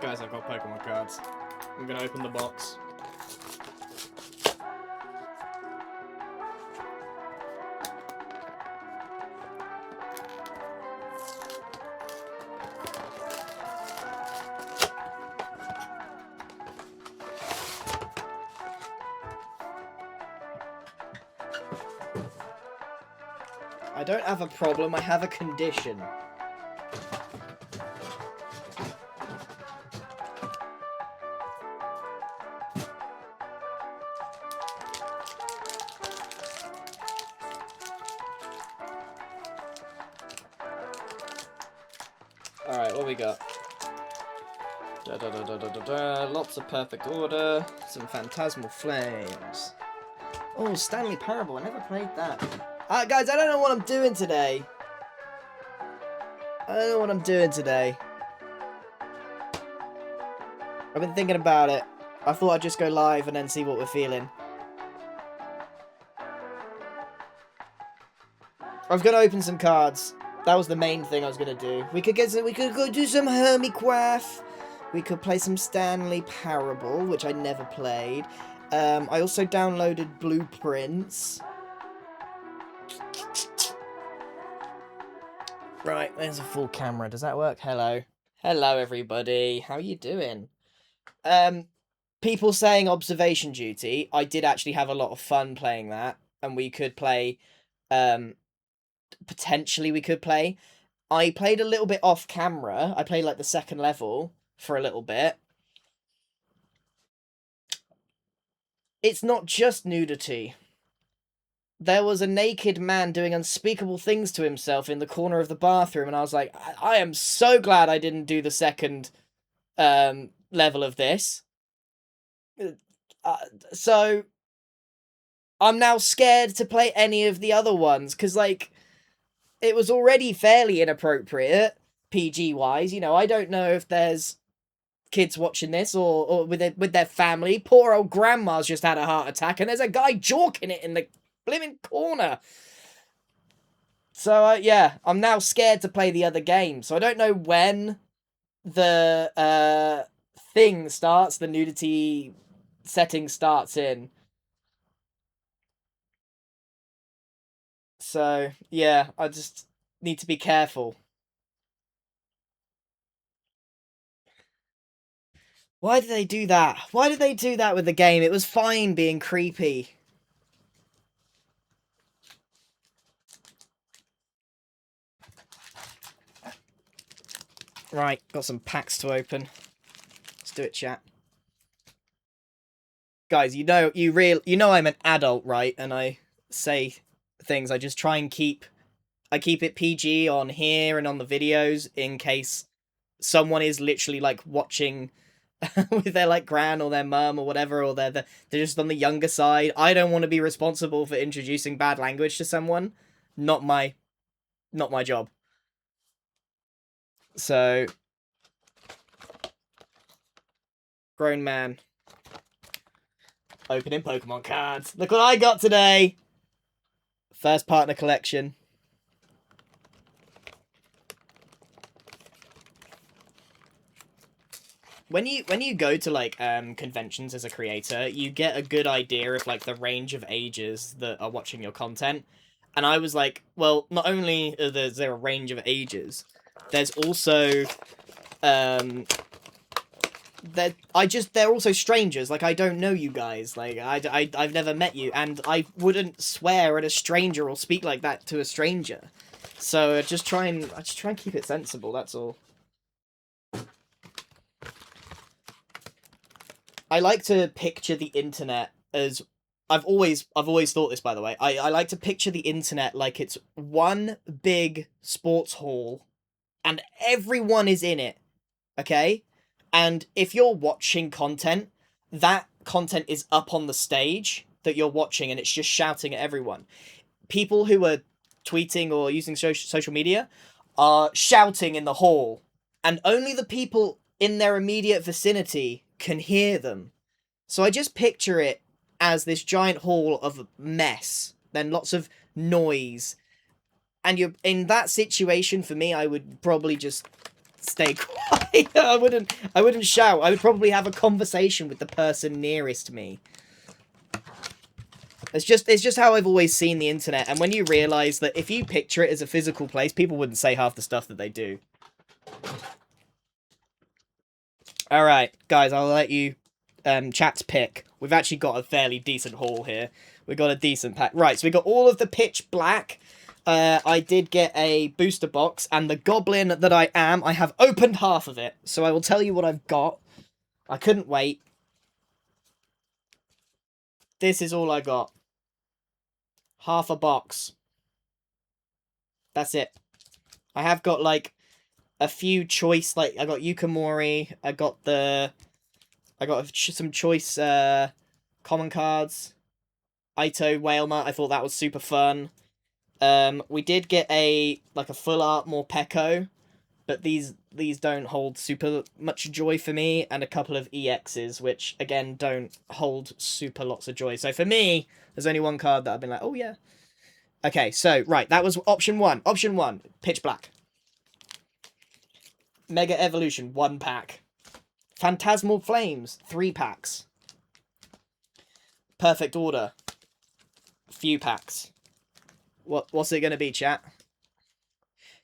Guys, I've got Pokemon cards. I'm gonna open the box. I don't have a problem, I have a condition. Alright, what we got? Lots of perfect order. Some phantasmal flames. Oh, Stanley Parable. I never played that. Guys, I don't know what I'm doing today. I've been thinking about it. I thought I'd just go live and then see what we're feeling. I was going to open some cards. That was the main thing I was going to do. We could go do some Hermiequaff. We could play some Stanley Parable, which I never played. I also downloaded Blueprints. Right, there's a full camera. Does that work? Hello. Hello, everybody. How you doing? People saying observation duty. I did actually have a lot of fun playing that. And we could play... potentially we could play. I played a little bit off camera. I played like the second level for a little bit. It's not just nudity. There was a naked man doing unspeakable things to himself in the corner of the bathroom, and I was like, I am so glad I didn't do the second level of this. So I'm now scared to play any of the other ones, because, like, it was already fairly inappropriate, PG-wise. You know, I don't know if there's kids watching this or with their family. Poor old grandma's just had a heart attack, and there's a guy jorking it in the blimmin' corner. So, yeah, I'm now scared to play the other game. So I don't know when the thing starts, the nudity setting starts in. So, yeah, I just need to be careful. Why did they do that? Why did they do that with the game? It was fine being creepy. Right, got some packs to open. Let's do it, chat. Guys, you know I'm an adult, right? And I say things. I just try and keep it PG on here and on the videos in case someone is literally like watching with their like gran or their mum or whatever, or they're just on the younger side. I don't want to be responsible for introducing bad language to someone. Not my job. So, grown man opening Pokemon cards. Look what I got today. First partner collection. When you go to like conventions as a creator, you get a good idea of like the range of ages that are watching your content. And I was like, well, not only is there a range of ages, there's also they're also strangers. Like, I don't know you guys. Like, I've never met you, and I wouldn't swear at a stranger or speak like that to a stranger. So I just try and keep it sensible. That's all. I like to picture the internet as I've always thought this, by the way. I like to picture the internet like it's one big sports hall, and everyone is in it. Okay? And if you're watching content, that content is up on the stage that you're watching and it's just shouting at everyone. People who are tweeting or using social media are shouting in the hall, and only the people in their immediate vicinity can hear them. So I just picture it as this giant hall of mess, then lots of noise. And you're in that situation. For me, I would probably just stay quiet. I wouldn't shout. I would probably have a conversation with the person nearest me. It's just how I've always seen the internet. And when you realise that if you picture it as a physical place, people wouldn't say half the stuff that they do. Alright, guys, I'll let you chat's pick. We've actually got a fairly decent haul here. We've got a decent pack. Right, so we got all of the pitch black. I did get a booster box, and the goblin that I am, I have opened half of it. So I will tell you what I've got. I couldn't wait. This is all I got. Half a box. That's it. I have got, like, a few choice, like, I got Yukamori, I got some choice, common cards. Aito, Whalema, I thought that was super fun. We did get a full art Morpeko, but these don't hold super much joy for me, and a couple of EXs, which, again, don't hold super lots of joy. So for me, there's only one card that I've been like, oh yeah. Okay, so, right, that was option one. Option one, Pitch Black. Mega Evolution, 1 pack. Phantasmal Flames, 3 packs. Perfect Order, few packs. What's it gonna be, chat?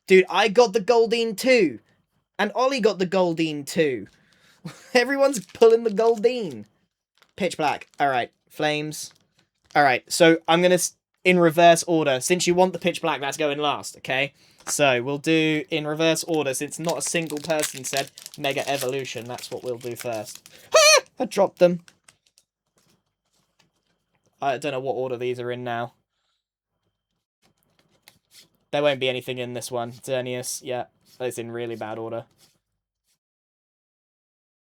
Dude, I got the Goldeen too. And Ollie got the Goldeen too. Everyone's pulling the Goldeen. Pitch Black. Alright, Flames. Alright, so I'm gonna, in reverse order. Since you want the Pitch Black, that's going last, okay? So, we'll do in reverse order, since not a single person said Mega Evolution. That's what we'll do first. Ah! I dropped them. I don't know what order these are in now. There won't be anything in this one. Xerneas, yeah. It's in really bad order.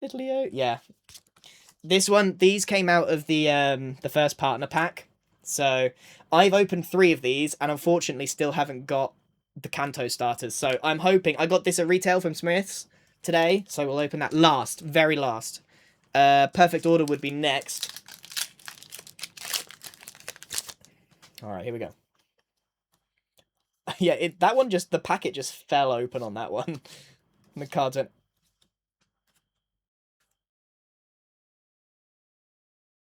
Itlio, yeah. This one, these came out of the first partner pack. So, I've opened 3 of these, and unfortunately still haven't got the Kanto starters. So, I'm hoping... I got this at retail from Smith's today, so we'll open that last. Very last. Perfect Order would be next. Alright, here we go. Yeah, that one just... The packet just fell open on that one. The cards went...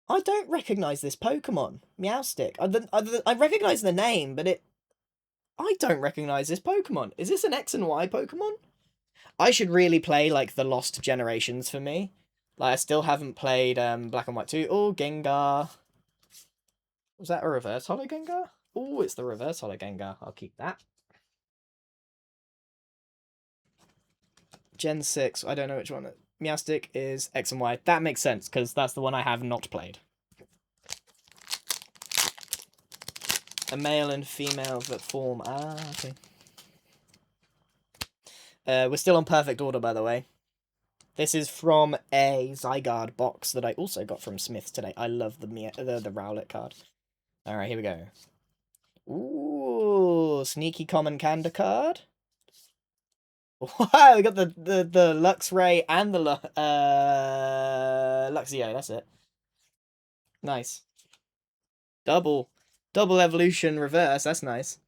I don't recognise this Pokemon. Meowstic. I recognise the name, but I don't recognise this Pokemon. Is this an X and Y Pokemon? I should really play, like, the Lost Generations for me. Like, I still haven't played Black and White 2. Oh, Gengar. Was that a reverse Holo Gengar? Oh, it's the reverse Holo Gengar. I'll keep that. Gen 6. I don't know which one. Meowstic is X and Y. That makes sense, because that's the one I have not played. A male and female that form... Ah, okay. We're still on perfect order, by the way. This is from a Zygarde box that I also got from Smith's today. I love the Rowlet card. Alright, here we go. Ooh, sneaky common Kanda card. Wow, we got the Luxray and the Luxio, that's it. Nice. Double evolution reverse, that's nice.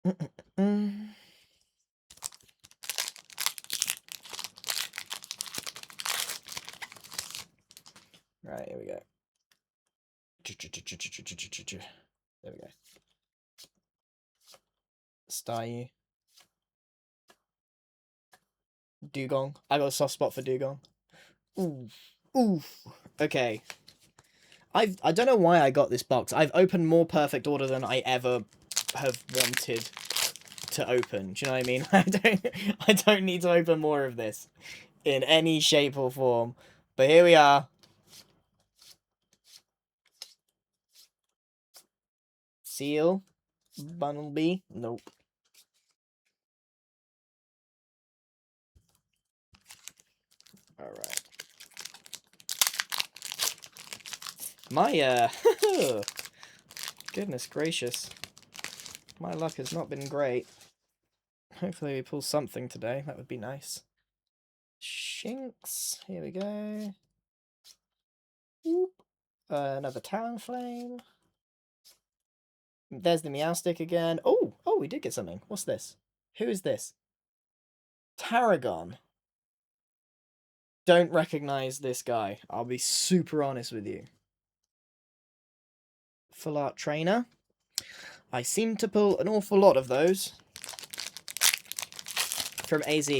Right, here we go. There we go. Staryu. Dugong. I got a soft spot for Dugong. Ooh. Oof. Okay. I don't know why I got this box. I've opened more perfect order than I ever have wanted to open. Do you know what I mean? I don't need to open more of this in any shape or form. But here we are. Seal. Bunnelby. Nope. Alright. My, goodness gracious. My luck has not been great. Hopefully we pull something today. That would be nice. Shinx. Here we go. Whoop. Another Talonflame. There's the Meowstic again. Oh, we did get something. What's this? Who is this? Tarragon. Don't recognize this guy. I'll be super honest with you. Full Art Trainer. I seem to pull an awful lot of those. From AZ.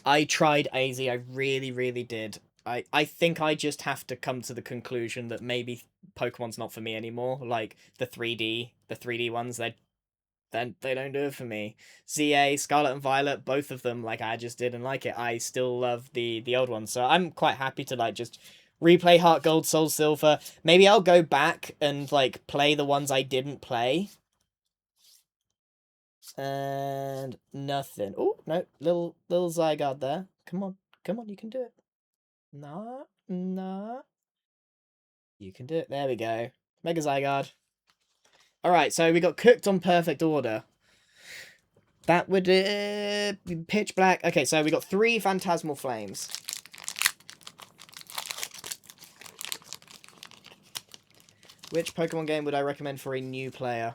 I tried AZ. I really, really did. I think I just have to come to the conclusion that maybe Pokemon's not for me anymore. Like, the 3D ones, they don't do it for me. ZA, Scarlet and Violet, both of them, like, I just didn't like it. I still love the old ones. So I'm quite happy to, like, just replay Heart Gold, Soul Silver. Maybe I'll go back and, like, play the ones I didn't play. And nothing. Oh, no, little Zygarde there. Come on, you can do it. Nah. You can do it. There we go. Mega Zygarde. Alright, so we got cooked on perfect order. That would be pitch black. Okay, so we got 3 Phantasmal Flames. Which Pokemon game would I recommend for a new player?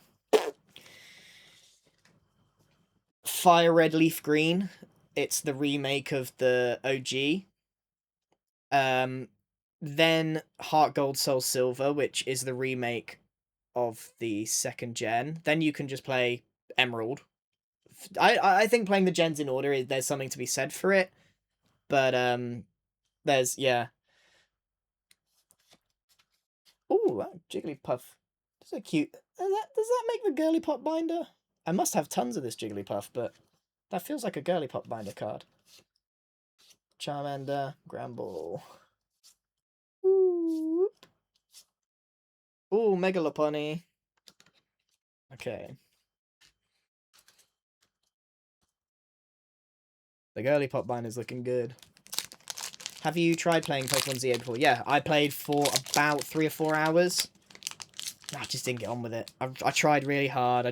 Fire Red Leaf Green. It's the remake of the OG. Then Heart Gold Soul Silver, which is the remake of the 2nd gen. Then you can just play Emerald. I think playing the gens in order, there's something to be said for it. But there's, yeah. Ooh, that Jigglypuff. That's so cute. Does that make the Girly Pop binder? I must have tons of this Jigglypuff, but that feels like a Girly Pop binder card. Charmander, Gramble. Ooh, Megalopony. Okay. The Girly Pop binder's looking good. Have you tried playing Pokemon ZA before? Yeah, I played for about 3 or 4 hours. I just didn't get on with it. I tried really hard.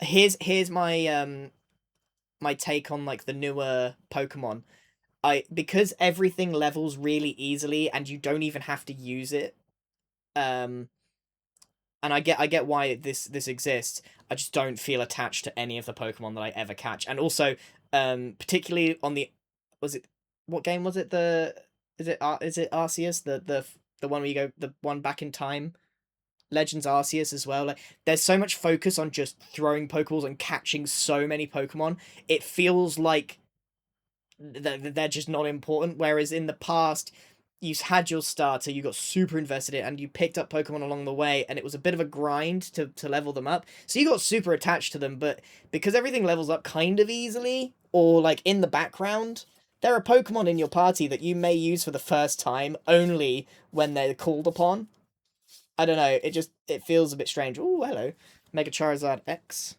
Here's my my take on, like, the newer Pokemon. Because everything levels really easily and you don't even have to use it. And I get why this exists. I just don't feel attached to any of the Pokemon that I ever catch. And also, particularly on the, what game was it? Is it Arceus? The one where you go, the one back in time? Legends Arceus as well. Like, there's so much focus on just throwing Pokeballs and catching so many Pokemon. It feels like they're just not important. Whereas in the past, you had your starter, you got super invested in it, and you picked up Pokemon along the way, and it was a bit of a grind to level them up. So you got super attached to them, but because everything levels up kind of easily, or, like, in the background, there are Pokemon in your party that you may use for the first time only when they're called upon. I don't know, it feels a bit strange. Oh, hello. Mega Charizard X.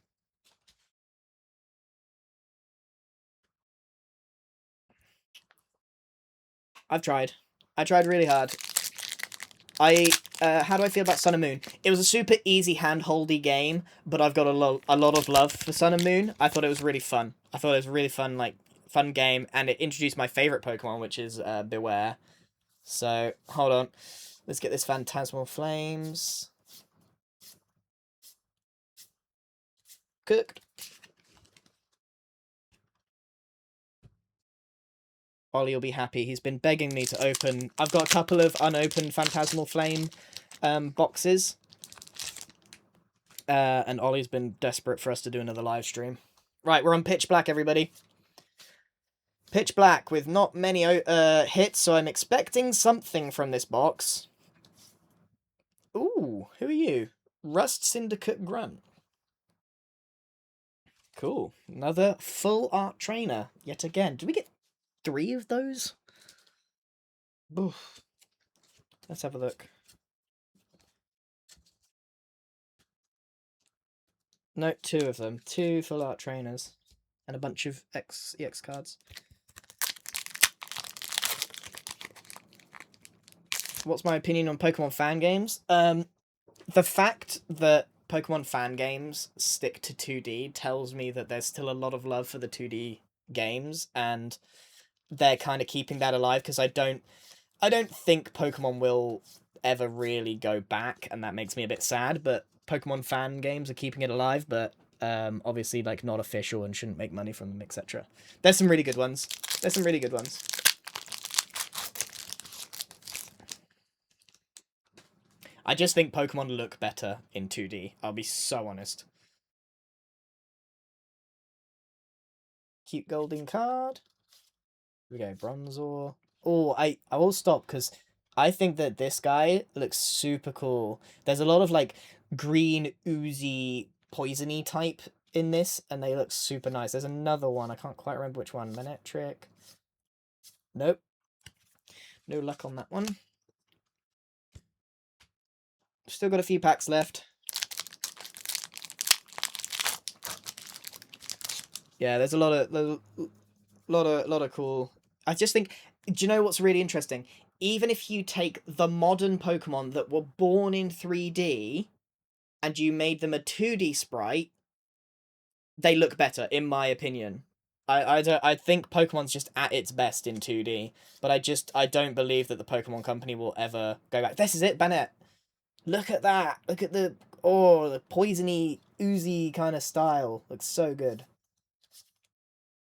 I've tried. I tried really hard. How do I feel about Sun and Moon? It was a super easy hand-holdy game, but I've got a lot of love for Sun and Moon. I thought it was really fun. I thought it was a really fun, like, fun game, and it introduced my favourite Pokemon, which is Beware. So, hold on. Let's get this Phantasmal Flames. Cooked. Ollie will be happy. He's been begging me to open. I've got a couple of unopened Phantasmal Flame boxes. And Ollie's been desperate for us to do another live stream. Right, we're on Pitch Black, everybody. Pitch Black with not many hits, so I'm expecting something from this box. Ooh, who are you? Rust Syndicate Grunt. Cool. Another Full Art Trainer, yet again. Did we get 3 of those? Oof. Let's have a look. No, 2 of them. 2 Full Art Trainers. And a bunch of EX cards. what's my opinion on Pokemon fan games? The fact that Pokemon fan games stick to 2D tells me that there's still a lot of love for the 2D games, and they're kind of keeping that alive, because I don't think Pokemon will ever really go back, and that makes me a bit sad, but Pokemon fan games are keeping it alive, but obviously like not official and shouldn't make money from them, etc. There's some really good ones. There's some really good ones. I just think Pokemon look better in 2D. I'll be so honest. Cute golden card. Here we go, Bronzor. Oh, I will stop because I think that this guy looks super cool. There's a lot of like green, oozy, poisony type in this, and they look super nice. There's another one. I can't quite remember which one. Manectric. Nope. No luck on that one. Still got a few packs left. Yeah, there's a lot of cool. I just think, do you know what's really interesting? Even if you take the modern Pokemon that were born in 3D and you made them a 2D sprite, they look better, in my opinion. I think Pokemon's just at its best in 2D, but I don't believe that the Pokemon Company will ever go back. This is it, Bennett. Look at that. Look at the poisony, oozy kind of style. Looks so good.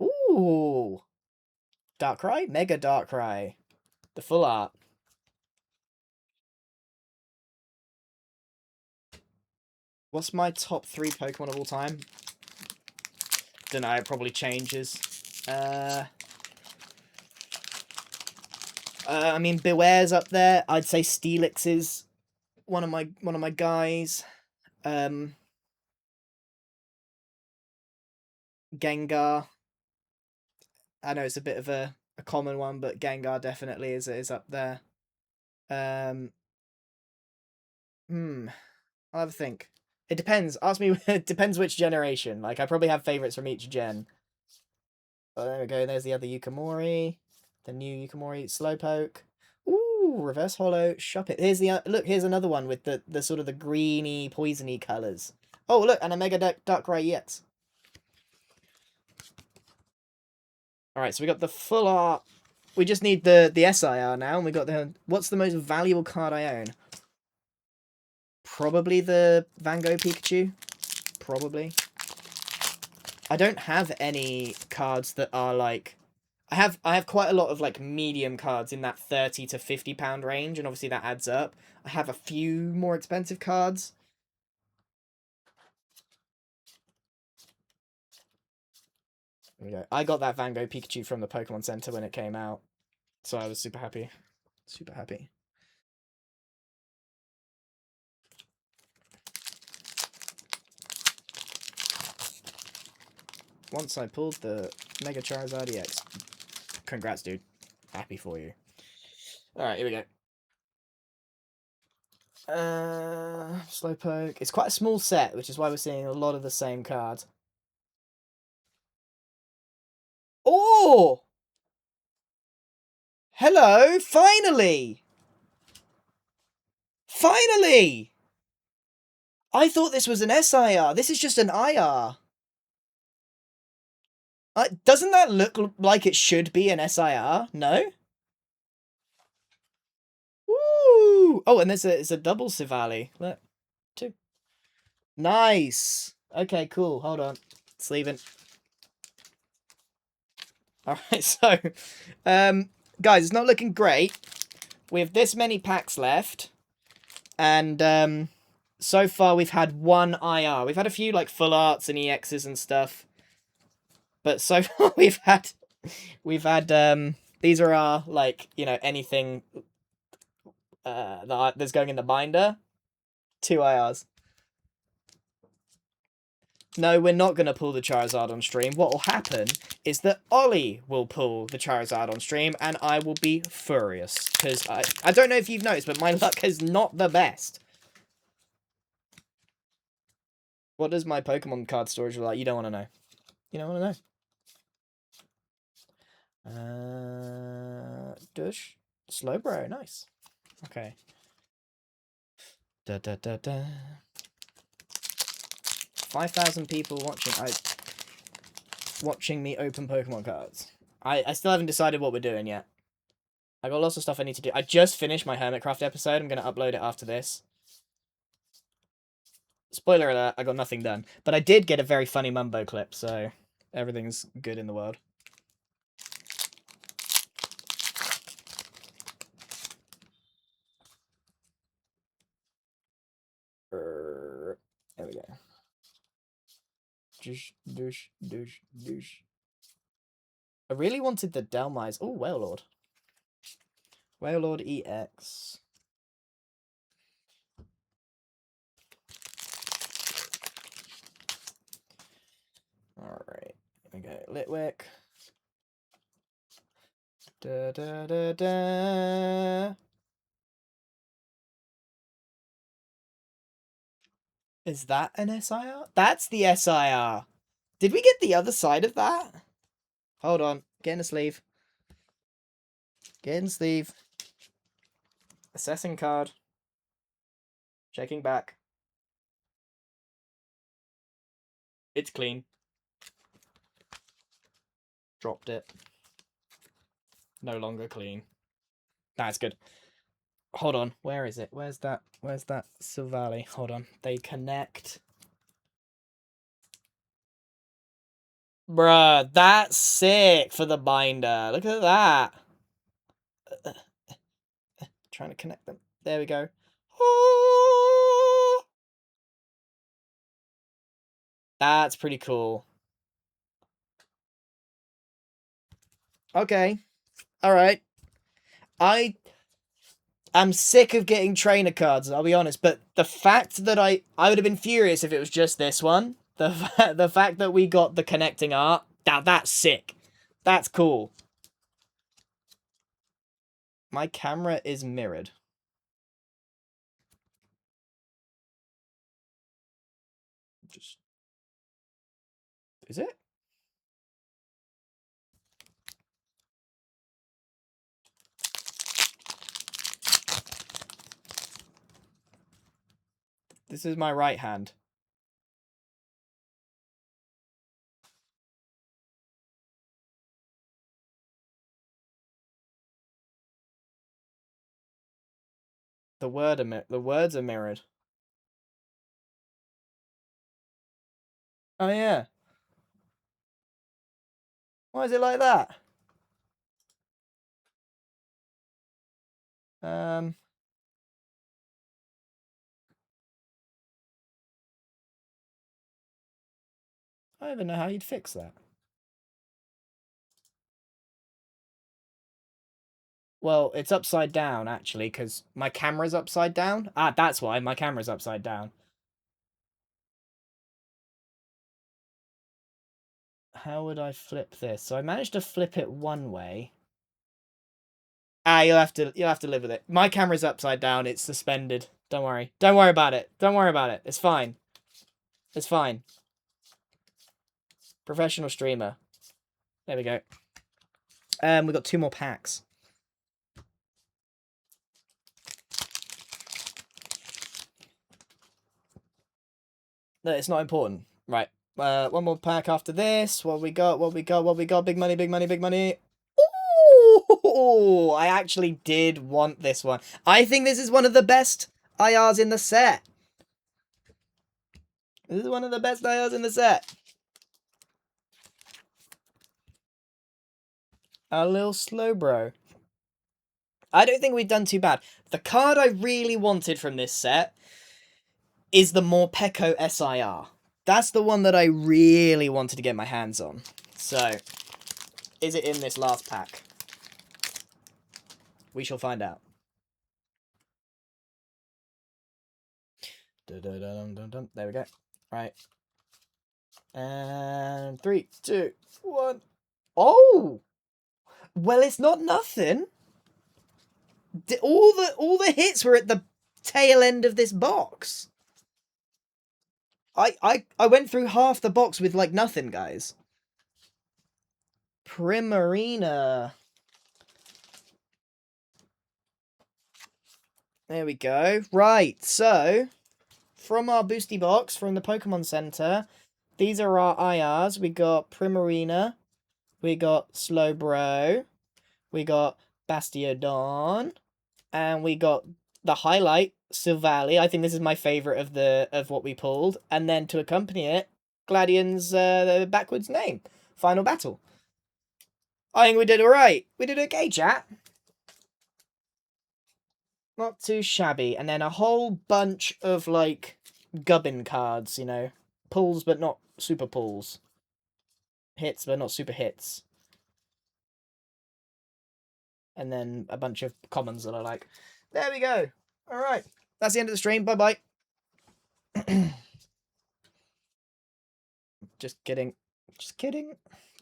Ooh. Darkrai? Mega Darkrai. The full art. What's my top 3 Pokemon of all time? Don't know, it probably changes. I mean, Beware's up there. I'd say Steelix is one of my guys. Gengar. I know it's a bit of a common one, but Gengar definitely is up there. I'll have a think. It depends. Ask me. It depends which generation. Like, I probably have favorites from each gen. Oh, there we go. There's the other Yukamori. The new Yukamori. Slowpoke. Ooh, reverse holo. Shop it. Here's the look. Here's another one with the sort of the greeny, poisony colors. Oh, look, and a Mega Darkrai EX. All right, so we got the full art. We just need the SIR now, and we got the. What's the most valuable card I own? Probably the Van Gogh Pikachu. Probably. I don't have any cards that are like. I have quite a lot of like medium cards in that £30 to £50 range, and obviously that adds up. I have a few more expensive cards. There we go. I got that Van Gogh Pikachu from the Pokemon Center when it came out, so I was super happy. Super happy. Once I pulled the Mega Charizard EX. Congrats, dude. Happy for you. Alright, here we go. Slowpoke. It's quite a small set, which is why we're seeing a lot of the same cards. Oh! Hello! Finally! Finally! I thought this was an SIR. This is just an IR. Doesn't that look like it should be an SIR? No? Woo! Oh, and it's a double Sivali. Look. 2. Nice! Okay, cool. Hold on. It's leaving. Alright, so, guys, it's not looking great. We have this many packs left, and, so far we've had one IR. We've had a few, like, full arts and EXs and stuff, but so far we've had, these are our, like, you know, anything, that's going in the binder. 2 IRs. No, we're not going to pull the Charizard on stream. What will happen is that Ollie will pull the Charizard on stream, and I will be furious. Because I don't know if you've noticed, but my luck is not the best. What does my Pokemon card storage look like? You don't want to know. You don't want to know. Dush. Slowbro, nice. Okay. Da da da da. 5,000 people watching me open Pokemon cards. I still haven't decided what we're doing yet. I got lots of stuff I need to do. I just finished my Hermitcraft episode. I'm going to upload it after this. Spoiler alert, I got nothing done. But I did get a very funny Mumbo clip, so everything's good in the world. There we go. Douche, douche, douche, douche. I really wanted the Delmise. Oh, Wailord. Wailord EX. Alright. Here we go. Litwick. Da da da da. Is that an SIR? That's the SIR. Did we get the other side of that? Hold on. Get in the sleeve. Get in the sleeve. Assessing card. Checking back. It's clean. Dropped it. No longer clean. That's good. Hold on. Where is it? Where's that? Where's that Silvally? Hold on. They connect. Bruh, that's sick for the binder. Look at that. Trying to connect them. There we go. That's pretty cool. Okay. Alright. I'm sick of getting trainer cards, I'll be honest, but the fact that I would have been furious if it was just this one. The fact that we got the connecting art, that's sick. That's cool. My camera is mirrored. Just... Is it? This is my right hand. The words are mirrored. Oh yeah. Why is it like that? I don't even know how you'd fix that. Well, it's upside down, actually, because my camera's upside down. Ah, that's why my camera's upside down. How would I flip this? So I managed to flip it one way. Ah, you'll have to live with it. My camera's upside down. It's suspended. Don't worry. Don't worry about it. Don't worry about it. It's fine. It's fine. Professional streamer. There we go. We've got 2 more packs. No, it's not important. Right. 1 more pack after this. What we got? What we got? What we got? Big money, big money, big money. Ooh! I actually did want this one. I think this is one of the best IRs in the set. This is one of the best IRs in the set. A little slow, bro. I don't think we've done too bad. The card I really wanted from this set is the Morpeko SIR. That's the one that I really wanted to get my hands on. So, is it in this last pack? We shall find out. There we go. Right. And 3, 2, 1. Oh! Well, it's not nothing. All the hits were at the tail end of this box. I went through half the box with like nothing, guys. Primarina. There we go. Right, so from our boosty box from the Pokemon Center, these are our IRs. We got Primarina, we got Slowbro, we got Bastiodon, and we got the highlight, Silvally. I think this is my favorite of what we pulled. And then to accompany it, Gladian's backwards name, Final Battle. I think we did alright. We did okay, chat. Not too shabby. And then a whole bunch of, like, gubbin cards, you know. Pulls, but not super pulls. Hits, but not super hits. And then a bunch of commons that I like. There we go. Alright. That's the end of the stream. Bye-bye. Just kidding. Just kidding.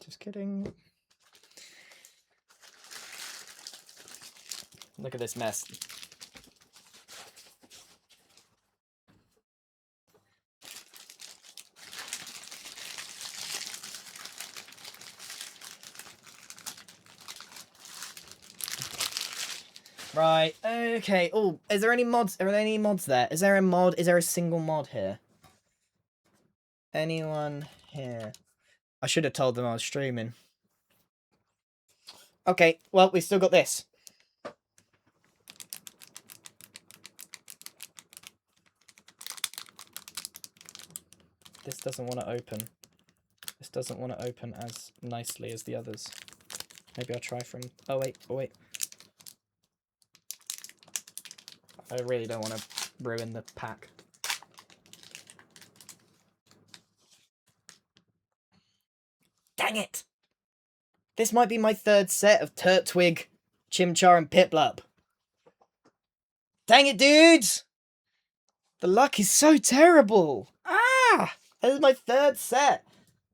Just kidding. Look at this mess. Right, okay. Oh, is there any mods? Are there any mods there? Is there a mod? Is there a single mod here? Anyone here? I should have told them I was streaming. Okay, well, we still got this. This doesn't want to open. This doesn't want to open as nicely as the others. Maybe I'll try from... Oh, wait. Oh, wait. I really don't want to ruin the pack. Dang it! This might be my third set of Turtwig, Chimchar, and Piplup. Dang it, dudes! The luck is so terrible! Ah! This is my third set.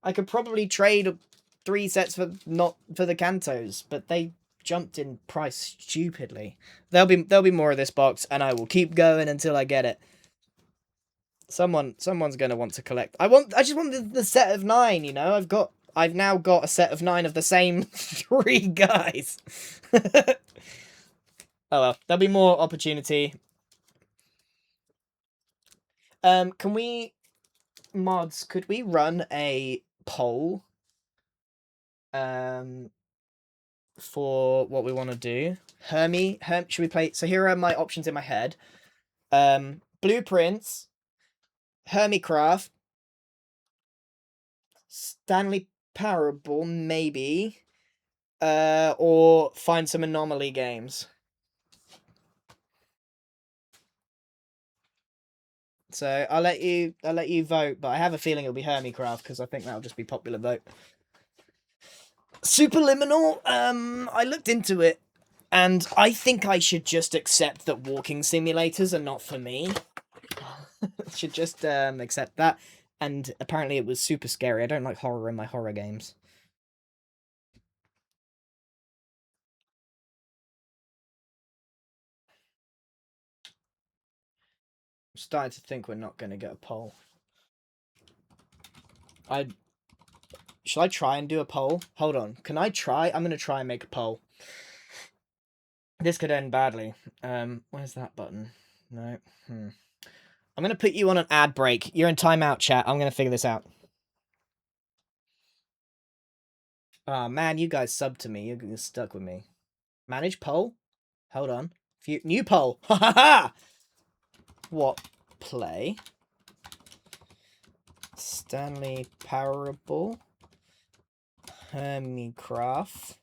I could probably trade 3 sets for the Kantos, but they jumped in price stupidly. There'll be more of this box, and I will keep going until I get it. Someone's gonna want to collect. I just want the set of 9. You know, I've now got a set of 9 of the same 3 guys. Oh well, there'll be more opportunity. Can we mods? Could we run a poll? For what we want to do. Should we play? So here are my options in my head. Blueprints, Hermicraft, Stanley Parable, maybe, or find some anomaly games. So I'll let you vote, but I have a feeling it'll be Hermicraft because I think that'll just be popular vote. Superliminal, I looked into it, and I think I should just accept that walking simulators are not for me. Should just accept that. And apparently it was super scary. I don't like horror in my horror games. I'm starting to think we're not going to get a poll. Should I try and do a poll? Hold on. Can I try? I'm going to try and make a poll. This could end badly. Where's that button? No. I'm going to put you on an ad break. You're in timeout, chat. I'm going to figure this out. Oh, man, you guys subbed to me. You're stuck with me. Manage poll? Hold on. New poll. Ha ha ha! What play? Stanley Parable. Hermicraft.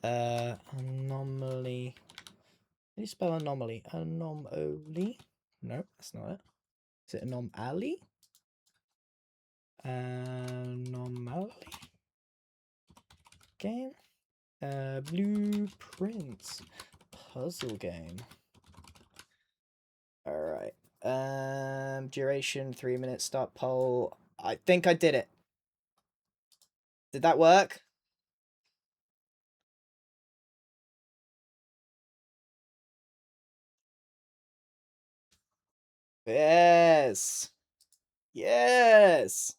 Anomaly. How do you spell anomaly? Anomaly? No, that's not it. Is it anomaly? Anomaly? Game? Blueprints. Puzzle game. Alright. Duration 3 minutes. Start poll. I think I did it. Did that work? Yes. Yes.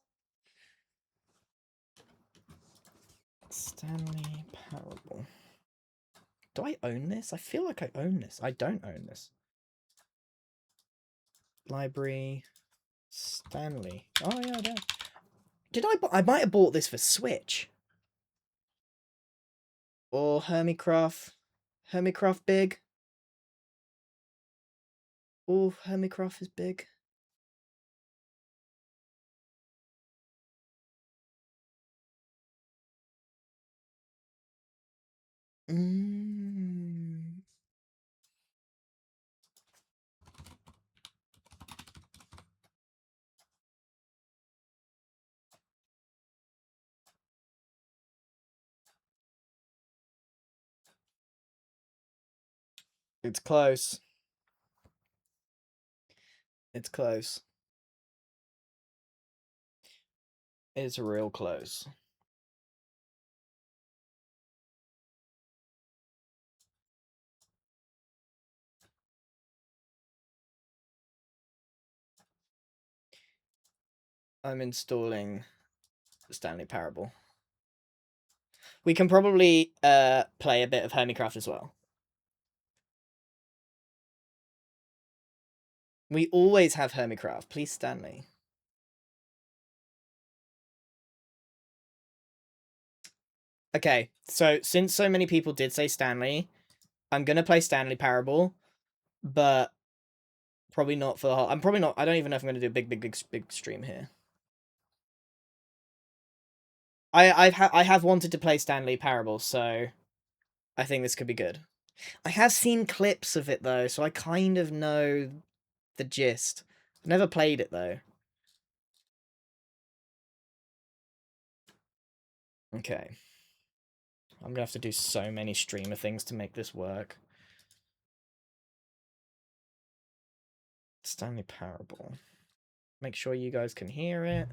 Stanley Parable. Do I own this? I feel like I own this. I don't own this. Library. Stanley. Oh yeah, there. Did I might have bought this for Switch. Or Hermicraft. Hermicraft big. Oh, Hermicraft is big. It's close. It's close. It's real close. I'm installing Stanley Parable. We can probably play a bit of Hermicraft as well. We always have Hermicraft. Please, Stanley. Okay, so since so many people did say Stanley, I'm gonna play Stanley Parable, but probably not for the whole. I'm probably not. I don't even know if I'm gonna do a big stream here. I have wanted to play Stanley Parable, so I think this could be good. I have seen clips of it though, so I kind of know the gist. I've never played it though. Okay. I'm gonna have to do so many streamer things to make this work. Stanley Parable. Make sure you guys can hear it.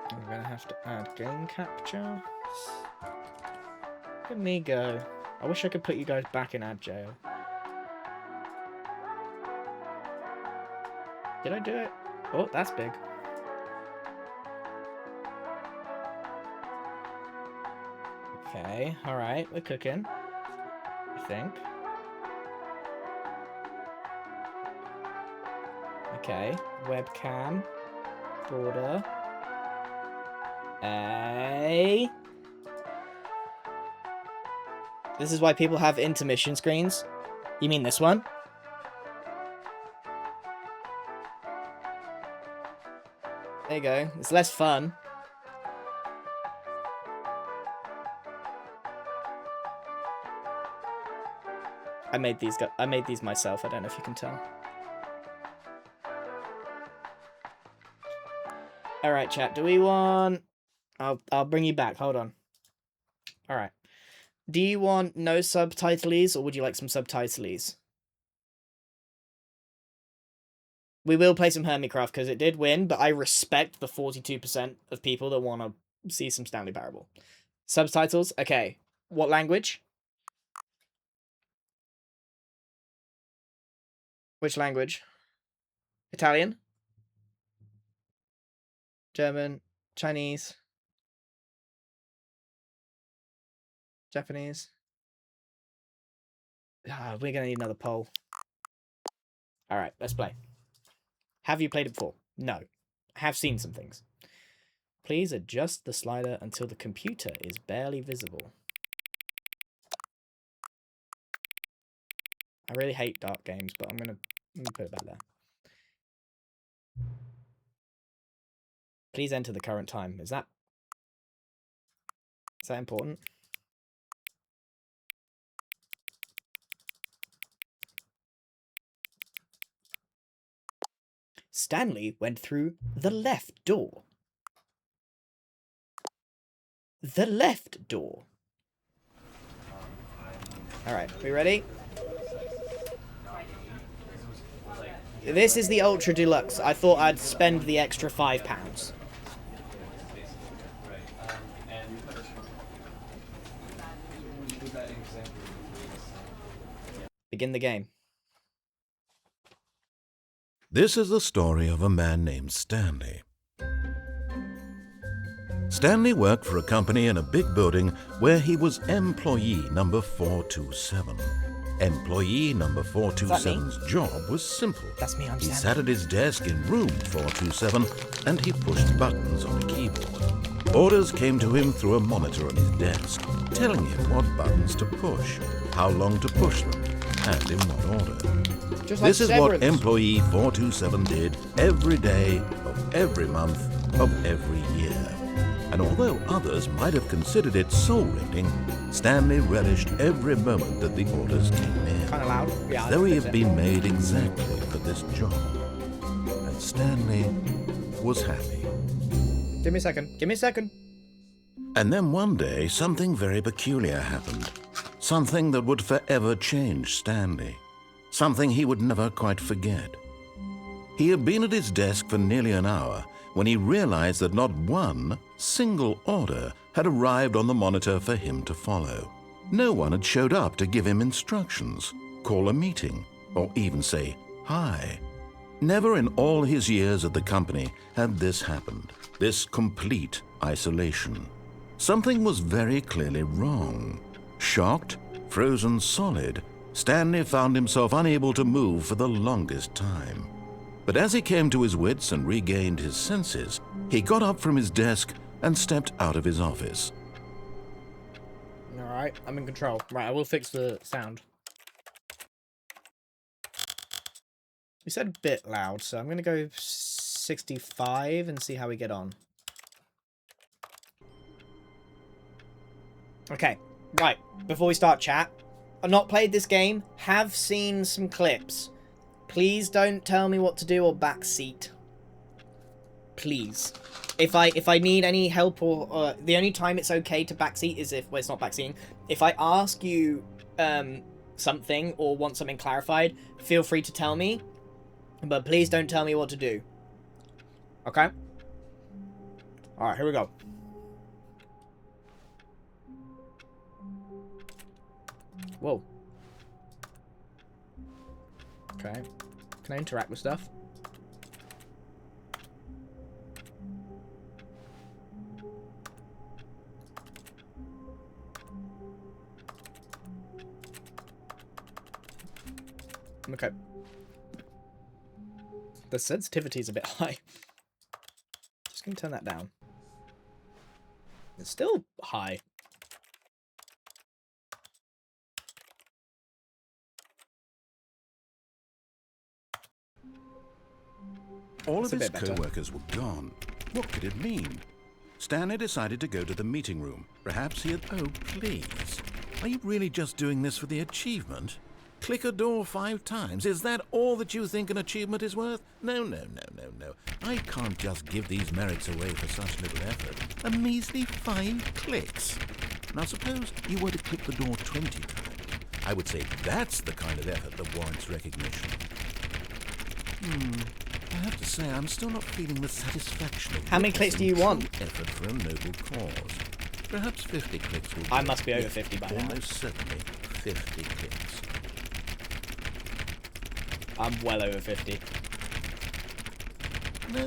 I'm gonna have to add game capture. Look at me go. I wish I could put you guys back in ad jail. Did I do it? Oh, that's big. Okay, alright, we're cooking. I think. Okay, webcam. Border. This is why people have intermission screens. You mean this one? There you go. It's less fun. I made these myself. I don't know if you can tell. All right, chat. Do we want? I'll bring you back. Hold on. All right. Do you want no subtitles or would you like some subtitles? We will play some Hermicraft because it did win, but I respect the 42% of people that want to see some Stanley Parable. Subtitles? Okay. What language? Which language? Italian? German? Chinese? Japanese? We're going to need another poll. All right, let's play. Have you played it before? No. I have seen some things. Please adjust the slider until the computer is barely visible. I really hate dark games, but I'm gonna put it back there. Please enter the current time. Is that important? Stanley went through the left door. The left door. Alright, we ready? This is the Ultra Deluxe. I thought I'd spend the extra £5. Begin the game. This is the story of a man named Stanley. Stanley worked for a company in a big building where he was employee number 427. Employee number 427's job was simple. That's me, I'm He Stanley. sat at his desk in room 427 and he pushed buttons on a keyboard. Orders came to him through a monitor on his desk, telling him what buttons to push, how long to push them, and in what order. Just like This is what Severance. employee 427 did every day of every month of every year. And although others might have considered it soul-rending, Stanley relished every moment that the orders came in. Kind of loud. Yeah. Though he had been made exactly for this job. And Stanley was happy. Give me a second. Give me a second. And then one day, something very peculiar happened. Something that would forever change Stanley. Something he would never quite forget. He had been at his desk for nearly an hour when he realized that not one single order had arrived on the monitor for him to follow. No one had showed up to give him instructions, call a meeting, or even say hi. Never in all his years at the company had this happened, this complete isolation. Something was very clearly wrong. Shocked, frozen solid, Stanley found himself unable to move for the longest time. But as he came to his wits and regained his senses, he got up from his desk and stepped out of his office. Alright, I'm in control. Right, I will fix the sound. You said a bit loud, so I'm going to go 65 and see how we get on. Okay, right, before we start chat, I've not played this game, have seen some clips. Please don't tell me what to do or backseat. Please. If I need any help or the only time it's okay to backseat is if, well, it's not backseating. If I ask you something or want something clarified, feel free to tell me. But please don't tell me what to do. Okay? Alright, here we go. Whoa. Okay. Can I interact with stuff? Okay. The sensitivity is a bit high. Just gonna turn that down. It's still high. All That's of a his bit better. co-workers were gone. What could it mean? Stanley decided to go to the meeting room. Perhaps he had... Oh, please. Are you really just doing this for the achievement? Click a door 5 times. Is that all that you think an achievement is worth? No, no, no, no, no. I can't just give these merits away for such little effort. A measly 5 clicks. Now suppose you were to click the door 20 times. I would say that's the kind of effort that warrants recognition. I have to say, I'm still not feeling the satisfaction of How many clicks do you witnessing want? true effort for a noble cause. Perhaps 50 clicks will do. I must be over Yeah, 50 by now. Almost certainly 50 clicks. I'm well over 50. No,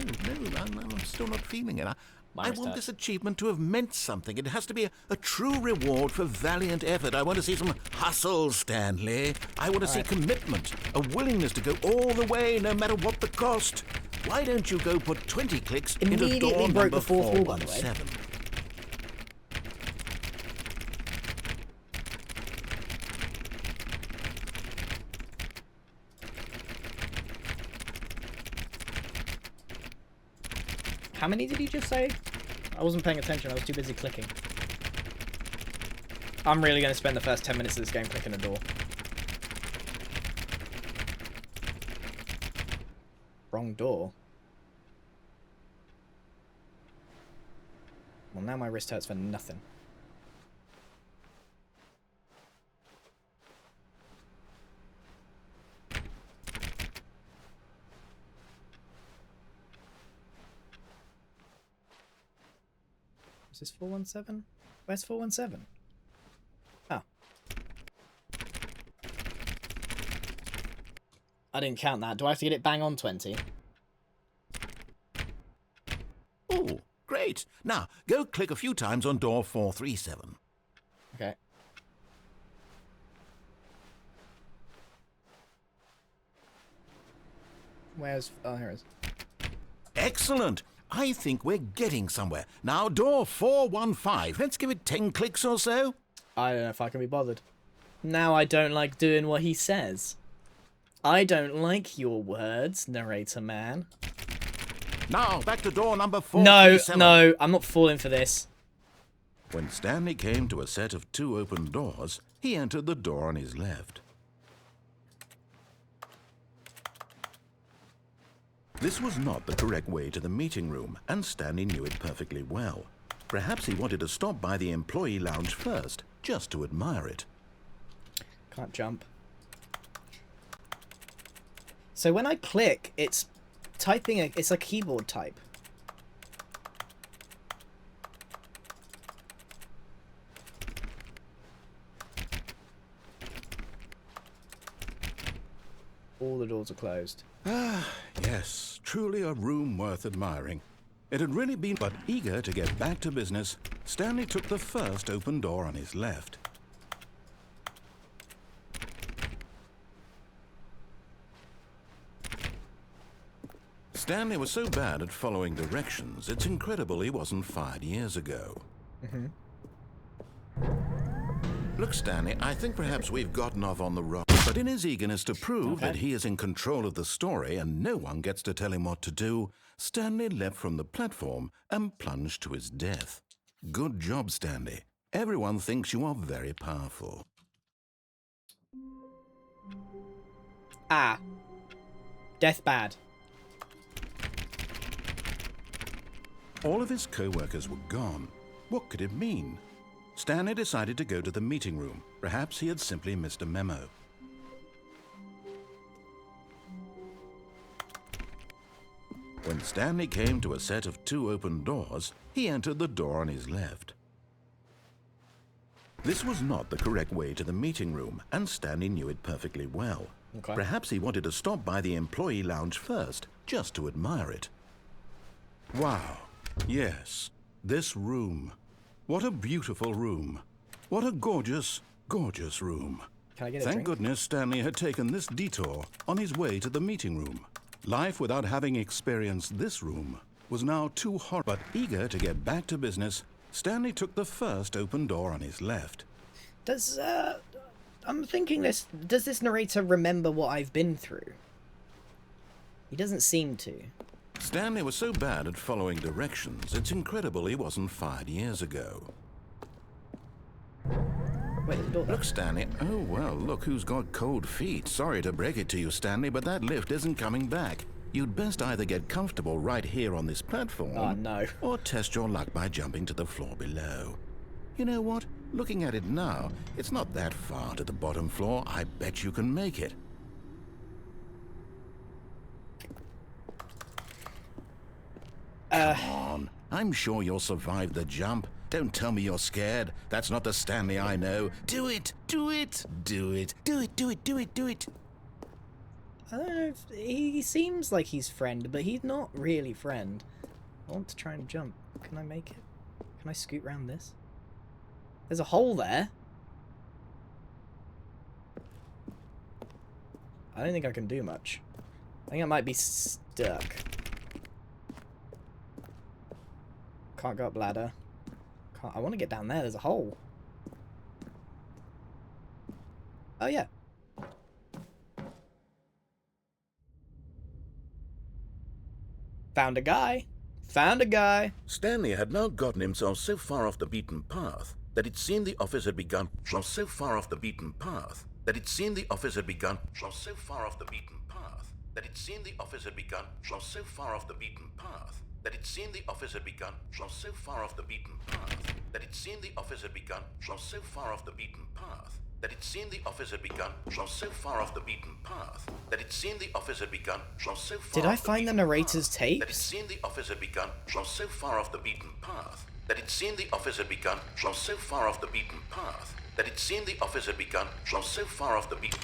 I'm still not feeling it. I Mine want starts. this achievement to have meant something. It has to be a true reward for valiant effort. I want to see some hustle, Stanley. I want to see commitment, a willingness to go all the way, no matter what the cost. Why don't you go put 20 clicks into Immediately door broke number the fourth wall, by the way. 417? How many did he just say? I wasn't paying attention. I was too busy clicking. I'm really going to spend the first 10 minutes of this game clicking a door. Wrong door. Well, now my wrist hurts for nothing. Is this 417? Where's 417? Oh. I didn't count that. Do I have to get it bang on 20? Oh, great. Great! Now, go click a few times on door 437. Okay. Where's... Oh, here it is. Excellent! I think we're getting somewhere. Now, door 415. Let's give it 10 clicks or so. I don't know if I can be bothered. Now I don't like doing what he says. I don't like your words, narrator man. Now, back to door number No, 437. no, I'm not falling for this. When Stanley came to a set of 2 open doors, he entered the door on his left. This was not the correct way to the meeting room, and Stanley knew it perfectly well. Perhaps he wanted to stop by the employee lounge first, just to admire it. Can't jump. So when I click, it's typing, it's a keyboard type. All the doors are closed. Ah, yes, truly a room worth admiring. It had really been, but eager to get back to business, Stanley took the first open door on his left. Stanley was so bad at following directions, it's incredible he wasn't fired years ago. Look, Stanley, I think perhaps we've gotten off on the wrong... But in his eagerness to prove that he is in control of the story and no one gets to tell him what to do, Stanley leapt from the platform and plunged to his death. Good job, Stanley. Everyone thinks you are very powerful. Ah. Death bad. All of his co-workers were gone. What could it mean? Stanley decided to go to the meeting room. Perhaps he had simply missed a memo. When Stanley came to a set of 2 open doors, he entered the door on his left. This was not the correct way to the meeting room, and Stanley knew it perfectly well. Okay. Perhaps he wanted to stop by the employee lounge first, just to admire it. Wow. Yes, this room. What a beautiful room. What a gorgeous, gorgeous room. Can I get a Thank drink? goodness Stanley had taken this detour on his way to the meeting room. Life without having experienced this room was now too hot. But eager to get back to business, Stanley took the first open door on his left. Does, I'm thinking this... Does this narrator remember what I've been through? He doesn't seem to. Stanley was so bad at following directions, it's incredible he wasn't fired years ago. Wait, there's a door there. Look, Stanley. Oh, well, look who's got cold feet. Sorry to break it to you, Stanley, but that lift isn't coming back. You'd best either get comfortable right here on this platform... Oh, no. ...or test your luck by jumping to the floor below. You know what? Looking at it now, it's not that far to the bottom floor. I bet you can make it. Come on. I'm sure you'll survive the jump. Don't tell me you're scared. That's not the Stanley I know. Do it! Do it! Do it! Do it! Do it! Do it! Do it! I don't know if... He seems like he's friend, but he's not really friend. I want to try and jump. Can I make it? Can I scoot round this? There's a hole there. I don't think I can do much. I think I might be stuck. Can't go up ladder. Can't... I want to get down there. There's a hole. Oh, yeah. Found a guy. Found a guy. Stanley had now gotten himself so far off the beaten path that it seemed the office had begun. So far off the beaten path that it seemed the office had begun. So far off the beaten path that it seemed the office had begun. So far off the beaten path that it seemed the office had begun. So far off the beaten path that it seemed the office had begun. So far off the beaten path that it seemed the office had begun. So far off the beaten path that it seemed the office had begun. So far. Did I find the narrator's that it tapes? seemed the office had begun. So far off the beaten path that it seemed the office had begun. So far off the beaten path that it seemed the office had begun. So far off the beaten.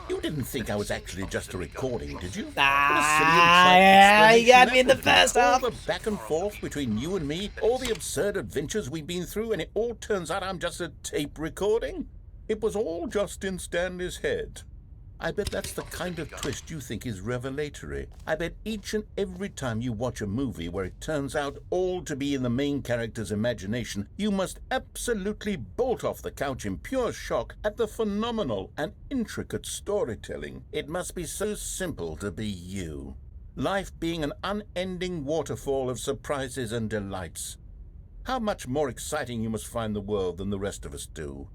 You didn't think I was actually just a recording, did you? Yeah, you had me in the first half. All the back and forth between you and me, all the absurd adventures we've been through, and it all turns out I'm just a tape recording? It was all just in Stanley's head. I bet that's the kind of twist you think is revelatory. I bet each and every time you watch a movie where it turns out all to be in the main character's imagination, you must absolutely bolt off the couch in pure shock at the phenomenal and intricate storytelling. It must be so simple to be you. Life being an unending waterfall of surprises and delights. How much more exciting you must find the world than the rest of us do.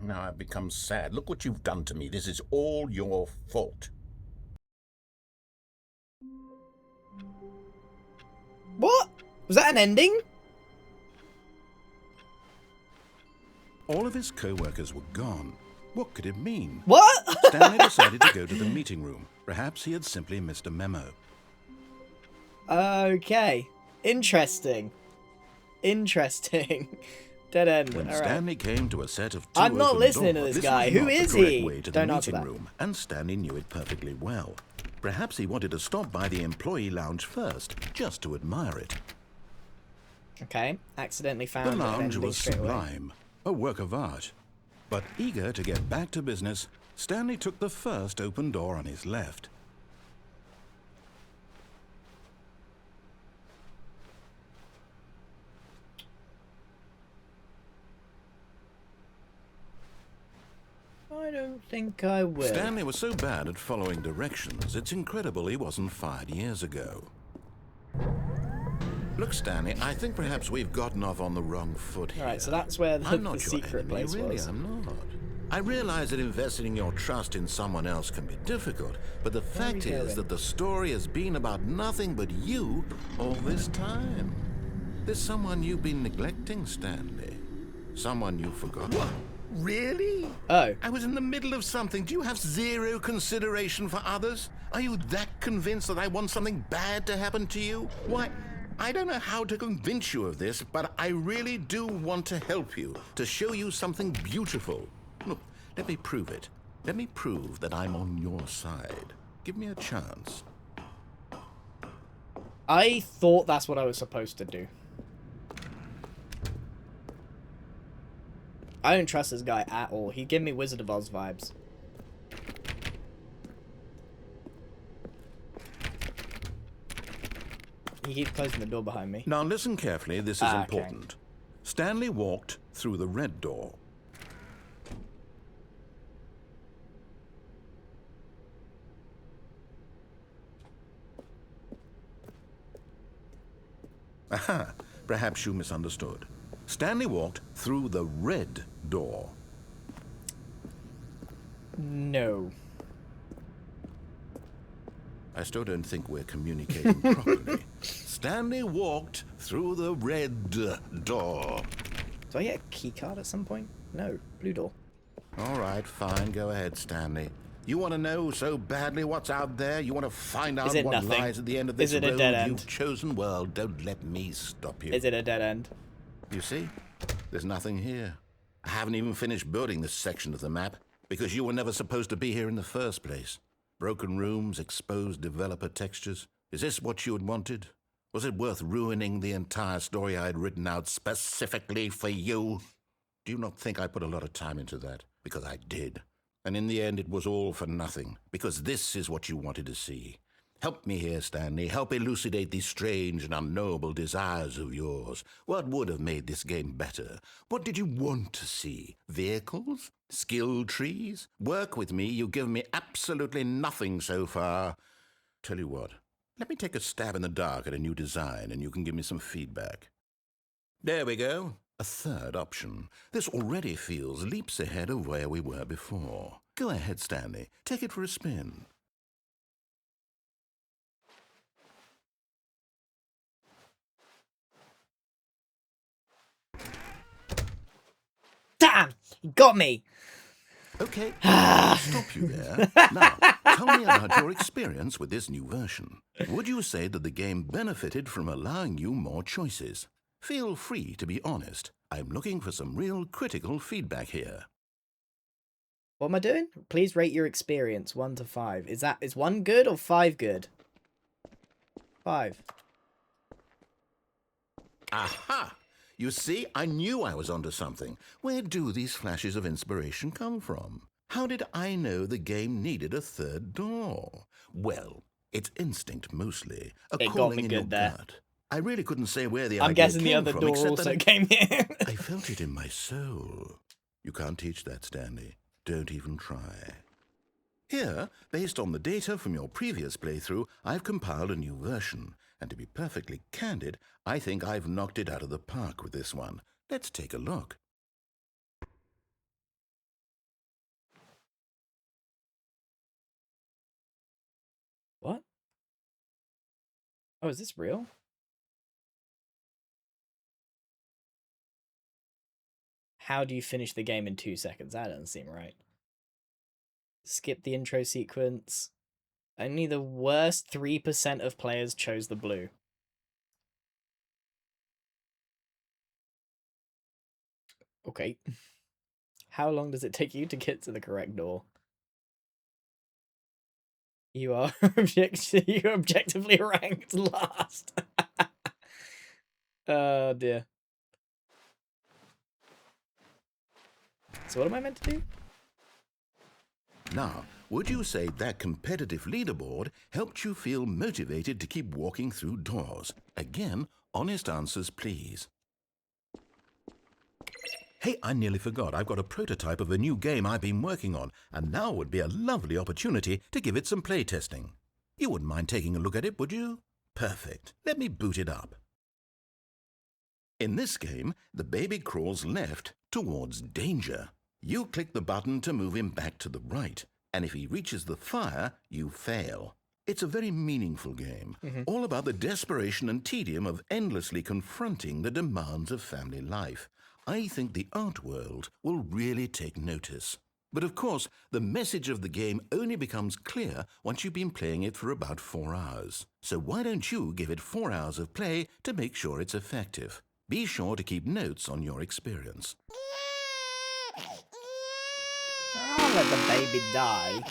Now I've become sad. Look what you've done to me. This is all your fault. What? Was that an ending? All of his co-workers were gone. What could it mean? What? Stanley decided to go to the meeting room. Perhaps he had simply missed a memo. Okay. Interesting. Dead end. When All right. Stanley came to a set of two I'm not open listening doors, to this was guy. Who not the is correct he? way to Don't the answer meeting that. room, and Stanley knew it perfectly well. Perhaps he wanted to stop by the employee lounge first, just to admire it. Okay. Accidentally The found an lounge ending was straight away. sublime, a work of art. But eager to get back to business, Stanley took the first open door on his left. I don't think I will. Stanley was so bad at following directions, it's incredible he wasn't fired years ago. Look, Stanley, I think perhaps we've gotten off on the wrong foot here. Alright, so that's where I'm the not your secret enemy, place really, was. I'm not. I realize that investing your trust in someone else can be difficult, but the fact we is going? that the story has been about nothing but you all this time. There's someone you've been neglecting, Stanley. Someone you forgot. What? Really? Oh. I was in the middle of something. Do you have zero consideration for others? Are you that convinced that I want something bad to happen to you? Why, I don't know how to convince you of this, but I really do want to help you, to show you something beautiful. Look, let me prove it. Let me prove that I'm on your side. Give me a chance. I thought that's what I was supposed to do. I don't trust this guy at all. He gave me Wizard of Oz vibes. He keeps closing the door behind me. Now listen carefully, this is Okay. important. Stanley walked through the red door. Aha, perhaps you misunderstood. Stanley walked through the red door. No. I still don't think we're communicating properly. Stanley walked through the red door. Do I get a key card at some point? No. Blue door. All right, fine. Go ahead, Stanley. You want to know so badly what's out there? You want to find out Is it what nothing? lies at the end of this Is it a road dead end? you've chosen? Well, don't let me stop you. Is it a dead end? You see? There's nothing here. I haven't even finished building this section of the map because you were never supposed to be here in the first place. Broken rooms, exposed developer textures. Is this what you had wanted? Was it worth ruining the entire story I had written out specifically for you? Do you not think I put a lot of time into that? Because I did. And in the end, it was all for nothing. Because this is what you wanted to see. Help me here, Stanley. Help elucidate these strange and unknowable desires of yours. What would have made this game better? What did you want to see? Vehicles? Skill trees? Work with me. You've given me absolutely nothing so far. Tell you what. Let me take a stab in the dark at a new design, and you can give me some feedback. There we go. A third option. This already feels leaps ahead of where we were before. Go ahead, Stanley. Take it for a spin. Damn! He got me! Okay, I'll stop you there. Now, tell me about your experience with this new version. Would you say that the game benefited from allowing you more choices? Feel free to be honest. I'm looking for some real critical feedback here. What am I doing? Please rate your experience 1 to 5. Is 1 good or 5 good? 5. Aha! You see, I knew I was onto something. Where do these flashes of inspiration come from? How did I know the game needed a third door? Well, it's instinct mostly, a It got calling me in your good there. gut. I really couldn't say where the I'm idea guessing the came other from, door except also that came here. I felt it in my soul. You can't teach that, Stanley. Don't even try. Here, based on the data from your previous playthrough, I've compiled a new version. And to be perfectly candid, I think I've knocked it out of the park with this one. Let's take a look. What? Oh, is this real? How do you finish the game in 2 seconds? That doesn't seem right. Skip the intro sequence. Only the worst 3% of players chose the blue. Okay. How long does it take you to get to the correct door? You are you objectively ranked last. Oh dear. So what am I meant to do? Now, would you say that competitive leaderboard helped you feel motivated to keep walking through doors? Again, honest answers, please. Hey, I nearly forgot. I've got a prototype of a new game I've been working on, and now would be a lovely opportunity to give it some playtesting. You wouldn't mind taking a look at it, would you? Perfect. Let me boot it up. In this game, the baby crawls left towards danger. You click the button to move him back to the right, and if he reaches the fire, you fail. It's a very meaningful game, all about the desperation and tedium of endlessly confronting the demands of family life. I think the art world will really take notice. But of course, the message of the game only becomes clear once you've been playing it for about 4 hours. So why don't you give it 4 hours of play to make sure it's effective? Be sure to keep notes on your experience. I'll let the baby die.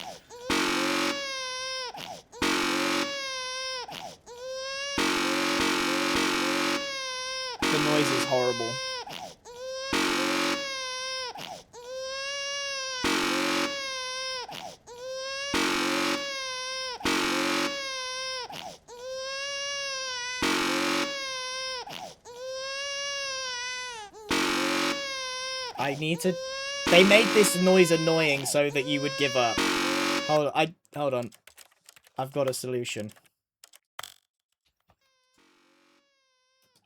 The noise is horrible. I need to... They made this noise annoying so that you would give up. Hold on. I've got a solution.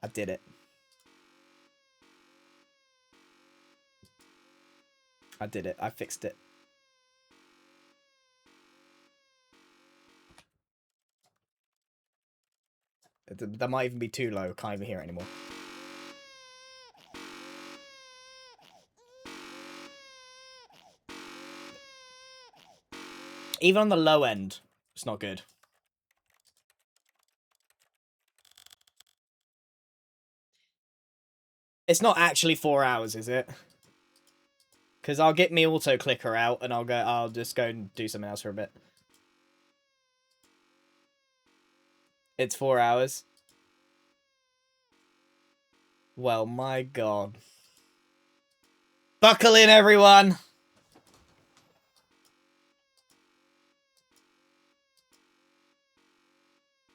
I did it. I did it. I fixed it. That might even be too low. Can't even hear it anymore. Even on the low end, it's not good. It's not actually 4 hours, is it? Because I'll get me auto clicker out and I'll just go and do something else for a bit. It's 4 hours. Well, my god. Buckle in, everyone!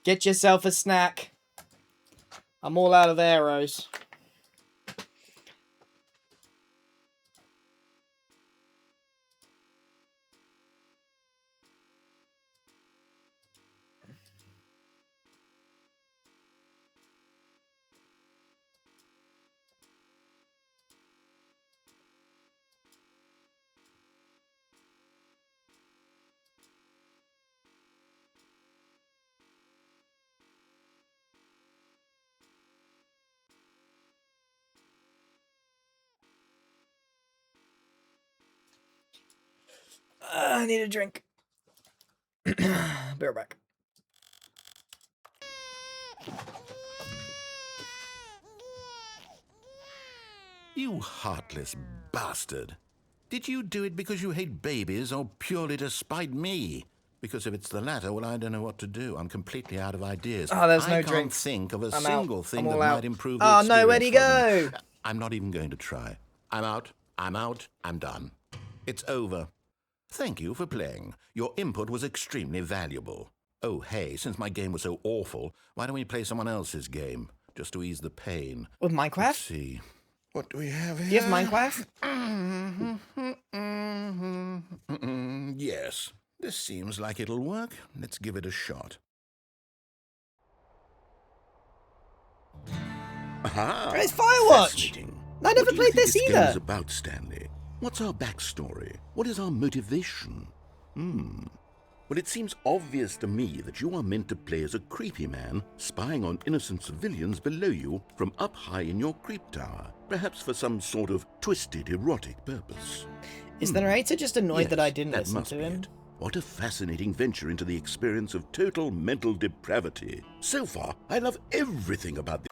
Get yourself a snack. I'm all out of arrows. I need a drink. Be right back. You heartless bastard. Did you do it because you hate babies or purely to spite me? Because if it's the latter, well, I don't know what to do. I'm completely out of ideas. Oh, there's no I can't drinks. think of a I'm single out. thing I'm that all out. might improve the Oh experience. no, where'd he for go? me. I'm not even going to try. I'm out. I'm out. I'm done. It's over. Thank you for playing. Your input was extremely valuable. Oh, hey, since my game was so awful, why don't we play someone else's game? Just to ease the pain. With Minecraft? Let's see. What do we have here? Do you have Minecraft? Yes. This seems like it'll work. Let's give it a shot. Aha! It's Firewatch! Fascinating. I never What do you played think this game either. is about, Stanley? What's our backstory? What is our motivation? Well, it seems obvious to me that you are meant to play as a creepy man spying on innocent civilians below you from up high in your creep tower, perhaps for some sort of twisted erotic purpose. Is the narrator just annoyed Yes, that I didn't that listen must to be him? it. What a fascinating venture into the experience of total mental depravity. So far, I love everything about this.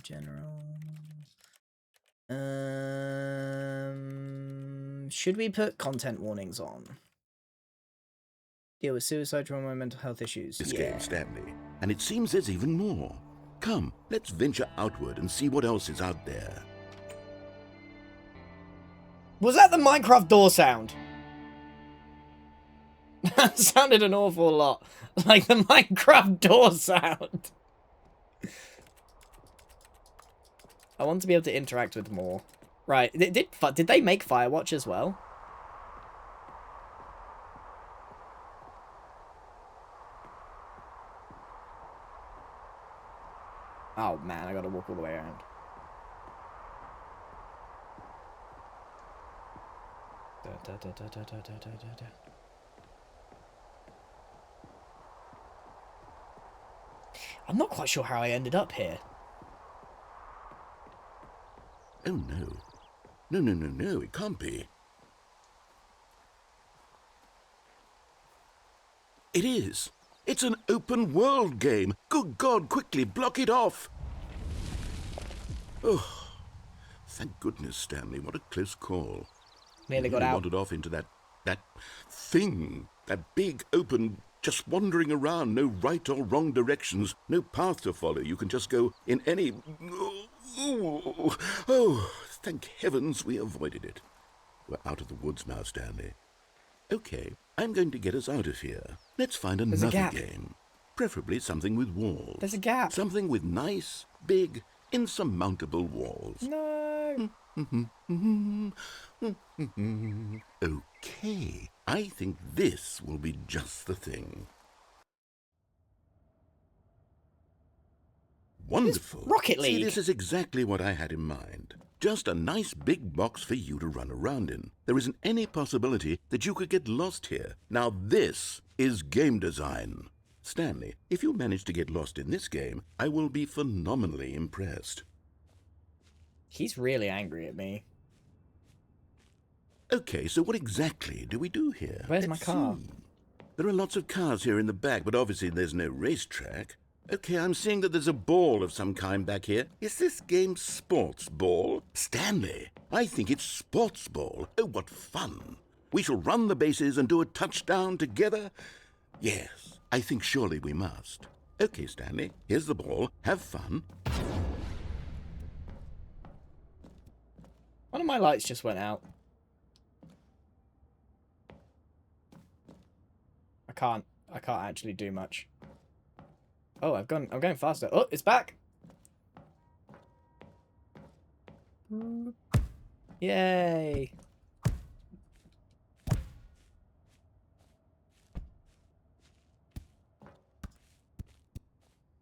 General. Should we put content warnings on? Deal with suicide, trauma, and mental health issues. Game, Stanley. And it seems there's even more. Come, let's venture outward and see what else is out there. Was that the Minecraft door sound? That sounded an awful lot like the Minecraft door sound. I want to be able to interact with more. Right, did they make Firewatch as well? Oh man, I gotta walk all the way around. I'm not quite sure how I ended up here. Oh no. No, it can't be. It is. It's an open world game. Good God, quickly block it off. Oh, thank goodness, Stanley. What a close call. Nearly got You out. wandered off into that thing, that big open, just wandering around, no right or wrong directions, no path to follow. You can just go in any... Oh, thank heavens we avoided it. We're out of the woods now, Stanley. Okay, I'm going to get us out of here. Let's find another game. Preferably something with walls. There's a gap. Something with nice, big, insurmountable walls. No. Okay, I think this will be just the thing. Wonderful. Rocket League. See, this is exactly what I had in mind. Just a nice big box for you to run around in. There isn't any possibility that you could get lost here. Now this is game design. Stanley, if you manage to get lost in this game, I will be phenomenally impressed. He's really angry at me. Okay, so what exactly do we do here? Where's my car? See. There are lots of cars here in the back, but obviously there's no racetrack. Okay, I'm seeing that there's a ball of some kind back here. Is this game sports ball? Stanley, I think it's sports ball. Oh, what fun. We shall run the bases and do a touchdown together. Yes, I think surely we must. Okay, Stanley, here's the ball. Have fun. One of my lights just went out. I can't actually do much. Oh, I'm going faster. Oh, it's back. Yay.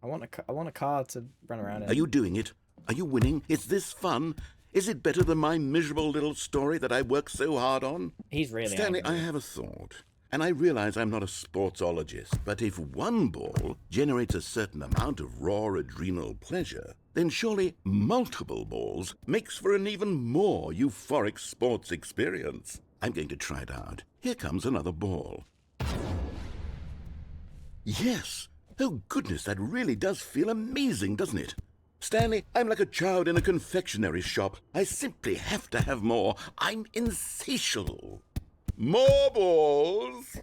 I want a car to run around in. Are you doing it? Are you winning? Is this fun? Is it better than my miserable little story that I worked so hard on? He's really Stanley, angry. I have a thought. And I realize I'm not a sportsologist, but if one ball generates a certain amount of raw adrenal pleasure, then surely multiple balls makes for an even more euphoric sports experience. I'm going to try it out. Here comes another ball. Yes! Oh goodness, that really does feel amazing, doesn't it? Stanley, I'm like a child in a confectionery shop. I simply have to have more. I'm insatiable. More balls!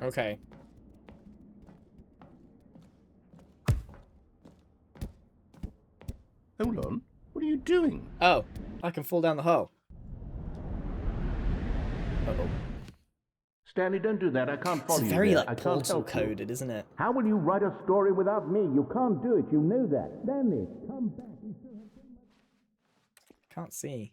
Okay. Hold on. What are you doing? Oh, I can fall down the hole. Uh-oh. Stanley, don't do that. I can't follow It's you very, there. like, I can't portal help you. coded, isn't it? How will you write a story without me? You can't do it. You know that. Stanley, come back. Can't see.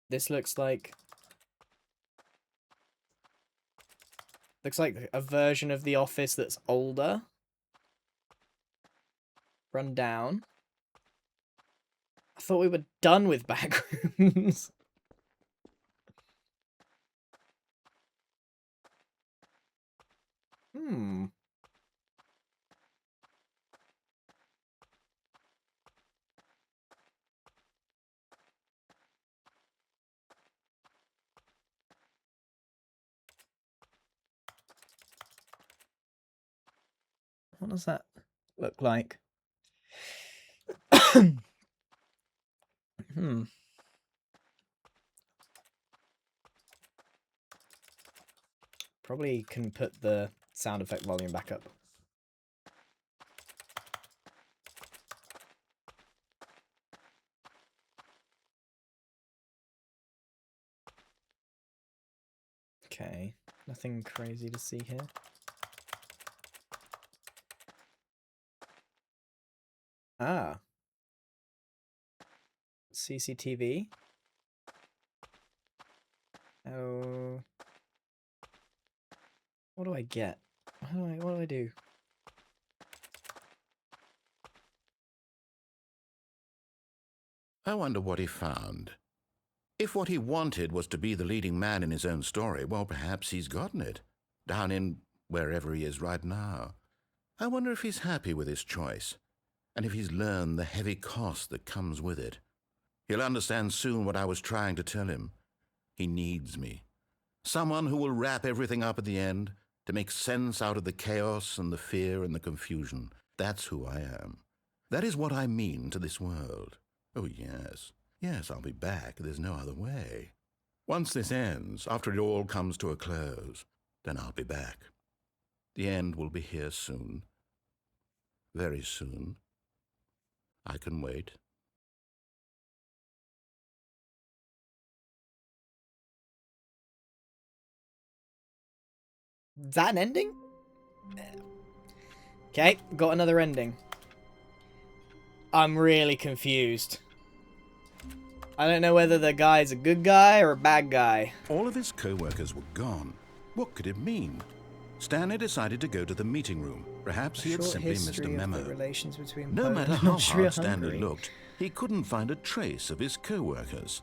This looks like a version of The Office that's older. Run down. I thought we were done with backrooms. Hmm. What does that look like? Hmm. Probably can put the sound effect volume back up. Okay, nothing crazy to see here. Ah. CCTV. Oh. What do I get? What do I do? I wonder what he found. If what he wanted was to be the leading man in his own story, well, perhaps he's gotten it. Down in wherever he is right now. I wonder if he's happy with his choice, and if he's learned the heavy cost that comes with it. He'll understand soon what I was trying to tell him. He needs me. Someone who will wrap everything up at the end, to make sense out of the chaos and the fear and the confusion. That's who I am. That is what I mean to this world. Oh, yes. Yes, I'll be back. There's no other way. Once this ends, after it all comes to a close, then I'll be back. The end will be here soon. Very soon. I can wait. Is that an ending? Okay, got another ending. I'm really confused. I don't know whether the guy's a good guy or a bad guy. All of his co-workers were gone. What could it mean? Stanley decided to go to the meeting room. Perhaps he had simply missed a memo. No matter how hard Stanley looked, he couldn't find a trace of his co-workers.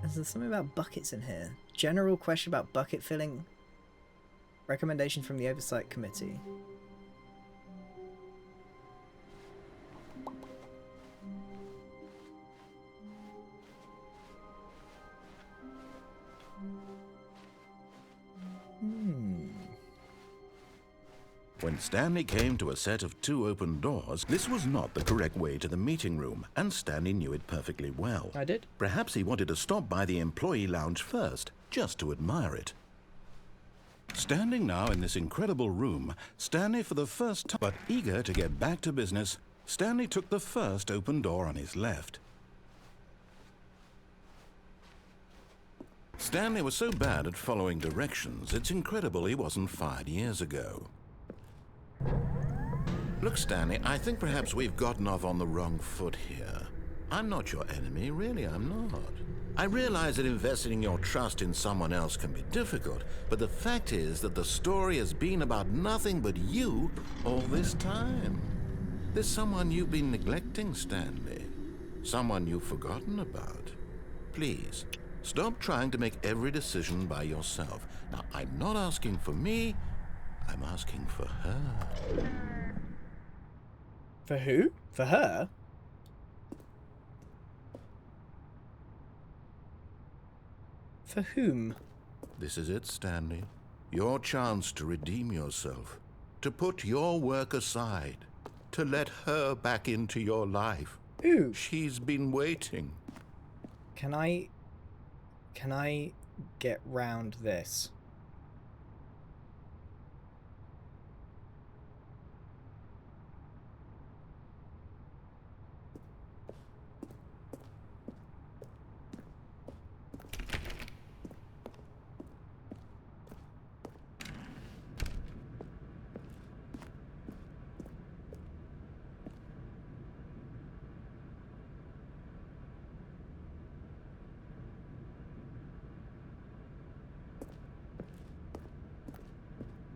Is there something about buckets in here? General question about bucket filling. Recommendation from the Oversight Committee. When Stanley came to a set of 2 open doors, this was not the correct way to the meeting room, and Stanley knew it perfectly well. I did. Perhaps he wanted to stop by the employee lounge first, just to admire it. Standing now in this incredible room, Stanley for the first time, but eager to get back to business, Stanley took the first open door on his left. Stanley was so bad at following directions, it's incredible he wasn't fired years ago. Look, Stanley, I think perhaps we've gotten off on the wrong foot here. I'm not your enemy, really, I'm not. I realize that investing your trust in someone else can be difficult, but the fact is that the story has been about nothing but you all this time. There's someone you've been neglecting, Stanley. Someone you've forgotten about. Please, Stop trying to make every decision by yourself. Now, I'm not asking for me, I'm asking for her. For who? For her? For whom? This is it, Stanley. Your chance to redeem yourself. To put your work aside. To let her back into your life. Who? She's been waiting. Can I get round this?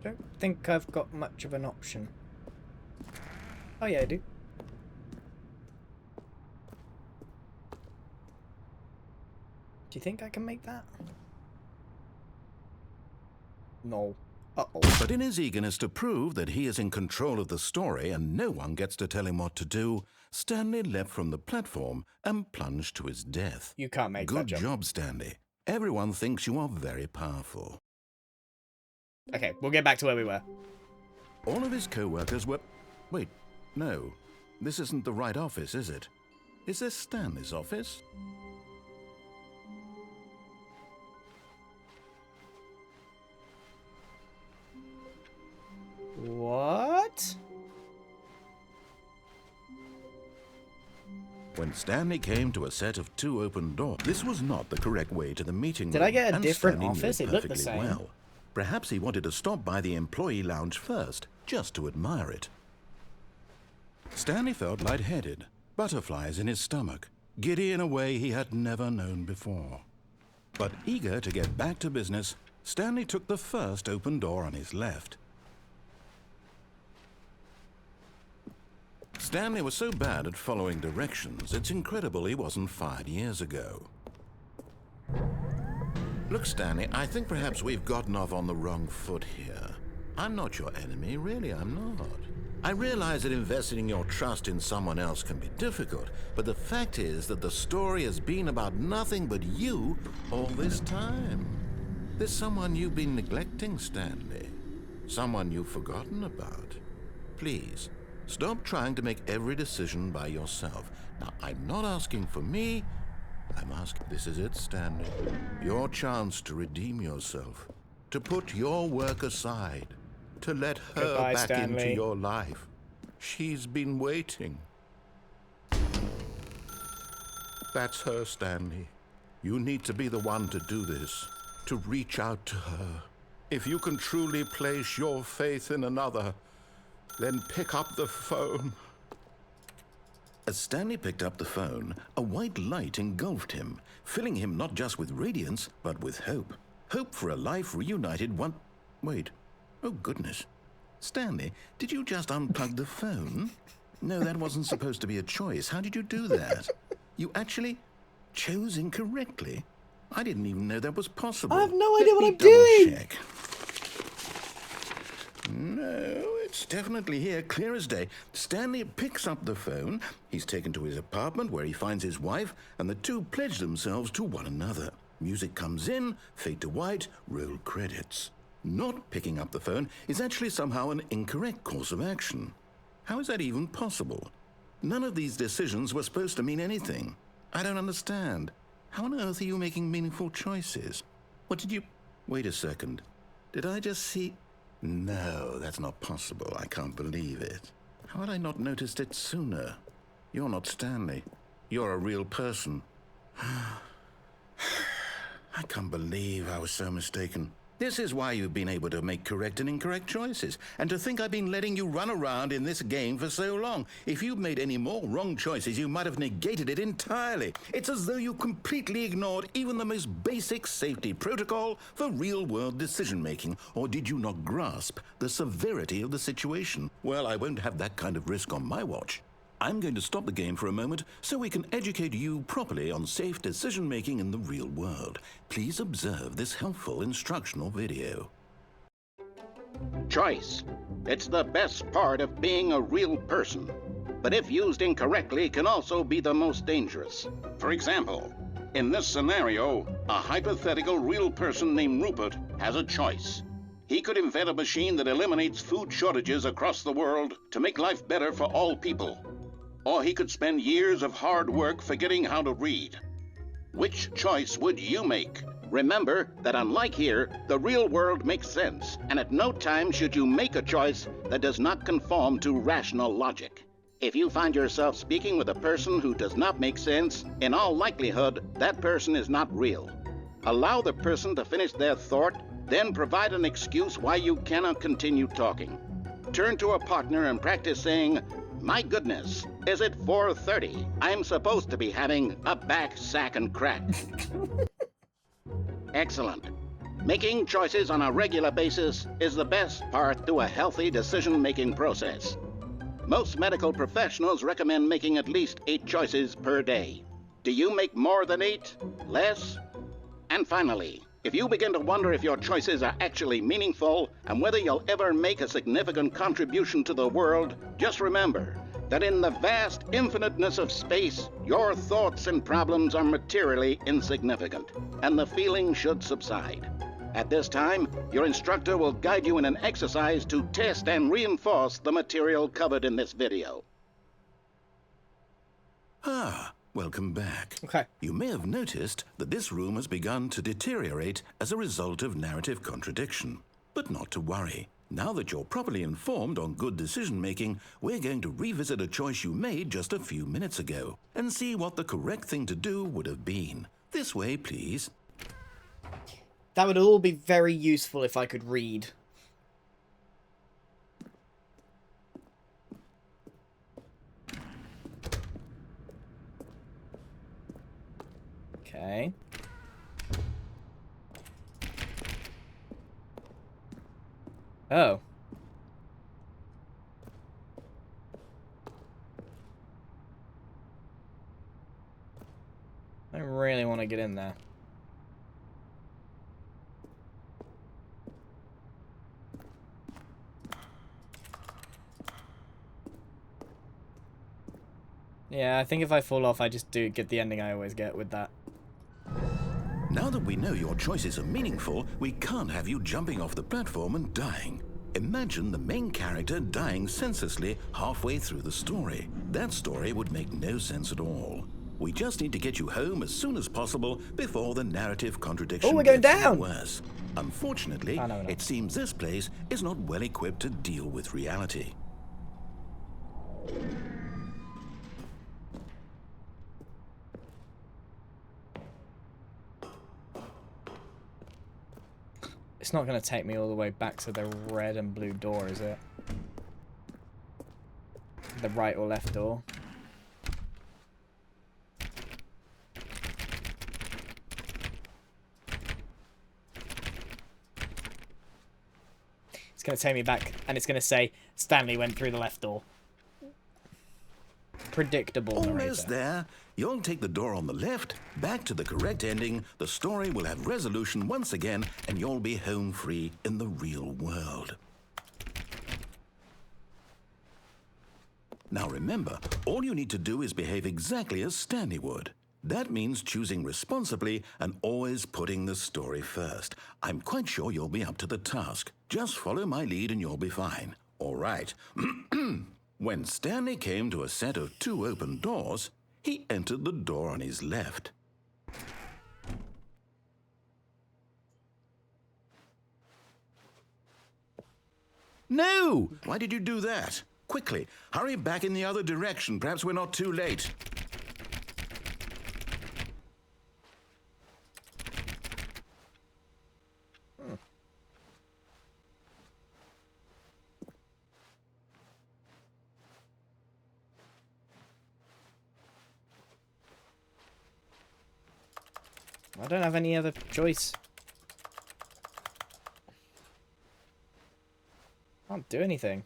Don't think I've got much of an option. Oh yeah, I do. Do you think I can make that? No. Uh-oh. But in his eagerness to prove that he is in control of the story and no one gets to tell him what to do, Stanley leapt from the platform and plunged to his death. You can't make that Good jump. job, Stanley. Everyone thinks you are very powerful. Okay, we'll get back to where we were. All of his co-workers were... Wait, no. This isn't the right office, is it? Is this Stanley's office? What? When Stanley came to a set of 2 open doors, this was not the correct way to the meeting room. Did I get a and different Stanley knew office? It looked the perfectly same. well. Perhaps he wanted to stop by the employee lounge first, just to admire it. Stanley felt lightheaded, butterflies in his stomach, giddy in a way he had never known before. But eager to get back to business, Stanley took the first open door on his left. Stanley was so bad at following directions, it's incredible he wasn't fired years ago. Look, Stanley, I think perhaps we've gotten off on the wrong foot here. I'm not your enemy, really, I'm not. I realize that investing your trust in someone else can be difficult, but the fact is that the story has been about nothing but you all this time. There's someone you've been neglecting, Stanley. Someone you've forgotten about. Please, stop trying to make every decision by yourself. Now, I'm not asking for me, I'm asking... This is it, Stanley. Your chance to redeem yourself. To put your work aside. To let her Goodbye, back Stanley. into your life. She's been waiting. That's her, Stanley. You need to be the one to do this. To reach out to her. If you can truly place your faith in another, then pick up the phone. As Stanley picked up the phone, a white light engulfed him, filling him not just with radiance, but with hope. Hope for a life reunited one... Wait. Oh, goodness. Stanley, did you just unplug the phone? No, that wasn't supposed to be a choice. How did you do that? You actually chose incorrectly. I didn't even know that was possible. I have no idea what I'm Double doing. check. No, it's definitely here, clear as day. Stanley picks up the phone. He's taken to his apartment where he finds his wife, and the two pledge themselves to one another. Music comes in, fade to white, roll credits. Not picking up the phone is actually somehow an incorrect course of action. How is that even possible? None of these decisions were supposed to mean anything. I don't understand. How on earth are you making meaningful choices? What did you... Wait a second. Did I just see... No, that's not possible. I can't believe it. How had I not noticed it sooner? You're not Stanley. You're a real person. I can't believe I was so mistaken. This is why you've been able to make correct and incorrect choices. And to think I've been letting you run around in this game for so long. If you'd made any more wrong choices, you might have negated it entirely. It's as though you completely ignored even the most basic safety protocol for real-world decision-making. Or did you not grasp the severity of the situation? Well, I won't have that kind of risk on my watch. I'm going to stop the game for a moment so we can educate you properly on safe decision-making in the real world. Please observe this helpful instructional video. Choice. It's the best part of being a real person, but if used incorrectly can also be the most dangerous. For example, in this scenario, a hypothetical real person named Rupert has a choice. He could invent a machine that eliminates food shortages across the world to make life better for all people. Or he could spend years of hard work forgetting how to read. Which choice would you make? Remember that unlike here, the real world makes sense, and at no time should you make a choice that does not conform to rational logic. If you find yourself speaking with a person who does not make sense, in all likelihood, that person is not real. Allow the person to finish their thought, then provide an excuse why you cannot continue talking. Turn to a partner and practice saying, "My goodness, is it 4:30? I'm supposed to be having a back, sack, and crack." Excellent. Making choices on a regular basis is the best part to a healthy decision-making process. Most medical professionals recommend making at least 8 choices per day. Do you make more than 8? Less? And finally, if you begin to wonder if your choices are actually meaningful and whether you'll ever make a significant contribution to the world, just remember that in the vast infiniteness of space, your thoughts and problems are materially insignificant, and the feeling should subside. At this time, your instructor will guide you in an exercise to test and reinforce the material covered in this video. Welcome back. Okay. You may have noticed that this room has begun to deteriorate as a result of narrative contradiction. But not to worry. Now that you're properly informed on good decision-making, we're going to revisit a choice you made just a few minutes ago and see what the correct thing to do would have been. This way, please. That would all be very useful if I could read. Okay. Oh. I really want to get in there. Yeah, I think if I fall off, I just do get the ending I always get with that. Now that we know your choices are meaningful, we can't have you jumping off the platform and dying. Imagine the main character dying senselessly halfway through the story. That story would make no sense at all. We just need to get you home as soon as possible before the narrative contradiction we're going gets down! worse. Unfortunately, No. it seems this place is not well equipped to deal with reality. It's not going to take me all the way back to the red and blue door, is it? The right or left door. It's going to take me back, and it's going to say, Stanley went through the left door. Predictable, narrator. Almost there. You'll take the door on the left, back to the correct ending, the story will have resolution once again, and you'll be home free in the real world. Now remember, all you need to do is behave exactly as Stanley would. That means choosing responsibly and always putting the story first. I'm quite sure you'll be up to the task. Just follow my lead and you'll be fine. All right. When Stanley came to a set of 2 open doors, he entered the door on his left. No! Why did you do that? Quickly, hurry back in the other direction. Perhaps we're not too late. I don't have any other choice. Can't do anything.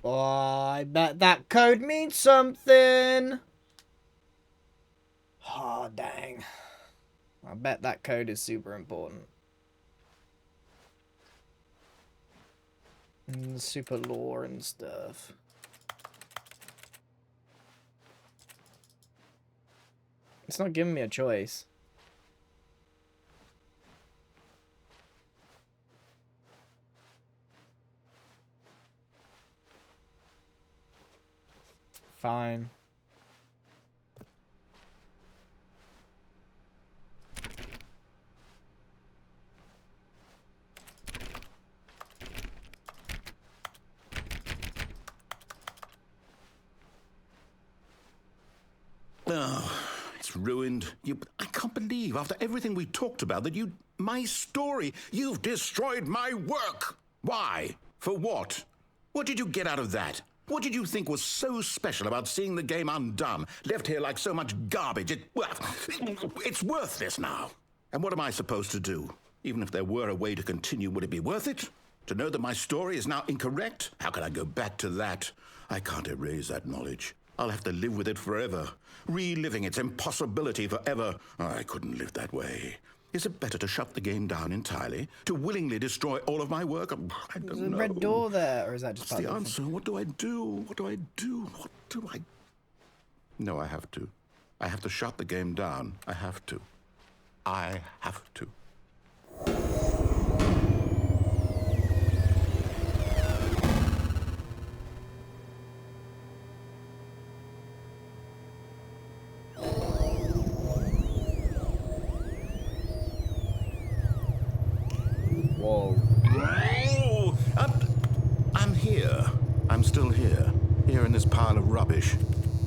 Oh, I bet that code means something. Oh, dang. I bet that code is super important. Super lore and stuff. It's not giving me a choice. Fine. Oh, it's ruined. I can't believe, after everything we talked about, that my story, you've destroyed my work. Why? For what? What did you get out of that? What did you think was so special about seeing the game undone, left here like so much garbage? It's worthless now. And what am I supposed to do? Even if there were a way to continue, would it be worth it? To know that my story is now incorrect? How can I go back to that? I can't erase that knowledge. I'll have to live with it forever, reliving its impossibility forever. I couldn't live that way. Is it better to shut the game down entirely? To willingly destroy all of my work? I don't know. There's a red door there, or is that just What's the answer? What do I do? What do I do? What do I... No, I have to. I have to shut the game down. I have to. I have to. Whoa. Oh, I'm here. I'm still here. Here in this pile of rubbish.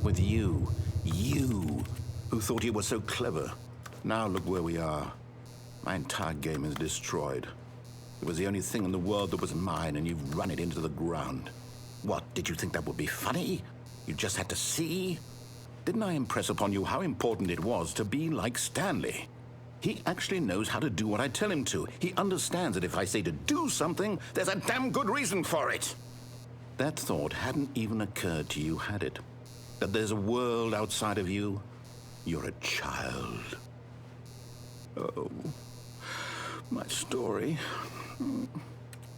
With you. You, who thought you were so clever. Now look where we are. My entire game is destroyed. It was the only thing in the world that was mine, and you've run it into the ground. What, did you think that would be funny? You just had to see? Didn't I impress upon you how important it was to be like Stanley? He actually knows how to do what I tell him to. He understands that if I say to do something, there's a damn good reason for it. That thought hadn't even occurred to you, had it? That there's a world outside of you? You're a child. Oh, my story.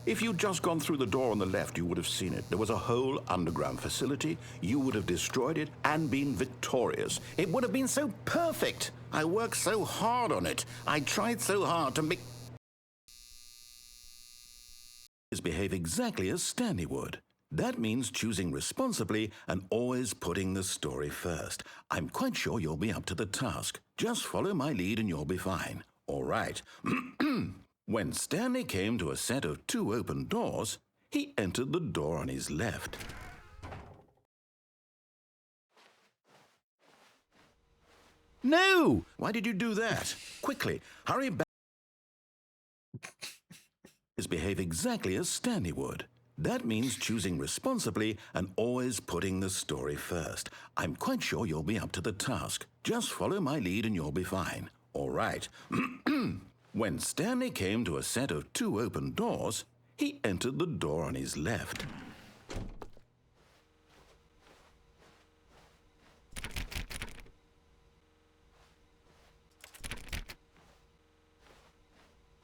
If you'd just gone through the door on the left, you would have seen it. There was a whole underground facility. You would have destroyed it and been victorious. It would have been so perfect. I worked so hard on it. I tried so hard to make... behave exactly as Stanley would. That means choosing responsibly and always putting the story first. I'm quite sure you'll be up to the task. Just follow my lead and you'll be fine. All right. When Stanley came to a set of 2 open doors, he entered the door on his left. No! Why did you do that? Quickly, hurry back. Behave exactly as Stanley would. That means choosing responsibly and always putting the story first. I'm quite sure you'll be up to the task. Just follow my lead and you'll be fine. All right. When Stanley came to a set of 2 open doors, he entered the door on his left.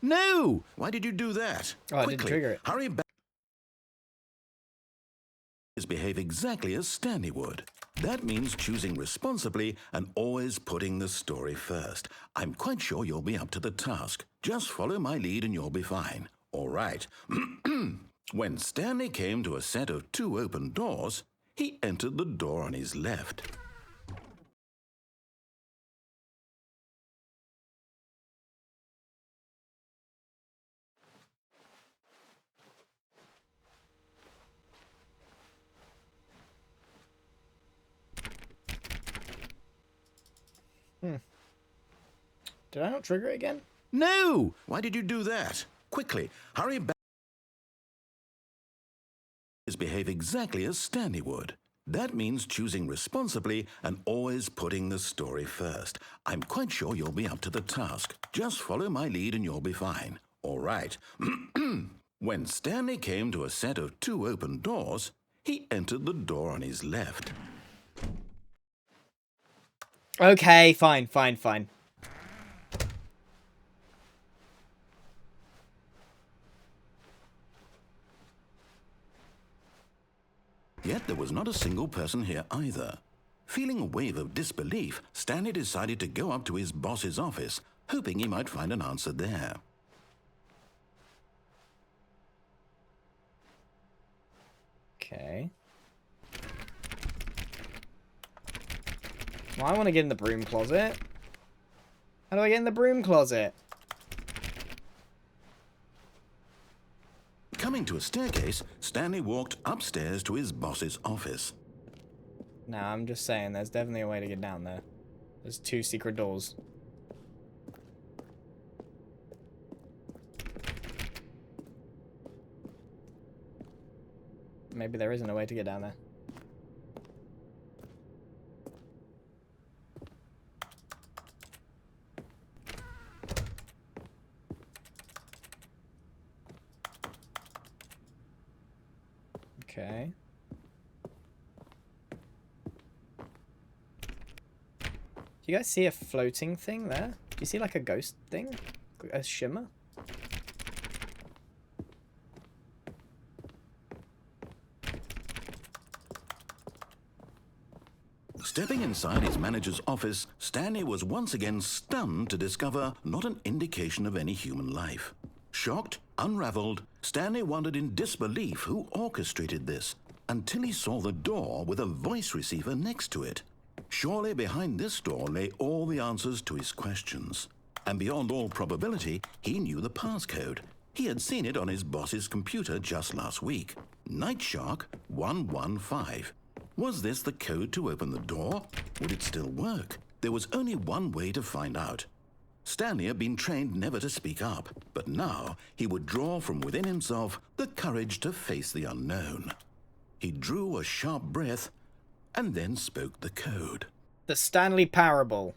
No! Why did you do that? Oh, I didn't trigger it. Hurry back. Behave exactly as Stanley would. That means choosing responsibly and always putting the story first. I'm quite sure you'll be up to the task. Just follow my lead and you'll be fine. All right. When Stanley came to a set of 2 open doors, he entered the door on his left. Did I not trigger it again? No! Why did you do that? Quickly, hurry back. Behave exactly as Stanley would. That means choosing responsibly and always putting the story first. I'm quite sure you'll be up to the task. Just follow my lead and you'll be fine. All right. When Stanley came to a set of 2 open doors, he entered the door on his left. Okay, fine, fine, fine. Yet there was not a single person here either. Feeling a wave of disbelief, Stanley decided to go up to his boss's office, hoping he might find an answer there. Okay. Well, I want to get in the broom closet. How do I get in the broom closet? Coming to a staircase, Stanley walked upstairs to his boss's office. Nah, I'm just saying, there's definitely a way to get down there. There's 2 secret doors. Maybe there isn't a way to get down there. Okay. Do you guys see a floating thing there? Do you see like a ghost thing? A shimmer? Stepping inside his manager's office, Stanley was once again stunned to discover not an indication of any human life. Shocked, unraveled, Stanley wondered in disbelief who orchestrated this, until he saw the door with a voice receiver next to it. Surely behind this door lay all the answers to his questions. And beyond all probability, he knew the passcode. He had seen it on his boss's computer just last week. Night Shark 115. Was this the code to open the door? Would it still work? There was only one way to find out. Stanley had been trained never to speak up, but now he would draw from within himself the courage to face the unknown. He drew a sharp breath and then spoke the code. The Stanley Parable.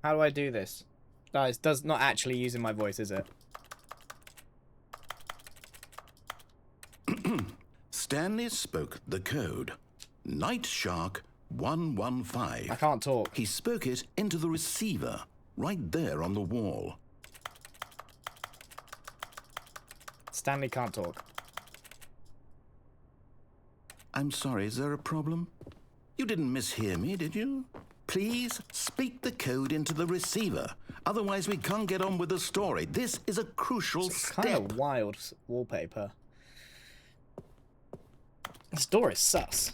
How do I do this? Oh, it does not actually using my voice, is it? Stanley spoke the code. Night Shark 115. I can't talk. He spoke it into the receiver, right there on the wall. Stanley can't talk. I'm sorry, is there a problem? You didn't mishear me, did you? Please speak the code into the receiver. Otherwise, we can't get on with the story. This is a crucial step. Kind of wild wallpaper. This door is sus.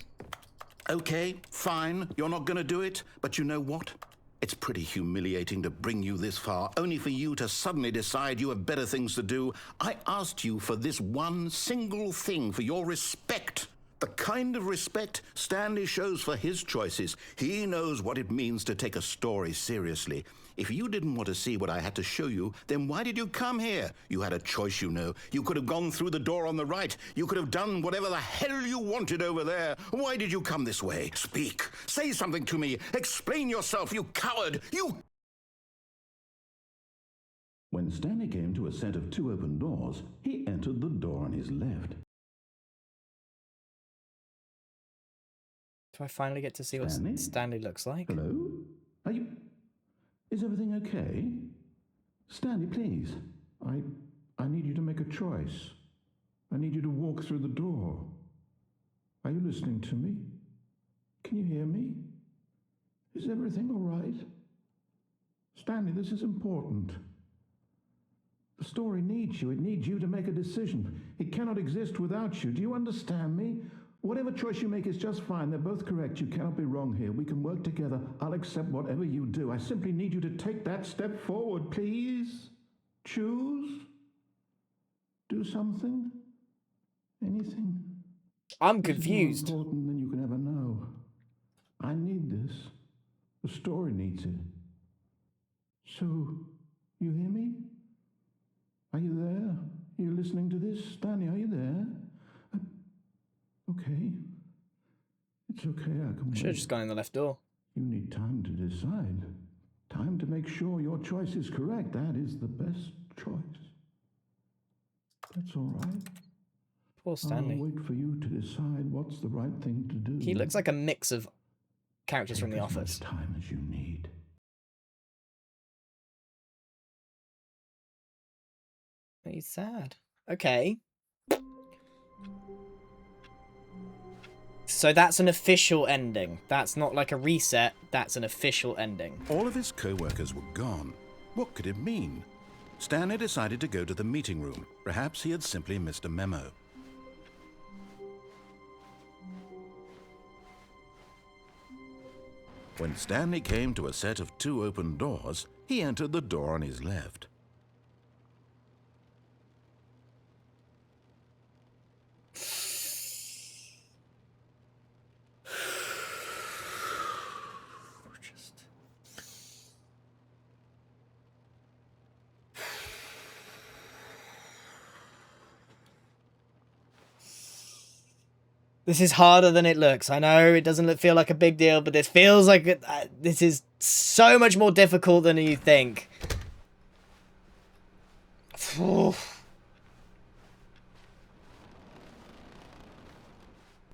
Okay, fine. You're not going to do it. But you know what? It's pretty humiliating to bring you this far, only for you to suddenly decide you have better things to do. I asked you for this one single thing, for your respect. The kind of respect Stanley shows for his choices. He knows what it means to take a story seriously. If you didn't want to see what I had to show you, then why did you come here? You had a choice, you know. You could have gone through the door on the right. You could have done whatever the hell you wanted over there. Why did you come this way? Speak. Say something to me. Explain yourself, you coward. You... When Stanley came to a set of 2 open doors, he entered the door on his left. Do I finally get to see what Stanley looks like? Hello? Are you... Is everything okay? Stanley, please. I need you to make a choice. I need you to walk through the door. Are you listening to me? Can you hear me? Is everything all right? Stanley, this is important. The story needs you. It needs you to make a decision. It cannot exist without you. Do you understand me? Whatever choice you make is just fine. They're both correct. You cannot be wrong here. We can work together. I'll accept whatever you do. I simply need you to take that step forward, please. Choose. Do something. Anything. I'm confused. It's more important than you can ever know. I need this. The story needs it. So, you hear me? Are you there? Are you listening to this? Stanley, are you there? Okay. It's okay, I can wait. Should have just gone in the left door. You need time to decide. Time to make sure your choice is correct. That is the best choice. That's all right. Poor Stanley. I'll wait for you to decide what's the right thing to do. He looks like a mix of characters from The Take Office. as much time as you need. He's sad. Okay. So that's an official ending. That's not like a reset. That's an official ending. All of his co-workers were gone. What could it mean? Stanley decided to go to the meeting room. Perhaps he had simply missed a memo. When Stanley came to a set of 2 open doors, he entered the door on his left. This is harder than it looks. I know it doesn't feel like a big deal, but this feels like this is so much more difficult than you think.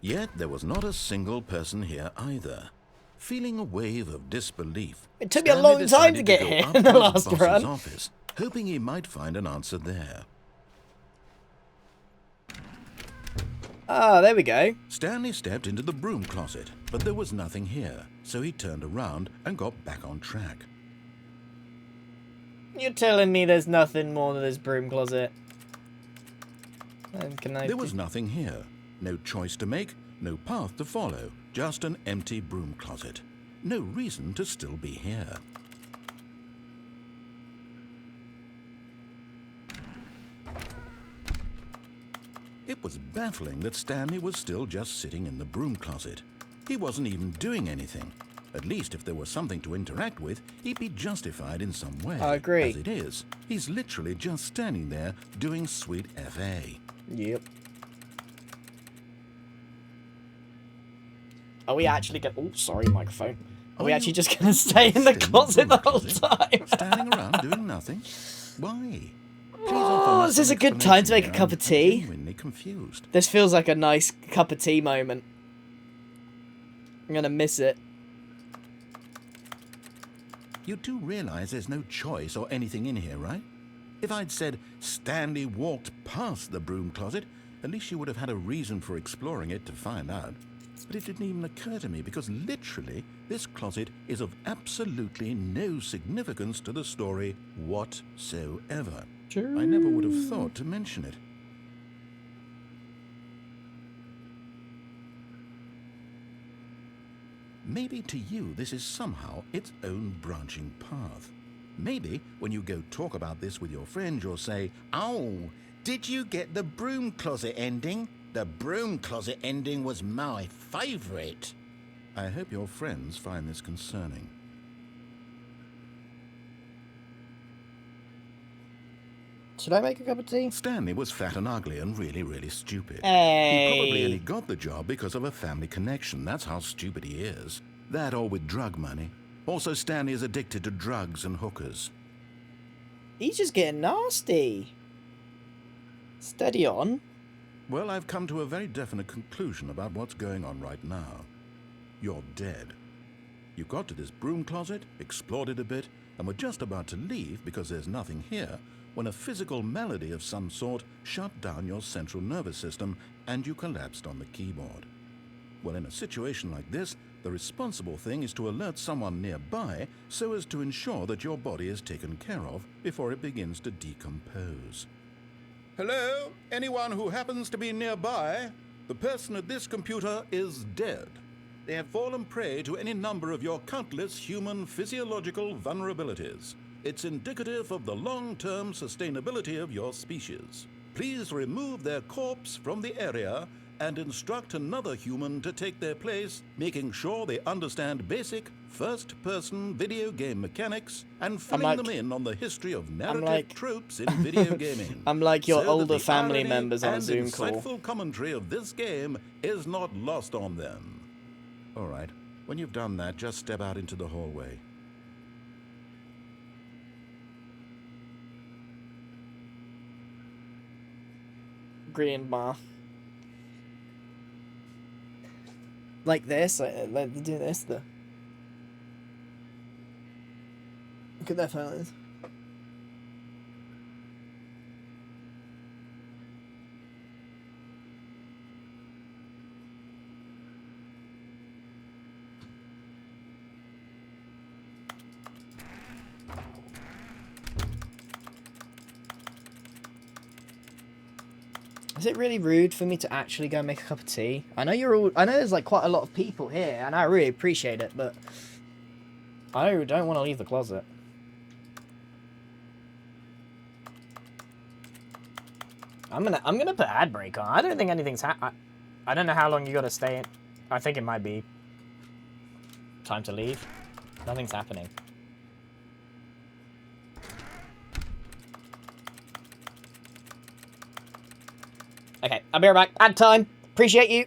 Yet there was not a single person here either. Feeling a wave of disbelief, It took me a Stanley long time to decided get go here up in the to his last boss's run. office, hoping he might find an answer there. Ah, there we go. Stanley stepped into the broom closet, but there was nothing here, so he turned around and got back on track. You're telling me there's nothing more than this broom closet? And can I There was nothing here. No choice to make, no path to follow, just an empty broom closet. No reason to still be here. It was baffling that Stanley was still just sitting in the broom closet. He wasn't even doing anything. At least if there was something to interact with, he'd be justified in some way. I agree. As it is, he's literally just standing there doing sweet FA. Yep. Are we actually going to... Oh, sorry, microphone. Are we actually just going to stay in the closet the whole time? Standing around doing nothing? Why? Oh, is this a good time to make a cup of tea? I'm genuinely confused. This feels like a nice cup of tea moment. I'm going to miss it. You do realize there's no choice or anything in here, right? If I'd said Stanley walked past the broom closet, at least you would have had a reason for exploring it to find out. But it didn't even occur to me because literally this closet is of absolutely no significance to the story whatsoever. True. I never would have thought to mention it. Maybe to you this is somehow its own branching path. Maybe when you go talk about this with your friend, you'll say, "Oh, did you get the broom closet ending? The broom closet ending was my favorite." I hope your friends find this concerning. Should I make a cup of tea? Stanley was fat and ugly and really stupid. Hey. He probably only got the job because of a family connection. That's how stupid he is. That or with drug money. Also, Stanley is addicted to drugs and hookers. He's just getting nasty. Steady on. Well, I've come to a very definite conclusion about what's going on right now. You're dead. You got to this broom closet, explored it a bit, and were just about to leave because there's nothing here, when a physical malady of some sort shut down your central nervous system and you collapsed on the keyboard. Well, in a situation like this, the responsible thing is to alert someone nearby so as to ensure that your body is taken care of before it begins to decompose. Hello? Anyone who happens to be nearby? The person at this computer is dead. They have fallen prey to any number of your countless human physiological vulnerabilities. It's indicative of the long-term sustainability of your species. Please remove their corpse from the area and instruct another human to take their place, making sure they understand basic first-person video game mechanics and filling them in on the history of narrative tropes in video gaming. I'm like your so older that the family irony members on a and Zoom call. insightful commentary of this game is not lost on them. All right, when you've done that, just step out into the hallway. Grian Ma. like this. Like do this. Look at their photos. Is it really rude for me to actually go make a cup of tea? I know I know there's like quite a lot of people here, and I really appreciate it, but I don't want to leave the closet. I'm gonna put ad break on. I don't think anything's I don't know how long you gotta stay in. I think it might be time to leave. Nothing's happening. Okay, I'll be right back. Ad time. Appreciate you.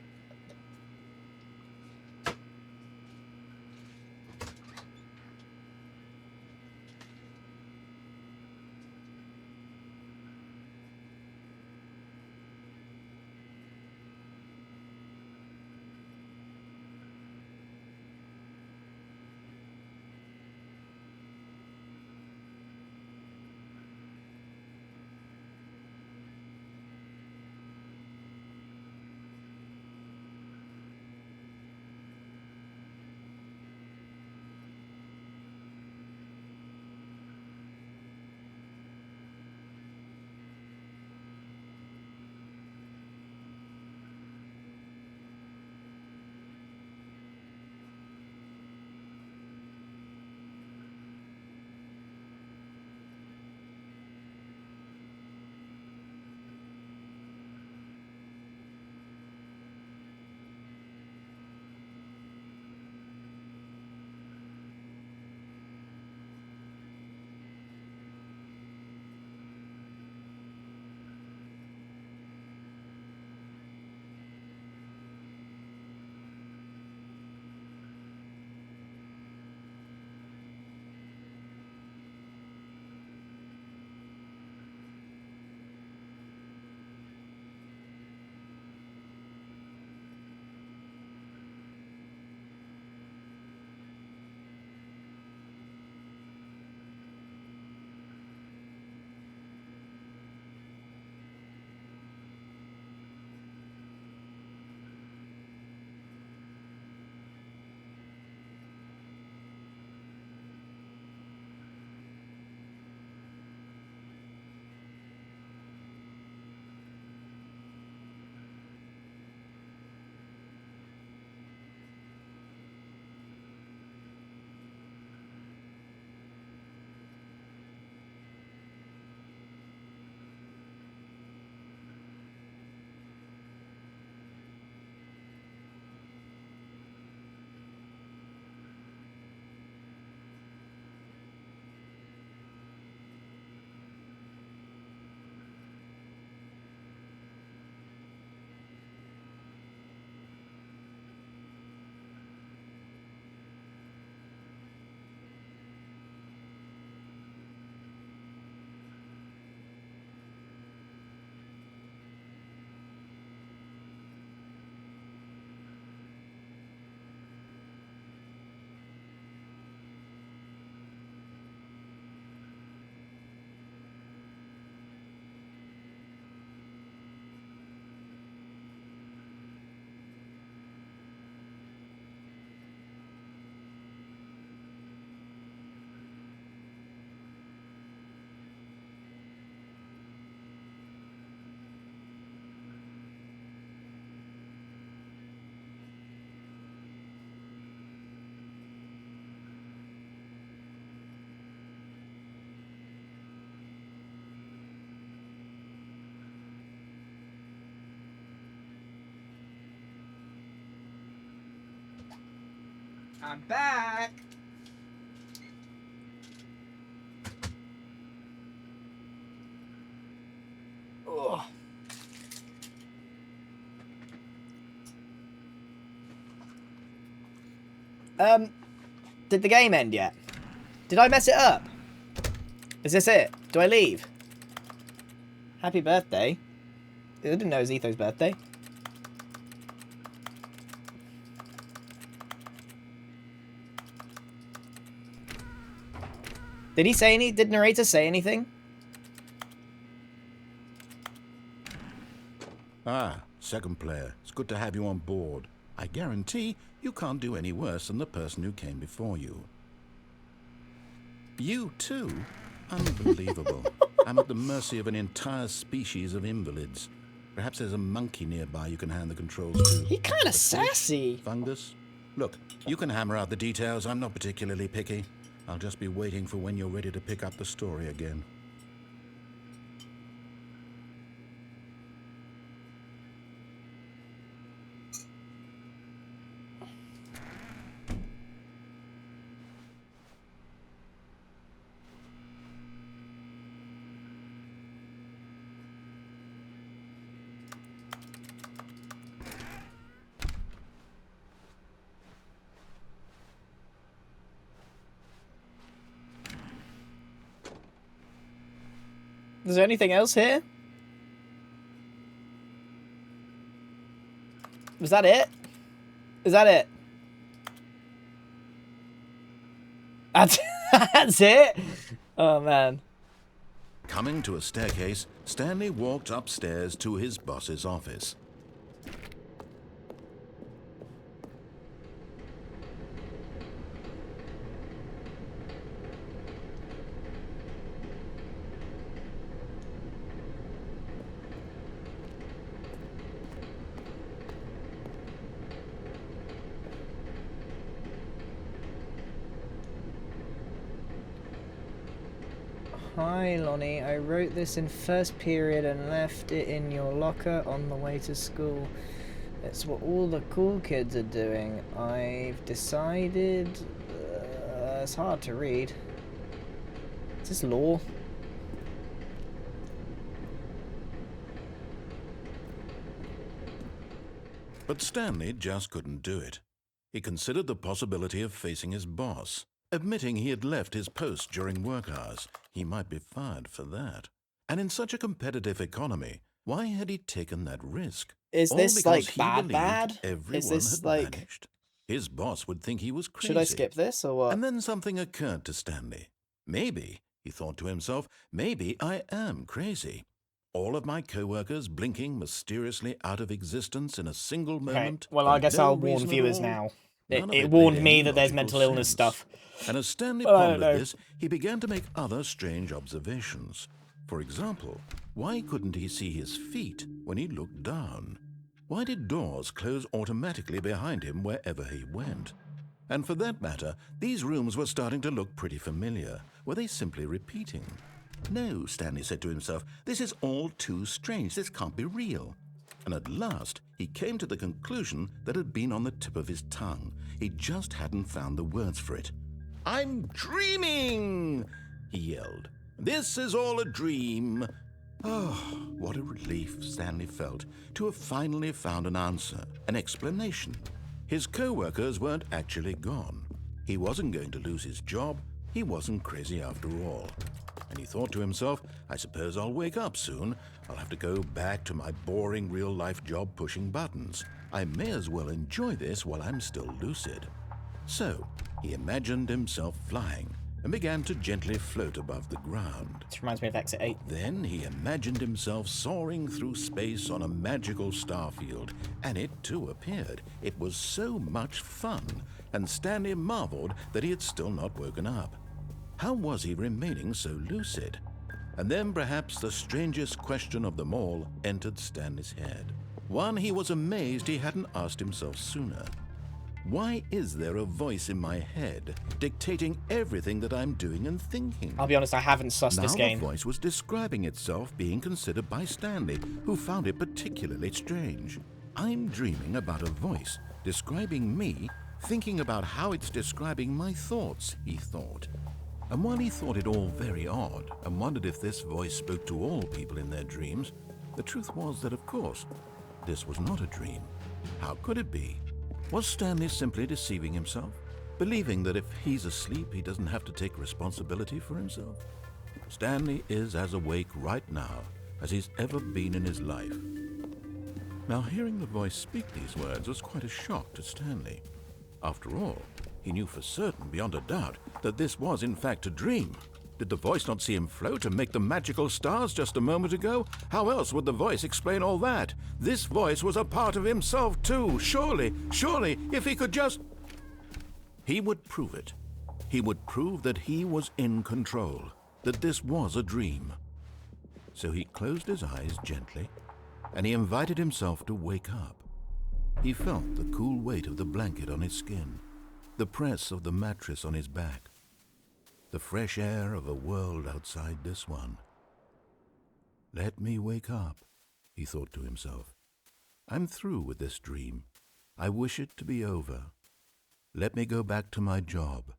I'm back. Ugh. Did the game end yet? Did I mess it up? Is this it? Do I leave? Happy birthday. I didn't know it was Etho's birthday. Did he say any? Did narrator say anything? Ah, second player. It's good to have you on board. I guarantee you can't do any worse than the person who came before you. You too? Unbelievable. I'm at the mercy of an entire species of invalids. Perhaps there's a monkey nearby you can hand the controls to. He kind of sassy. Fungus? Look, you can hammer out the details. I'm not particularly picky. I'll just be waiting for when you're ready to pick up the story again. Is there anything else here? Was that it? Is that it? That's it? Oh, man. Coming to a staircase, Stanley walked upstairs to his boss's office. Hi Lonnie, I wrote this in first period and left it in your locker on the way to school. It's what all the cool kids are doing. I've decided... it's hard to read. Is this law? But Stanley just couldn't do it. He considered the possibility of facing his boss. Admitting he had left his post during work hours, he might be fired for that. And in such a competitive economy, why had he taken that risk? Is All this because like he bad believed bad? everyone Is this had like... vanished. His boss would think he was crazy. Should I skip this or what? And then something occurred to Stanley. Maybe, he thought to himself, maybe I am crazy. All of my co-workers blinking mysteriously out of existence in a single moment. Okay, well I for guess no I'll warn reason at viewers all. now. None of It it warned made me any that there's logical mental illness sense. stuff. And as Stanley Well, I don't pondered know. this, he began to make other strange observations. For example, why couldn't he see his feet when he looked down? Why did doors close automatically behind him wherever he went? And for that matter, these rooms were starting to look pretty familiar. Were they simply repeating? No, Stanley said to himself, this is all too strange. This can't be real. And at last, he came to the conclusion that had been on the tip of his tongue. He just hadn't found the words for it. I'm dreaming, he yelled. This is all a dream. Oh, what a relief Stanley felt to have finally found an answer, an explanation. His co-workers weren't actually gone. He wasn't going to lose his job. He wasn't crazy after all. And he thought to himself, I suppose I'll wake up soon. I'll have to go back to my boring real-life job pushing buttons. I may as well enjoy this while I'm still lucid. So, he imagined himself flying and began to gently float above the ground. This reminds me of Exit 8. Then he imagined himself soaring through space on a magical starfield, and it too appeared. It was so much fun, and Stanley marveled that he had still not woken up. How was he remaining so lucid? And then perhaps the strangest question of them all entered Stanley's head. One he was amazed he hadn't asked himself sooner. Why is there a voice in my head dictating everything that I'm doing and thinking? I'll be honest, I haven't sussed Now this game. the voice was describing itself being considered by Stanley, who found it particularly strange. I'm dreaming about a voice describing me, thinking about how it's describing my thoughts, he thought. And while he thought it all very odd and wondered if this voice spoke to all people in their dreams, the truth was that, of course, this was not a dream. How could it be? Was Stanley simply deceiving himself, believing that if he's asleep, he doesn't have to take responsibility for himself? Stanley is as awake right now as he's ever been in his life. Now, hearing the voice speak these words was quite a shock to Stanley. After all, he knew for certain, beyond a doubt, that this was in fact a dream. Did the voice not see him float and make the magical stars just a moment ago? How else would the voice explain all that? This voice was a part of himself too. Surely, if he could just... He would prove it. He would prove that he was in control, that this was a dream. So he closed his eyes gently, and he invited himself to wake up. He felt the cool weight of the blanket on his skin, the press of the mattress on his back, the fresh air of a world outside this one. Let me wake up, he thought to himself. I'm through with this dream. I wish it to be over. Let me go back to my job.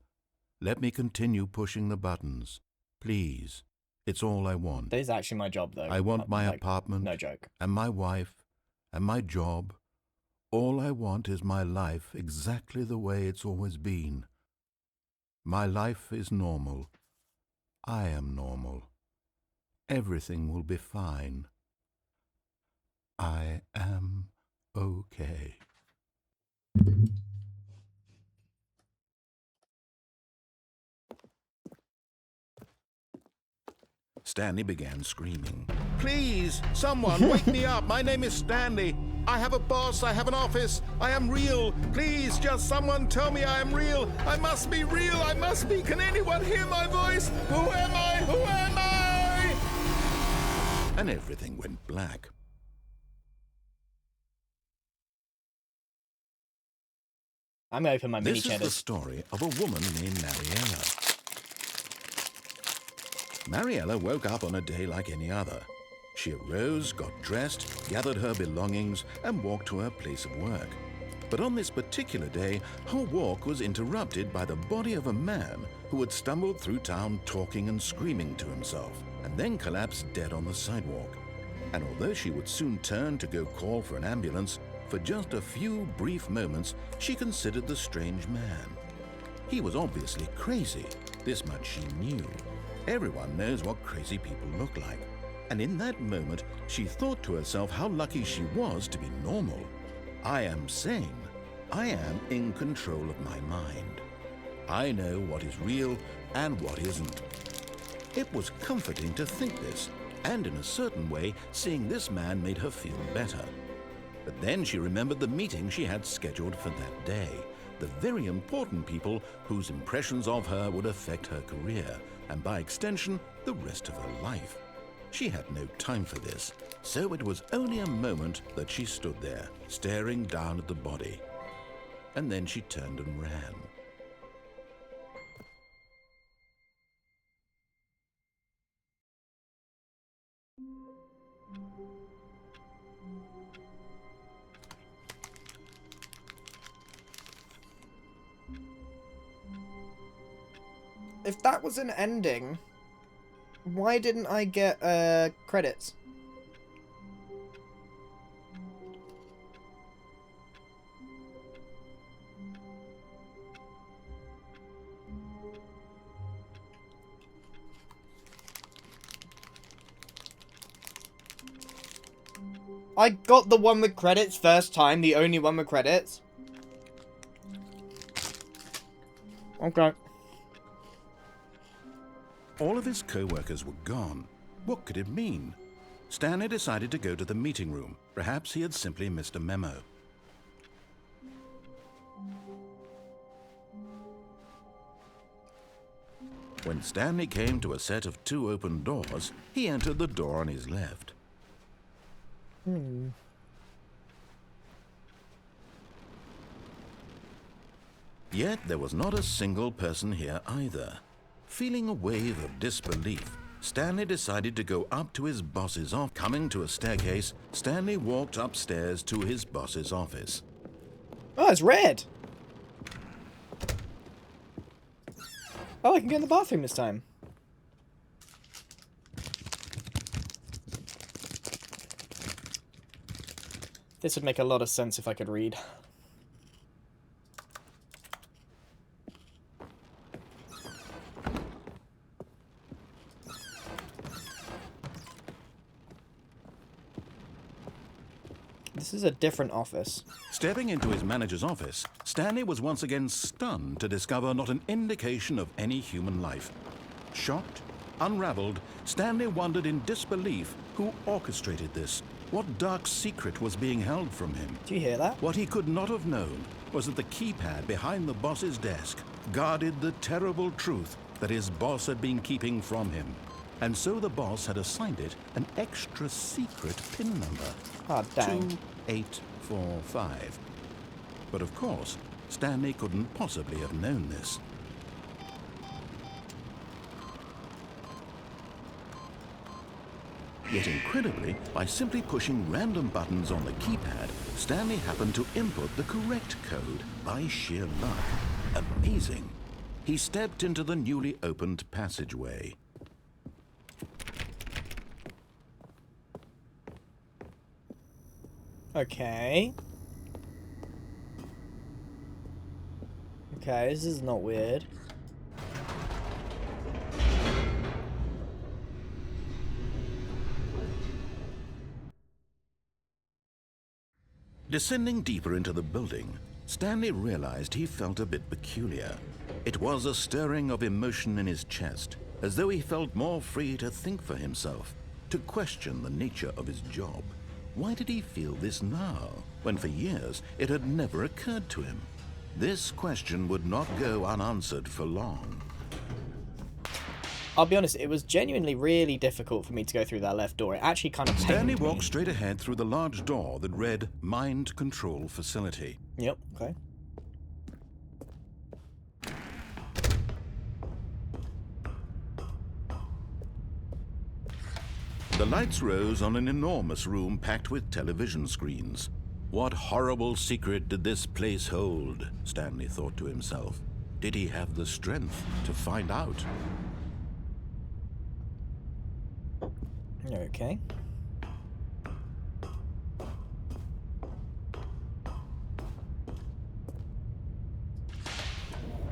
Let me continue pushing the buttons. Please. It's all I want. That is actually my job, though. I want my apartment. No joke. And my wife. And my job. All I want is my life exactly the way it's always been. My life is normal. I am normal. Everything will be fine. I am okay. Stanley began screaming. Please, someone, wake me up. My name is Stanley. I have a boss. I have an office. I am real. Please, just someone tell me I am real. I must be real. I must be. Can anyone hear my voice? Who am I? Who am I? And everything went black. I'm going to open my mini This is cheddar. the story of a woman named Mariella. Mariella woke up on a day like any other. She arose, got dressed, gathered her belongings, and walked to her place of work. But on this particular day, her walk was interrupted by the body of a man who had stumbled through town talking and screaming to himself, and then collapsed dead on the sidewalk. And although she would soon turn to go call for an ambulance, for just a few brief moments she considered the strange man. He was obviously crazy, this much she knew. Everyone knows what crazy people look like. And in that moment, she thought to herself how lucky she was to be normal. I am sane. I am in control of my mind. I know what is real and what isn't. It was comforting to think this, and in a certain way, seeing this man made her feel better. But then she remembered the meeting she had scheduled for that day, the very important people whose impressions of her would affect her career, and by extension, the rest of her life. She had no time for this, so it was only a moment that she stood there, staring down at the body. And then she turned and ran. If that was an ending, why didn't I get credits? I got the one with credits first time, the only one with credits. Okay. All of his co-workers were gone. What could it mean? Stanley decided to go to the meeting room. Perhaps he had simply missed a memo. When Stanley came to a set of 2 open doors, he entered the door on his left. Yet there was not a single person here either. Feeling a wave of disbelief, Stanley decided to go up to his boss's office. Coming to a staircase, Stanley walked upstairs to his boss's office. Oh, it's red! Oh, I can go in the bathroom this time. This would make a lot of sense if I could read. This is a different office. Stepping into his manager's office, Stanley was once again stunned to discover not an indication of any human life. Shocked, Unraveled, Stanley wondered in disbelief who orchestrated this. What dark secret was being held from him? Do you hear that? What he could not have known was that the keypad behind the boss's desk guarded the terrible truth that his boss had been keeping from him. And so the boss had assigned it an extra secret PIN number. Oh, dang. 2845. But of course, Stanley couldn't possibly have known this. Yet incredibly, by simply pushing random buttons on the keypad, Stanley happened to input the correct code by sheer luck. Amazing. He stepped into the newly opened passageway. Okay. Okay, this is not weird. Descending deeper into the building, Stanley realized he felt a bit peculiar. It was a stirring of emotion in his chest, as though he felt more free to think for himself, to question the nature of his job. Why did he feel this now, when for years it had never occurred to him? This question would not go unanswered for long. I'll be honest, it was genuinely really difficult for me to go through that left door. It actually kind of pained Stanley me. walked straight ahead through the large door that read Mind Control Facility. Yep, okay. The lights rose on an enormous room packed with television screens. What horrible secret did this place hold? Stanley thought to himself. Did he have the strength to find out? Okay.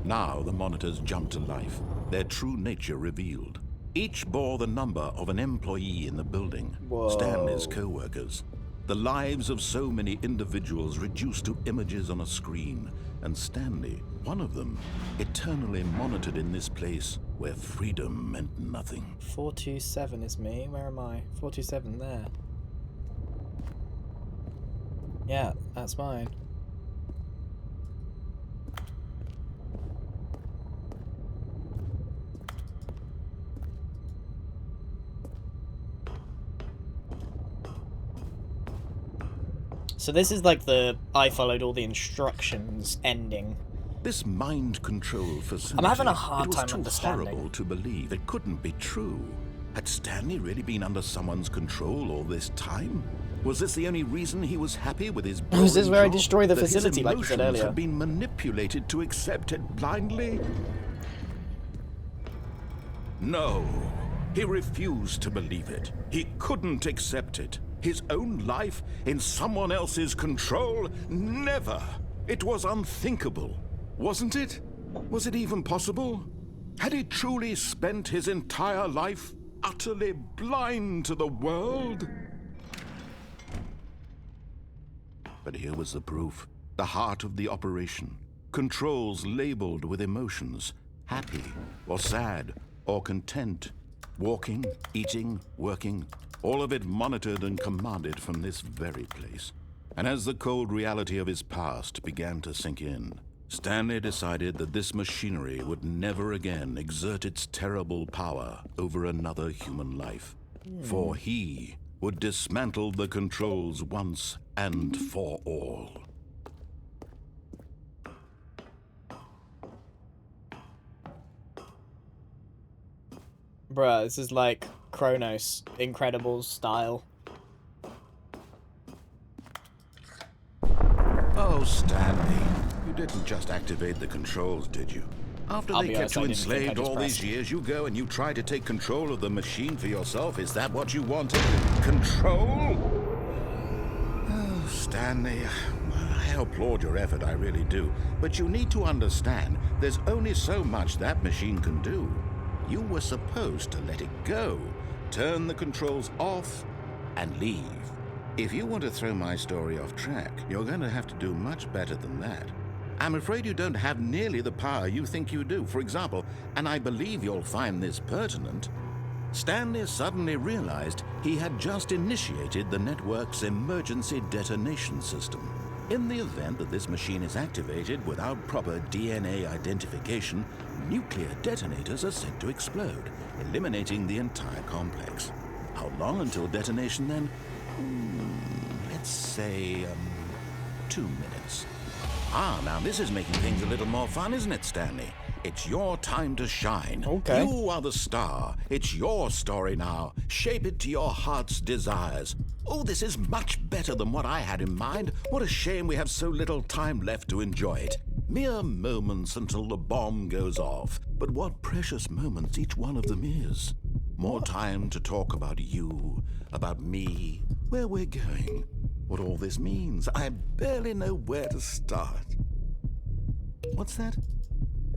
Now the monitors jumped to life, their true nature revealed. Each bore the number of an employee in the building, Whoa. Stanley's co-workers. The lives of so many individuals reduced to images on a screen, and Stanley, one of them, eternally monitored in this place where freedom meant nothing. 427 is me. Where am I? 427 there. Yeah, that's mine. So this is like the I followed all the instructions ending. This mind control facility, I'm having a hard time it was too understanding. horrible to believe. It couldn't be true. Had Stanley really been under someone's control all this time? Was this the only reason he was happy with his Was this boring where I job? destroy the That his facility, like you said emotions earlier? had been manipulated to accept it blindly? No. He refused to believe it. He couldn't accept it. His own life in someone else's control? Never. It was unthinkable. Wasn't it? Was it even possible? Had he truly spent his entire life utterly blind to the world? But here was the proof. The heart of the operation. Controls labeled with emotions. Happy, or sad, or content. Walking, eating, working. All of it monitored and commanded from this very place. And as the cold reality of his past began to sink in, Stanley decided that this machinery would never again exert its terrible power over another human life. For he would dismantle the controls once and for all. Bruh, this is like Kronos, Incredibles style. Oh, Stanley, you didn't just activate the controls, did you? After I'll they be kept honest, you I didn't think I enslaved just all these pressed. years, you go and you try to take control of the machine for yourself? Is that what you wanted? Control? Oh, Stanley, I applaud your effort, I really do. But you need to understand, there's only so much that machine can do. You were supposed to let it go, turn the controls off, and leave. If you want to throw my story off track, you're going to have to do much better than that. I'm afraid you don't have nearly the power you think you do. For example, and I believe you'll find this pertinent, Stanley suddenly realized he had just initiated the network's emergency detonation system. In the event that this machine is activated without proper DNA identification, nuclear detonators are set to explode, eliminating the entire complex. How long until detonation then? Let's say, 2 minutes. Ah, now this is making things a little more fun, isn't it, Stanley? It's your time to shine. Okay. You are the star. It's your story now. Shape it to your heart's desires. Oh, this is much better than what I had in mind. What a shame we have so little time left to enjoy it. Mere moments until the bomb goes off. But what precious moments each one of them is. More time to talk about you, about me, where we're going, what all this means. I barely know where to start. What's that?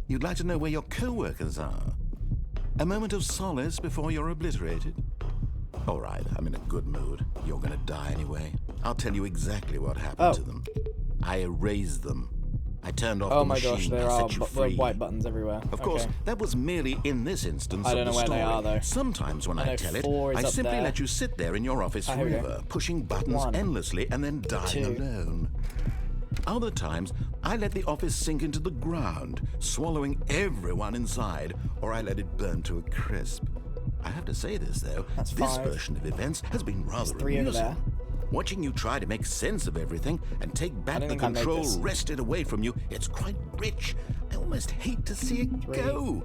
You'd like to know where your co-workers are? A moment of solace before you're obliterated? All right, I'm in a good mood. You're gonna die anyway. I'll tell you exactly what happened to them. I erased them. I turned off the machine. Oh my gosh, there are white buttons everywhere. Of course, that was merely in this instance I don't of know the where story. they are, though. Sometimes when I tell it, I simply let you sit there in your office here we go. forever, pushing buttons endlessly and then dying alone. Other times, I let the office sink into the ground, swallowing everyone inside, or I let it burn to a crisp. I have to say this, though. That's this 5. version of events has been rather There's 3 over amusing. there. Watching you try to make sense of everything and take back the think I made control this. wrested away from you, it's quite rich. I almost hate to see it 3. go.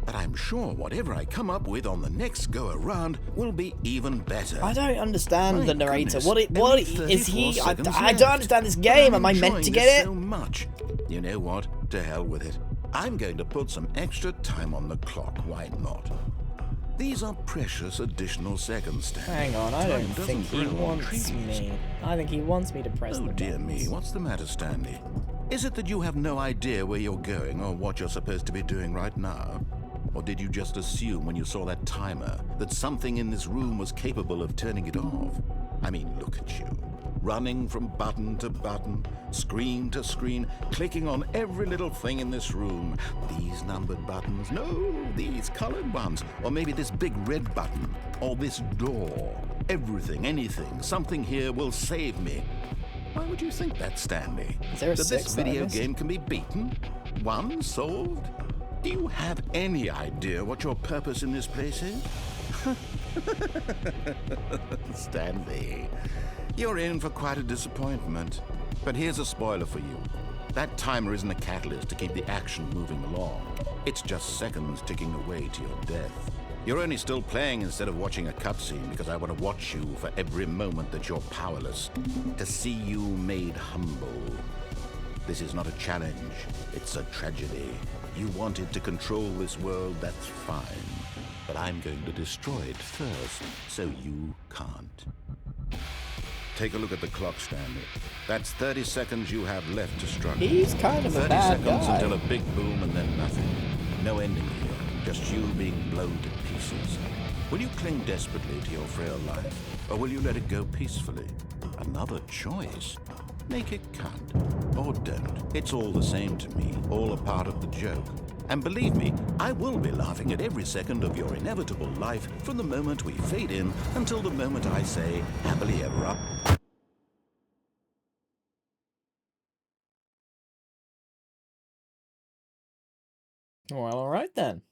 But I'm sure whatever I come up with on the next go-around will be even better. I don't understand My the narrator. goodness, what only is he? 34 seconds I left. don't understand this game. Am I I'm meant to enjoying get this it? so much. You know what? To hell with it. I'm going to put some extra time on the clock. Why not? These are precious additional seconds, Stanley. Hang on, I Time don't doesn't think he grow on wants trees. me. I think he wants me to press Oh the dear buttons. me, what's the matter, Stanley? Is it that you have no idea where you're going or what you're supposed to be doing right now? Or did you just assume when you saw that timer that something in this room was capable of turning it off? I mean, look at you. Running from button to button, screen to screen, clicking on every little thing in this room. These numbered buttons, no, these colored ones. Or maybe this big red button, or this door. Everything, anything, something here will save me. Why would you think that, Stanley? Is there a That 6 this that I video missed? game can be beaten? Won? Solved? Do you have any idea what your purpose in this place is? Stanley, you're in for quite a disappointment. But here's a spoiler for you. That timer isn't a catalyst to keep the action moving along. It's just seconds ticking away to your death. You're only still playing instead of watching a cutscene because I want to watch you for every moment that you're powerless. To see you made humble. This is not a challenge. It's a tragedy. You wanted to control this world, that's fine. But I'm going to destroy it first, so you can't. Take a look at the clock, Stanley. That's 30 seconds you have left to struggle. He's kind of a 30 bad seconds guy. until a big boom and then nothing. No ending here, just you being blown to pieces. Will you cling desperately to your frail life, or will you let it go peacefully? Another choice. Make it count, or don't. It's all the same to me, all a part of the joke. And believe me, I will be laughing at every second of your inevitable life from the moment we fade in until the moment I say, happily ever after. Well, all right then.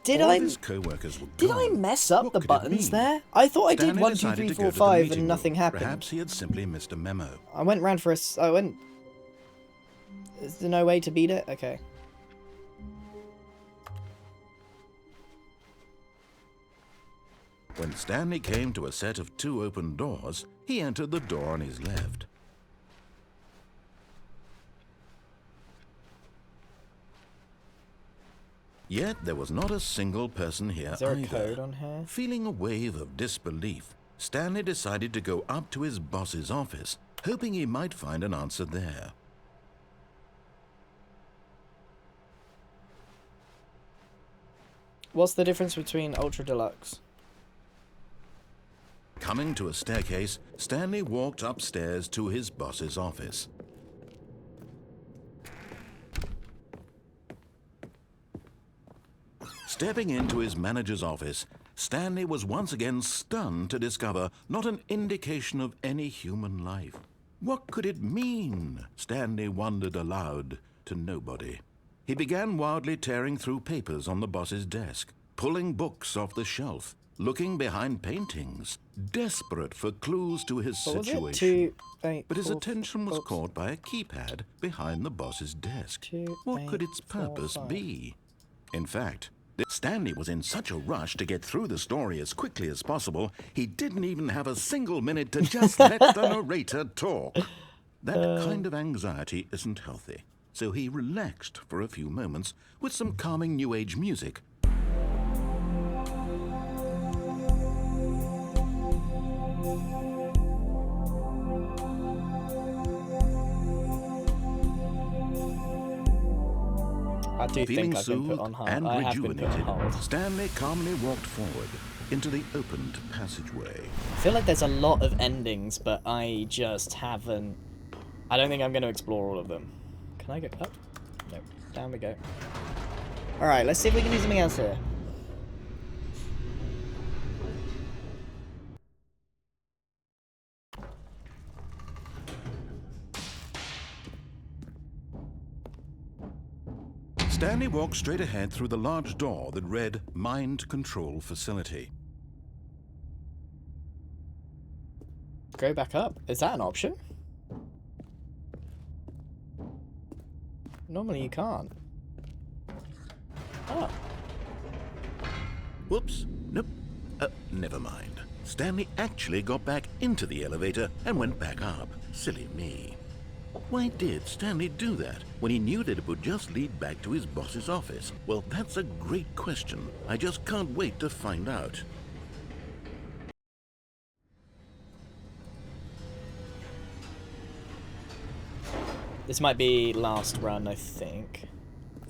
Did All I of his co-workers were did I gone. mess up What the could it buttons mean? there? I thought I did Stanley 1, 2, decided 3, to 4, go to the 5, meeting and nothing room. happened. Perhaps he had simply missed a memo. I went round for I went. Is there no way to beat it? Okay. When Stanley came to a set of 2 open doors, he entered the door on his left. Yet there was not a single person here Is there a either. code on here? Feeling a wave of disbelief, Stanley decided to go up to his boss's office, hoping he might find an answer there. What's the difference between Ultra Deluxe? Coming to a staircase, Stanley walked upstairs to his boss's office. Stepping into his manager's office, Stanley was once again stunned to discover not an indication of any human life. What could it mean? Stanley wondered aloud to nobody. He began wildly tearing through papers on the boss's desk, pulling books off the shelf, looking behind paintings, desperate for clues to his situation. But his attention was caught by a keypad behind the boss's desk. What could its purpose be? In fact, Stanley was in such a rush to get through the story as quickly as possible, he didn't even have a single minute to just let the narrator talk. That kind of anxiety isn't healthy, so he relaxed for a few moments with some calming New Age music. I do Feeling think I've been put on soothed hold. and I have been put on rejuvenated, hold. Stanley calmly walked forward into the opened passageway. I feel like there's a lot of endings, but I just haven't... I don't think I'm going to explore all of them. Can I go up? No. Down we go. Alright, let's see if we can do something else here. Stanley walked straight ahead through the large door that read Mind Control Facility. Go back up. Is that an option? Normally you can't. Oh. Whoops. Nope. Never mind. Stanley actually got back into the elevator and went back up. Silly me. Why did Stanley do that when he knew that it would just lead back to his boss's office? Well, that's a great question. I just can't wait to find out. This might be last run, I think,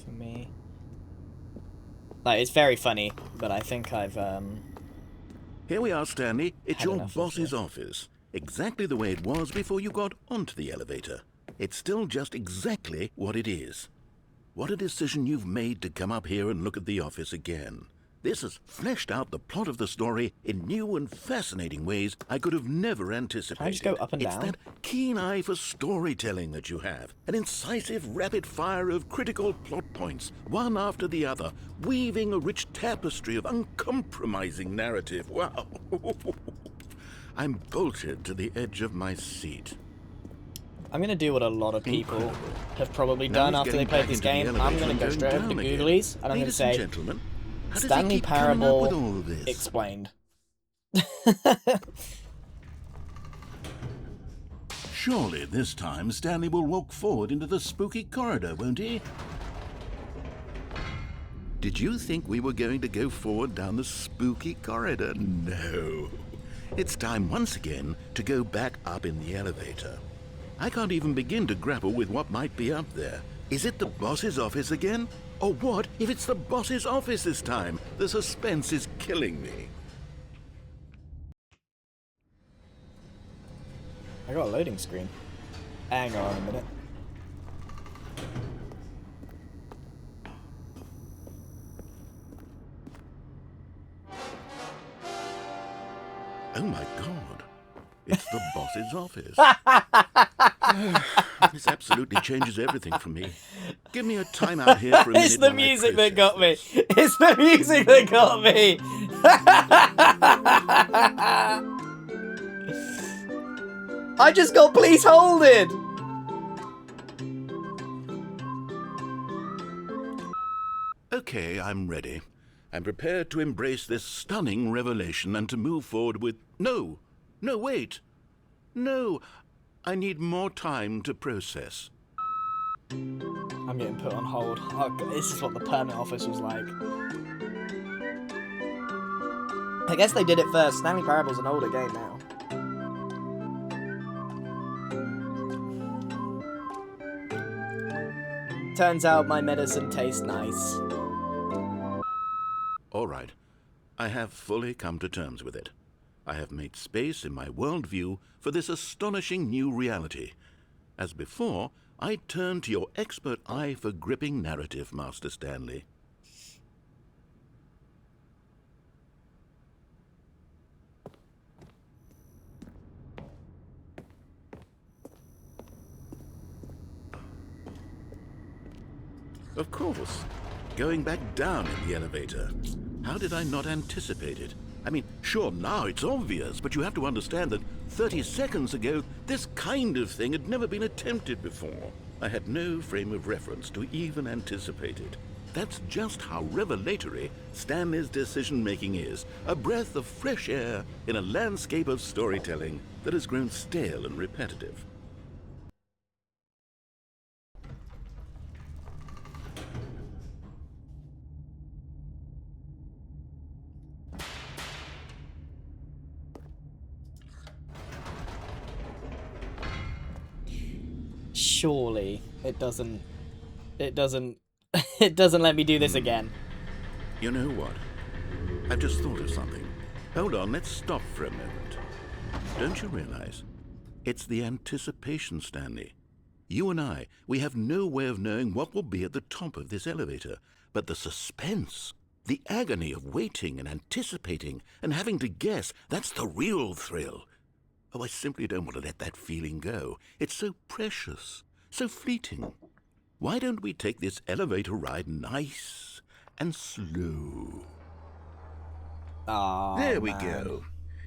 for me. Like, it's very funny, but I think I've, Here we are, Stanley. It's Had your enough of boss's it. office. Exactly the way it was before you got onto the elevator. It's still just exactly what it is. What a decision you've made to come up here and look at the office again. This has fleshed out the plot of the story in new and fascinating ways I could have never anticipated. Can I just go up and It's down? that keen eye for storytelling that you have. An incisive rapid fire of critical plot points, one after the other, weaving a rich tapestry of uncompromising narrative. Wow. I'm bolted to the edge of my seat. I'm going to do what a lot of people Incredible. have probably Now done he's after they getting played back this into the game. I'm elevator going to and go going straight over to down again. Googlies, and I'm going to Ladies and say, gentlemen, how does he Stanley keep coming up with all Parable of this? explained. Surely this time Stanley will walk forward into the spooky corridor, won't he? Did you think we were going to go forward down the spooky corridor? No. It's time once again to go back up in the elevator. I can't even begin to grapple with what might be up there. Is it the boss's office again? Or what if it's the boss's office this time? The suspense is killing me. I got a loading screen. Hang on a minute. Oh my god. It's the boss's office. This absolutely changes everything for me. Give me a timeout here for a minute. It's the while I music that process got me. this. It's the music that got me. I just got please hold it. Okay, I'm ready. I'm prepared to embrace this stunning revelation and to move forward with... No, wait. No, I need more time to process. I'm getting put on hold. Oh, God, this is what the permit office was like. I guess they did it first. Stanley Parable's an older game now. Turns out my medicine tastes nice. All right, I have fully come to terms with it. I have made space in my worldview for this astonishing new reality. As before, I turn to your expert eye for gripping narrative, Master Stanley. Of course. Going back down in the elevator. How did I not anticipate it? I mean, sure, now it's obvious, but you have to understand that 30 seconds ago, this kind of thing had never been attempted before. I had no frame of reference to even anticipate it. That's just how revelatory Stanley's decision-making is. A breath of fresh air in a landscape of storytelling that has grown stale and repetitive. Surely it doesn't it doesn't let me do this again. You know what? I've just thought of something. Hold on, let's stop for a moment. Don't you realize? It's the anticipation, Stanley. You and I, we have no way of knowing what will be at the top of this elevator. But the suspense, the agony of waiting and anticipating and having to guess, that's the real thrill. Oh, I simply don't want to let that feeling go. It's so precious, so fleeting. Why don't we take this elevator ride nice and slow? Oh, there we man. go.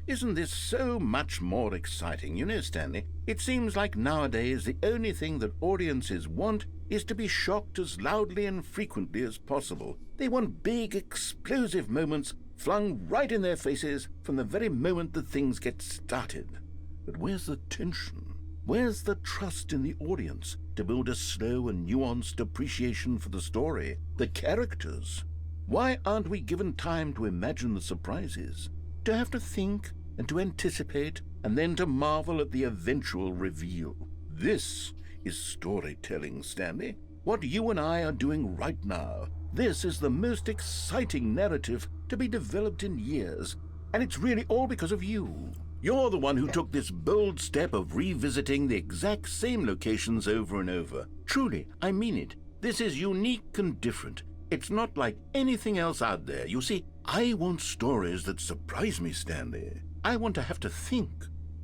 Isn't this so much more exciting? You know, Stanley, it seems like nowadays the only thing that audiences want is to be shocked as loudly and frequently as possible. They want big, explosive moments flung right in their faces from the very moment that things get started. But where's the tension? Where's the trust in the audience to build a slow and nuanced appreciation for the story, the characters? Why aren't we given time to imagine the surprises, to have to think and to anticipate, and then to marvel at the eventual reveal? This is storytelling, Stanley. What you and I are doing right now. This is the most exciting narrative to be developed in years, and it's really all because of you. You're the one who took this bold step of revisiting the exact same locations over and over. Truly, I mean it. This is unique and different. It's not like anything else out there. You see, I want stories that surprise me, Stanley. I want to have to think.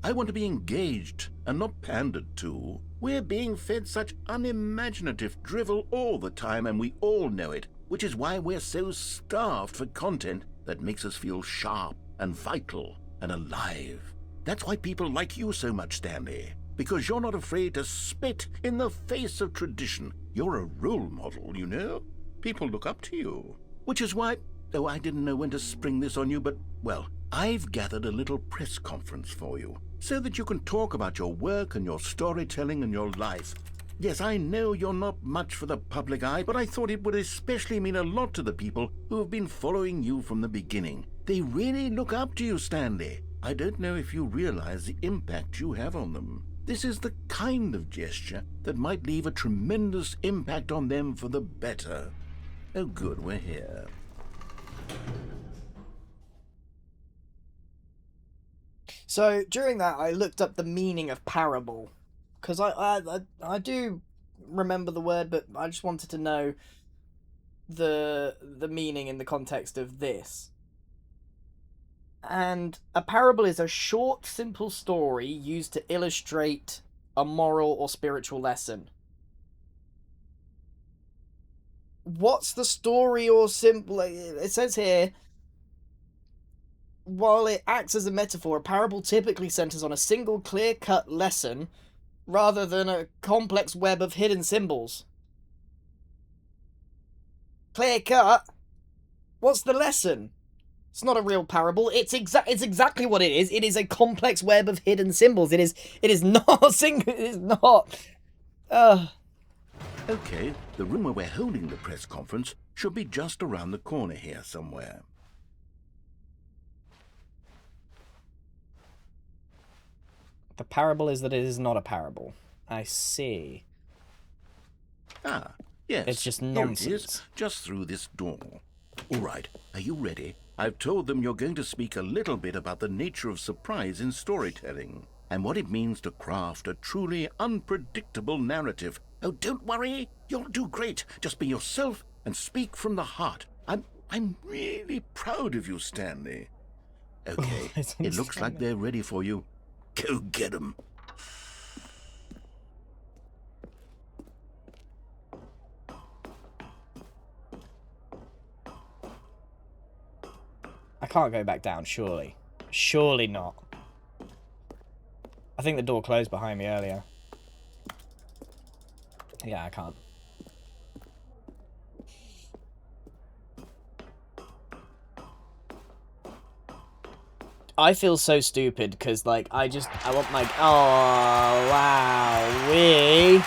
I want to be engaged and not pandered to. We're being fed such unimaginative drivel all the time, and we all know it, which is why we're so starved for content that makes us feel sharp and vital and alive. That's why people like you so much, Stanley, because you're not afraid to spit in the face of tradition. You're a role model, you know? People look up to you. Which is why, though I didn't know when to spring this on you, but, well, I've gathered a little press conference for you, so that you can talk about your work and your storytelling and your life. Yes, I know you're not much for the public eye, but I thought it would especially mean a lot to the people who have been following you from the beginning. They really look up to you, Stanley. I don't know if you realize the impact you have on them. This is the kind of gesture that might leave a tremendous impact on them for the better. Oh, good, we're here. So during that, I looked up the meaning of parable, because I do remember the word, but I just wanted to know the meaning in the context of this. And a parable is a short, simple story used to illustrate a moral or spiritual lesson. What's the story or simple? It says here, while it acts as a metaphor, a parable typically centers on a single clear-cut lesson rather than a complex web of hidden symbols. Clear-cut? What's the lesson? It's not a real parable. It's exactly what it is. It is a complex web of hidden symbols. It is not single. It is not. Okay, the room where we're holding the press conference should be just around the corner here somewhere. The parable is that it is not a parable. I see. Ah, yes. It's just here nonsense. it is, just through this door. All right, are you ready? I've told them you're going to speak a little bit about the nature of surprise in storytelling and what it means to craft a truly unpredictable narrative. Oh, don't worry. You'll do great. Just be yourself and speak from the heart. I'm really proud of you, Stanley. Okay, it looks like they're ready for you. Go get 'em. I can't go back down, surely. Surely not. I think the door closed behind me earlier. Yeah, I can't. I feel so stupid because, like, I want my... Oh, wow. This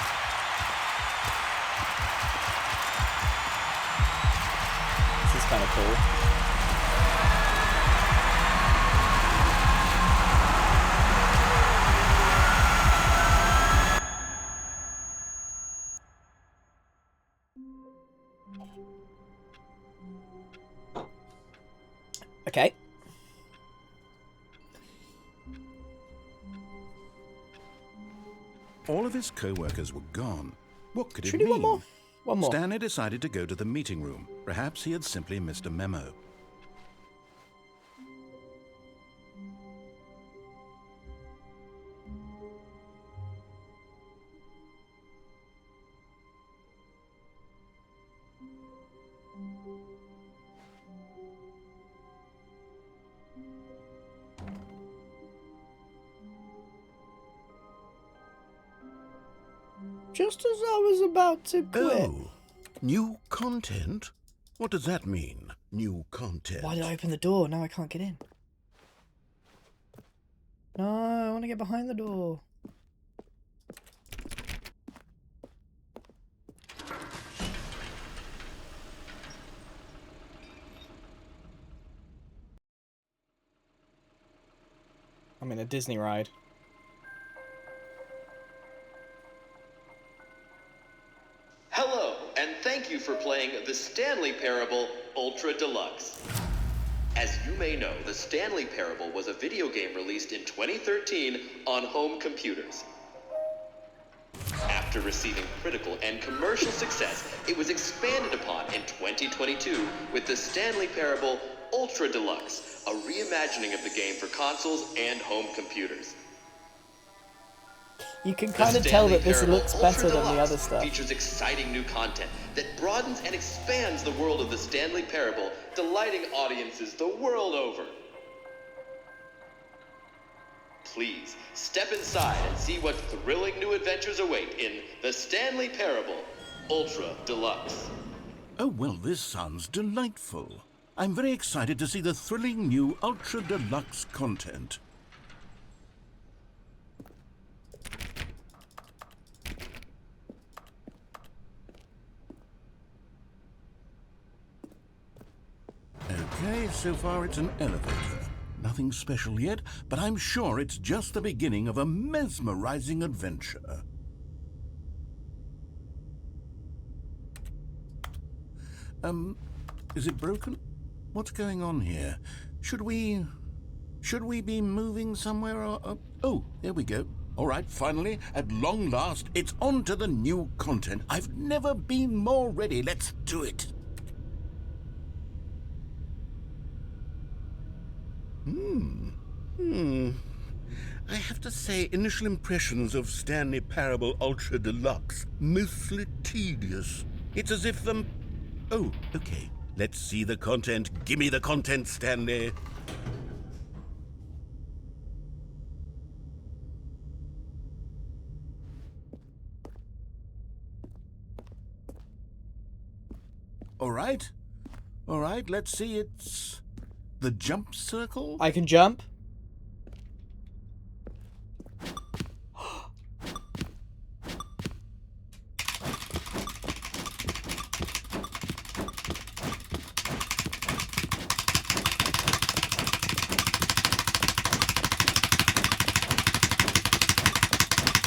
is kind of cool. Okay. All of his co-workers were gone. What could it Should we do mean? one more? One more. Stanley decided to go to the meeting room. Perhaps he had simply missed a memo. Just as I was about to quit. Oh, new content? What does that mean, new content? Why did I open the door? Now I can't get in. No, I want to get behind the door. I'm in a Disney ride. Hello, and thank you for playing the Stanley Parable Ultra Deluxe. As you may know, the Stanley Parable was a video game released in 2013 on home computers. After receiving critical and commercial success, it was expanded upon in 2022 with the Stanley Parable Ultra Deluxe, a reimagining of the game for consoles and home computers. You can kind of tell that this looks better than the other stuff. Features exciting new content that broadens and expands the world of the Stanley Parable, delighting audiences the world over. Please, step inside and see what thrilling new adventures await in the Stanley Parable Ultra Deluxe. Oh, well, this sounds delightful. I'm very excited to see the thrilling new Ultra Deluxe content. Okay, so far it's an elevator. Nothing special yet, but I'm sure it's just the beginning of a mesmerizing adventure. Is it broken? What's going on here? Should we be moving somewhere or... Oh, there we go. All right, finally, at long last, it's on to the new content. I've never been more ready. Let's do it. I have to say, initial impressions of Stanley Parable Ultra Deluxe, mostly tedious. It's as if them... Oh, okay. Let's see the content. Gimme the content, Stanley. All right, let's see. It's the jump circle. I can jump.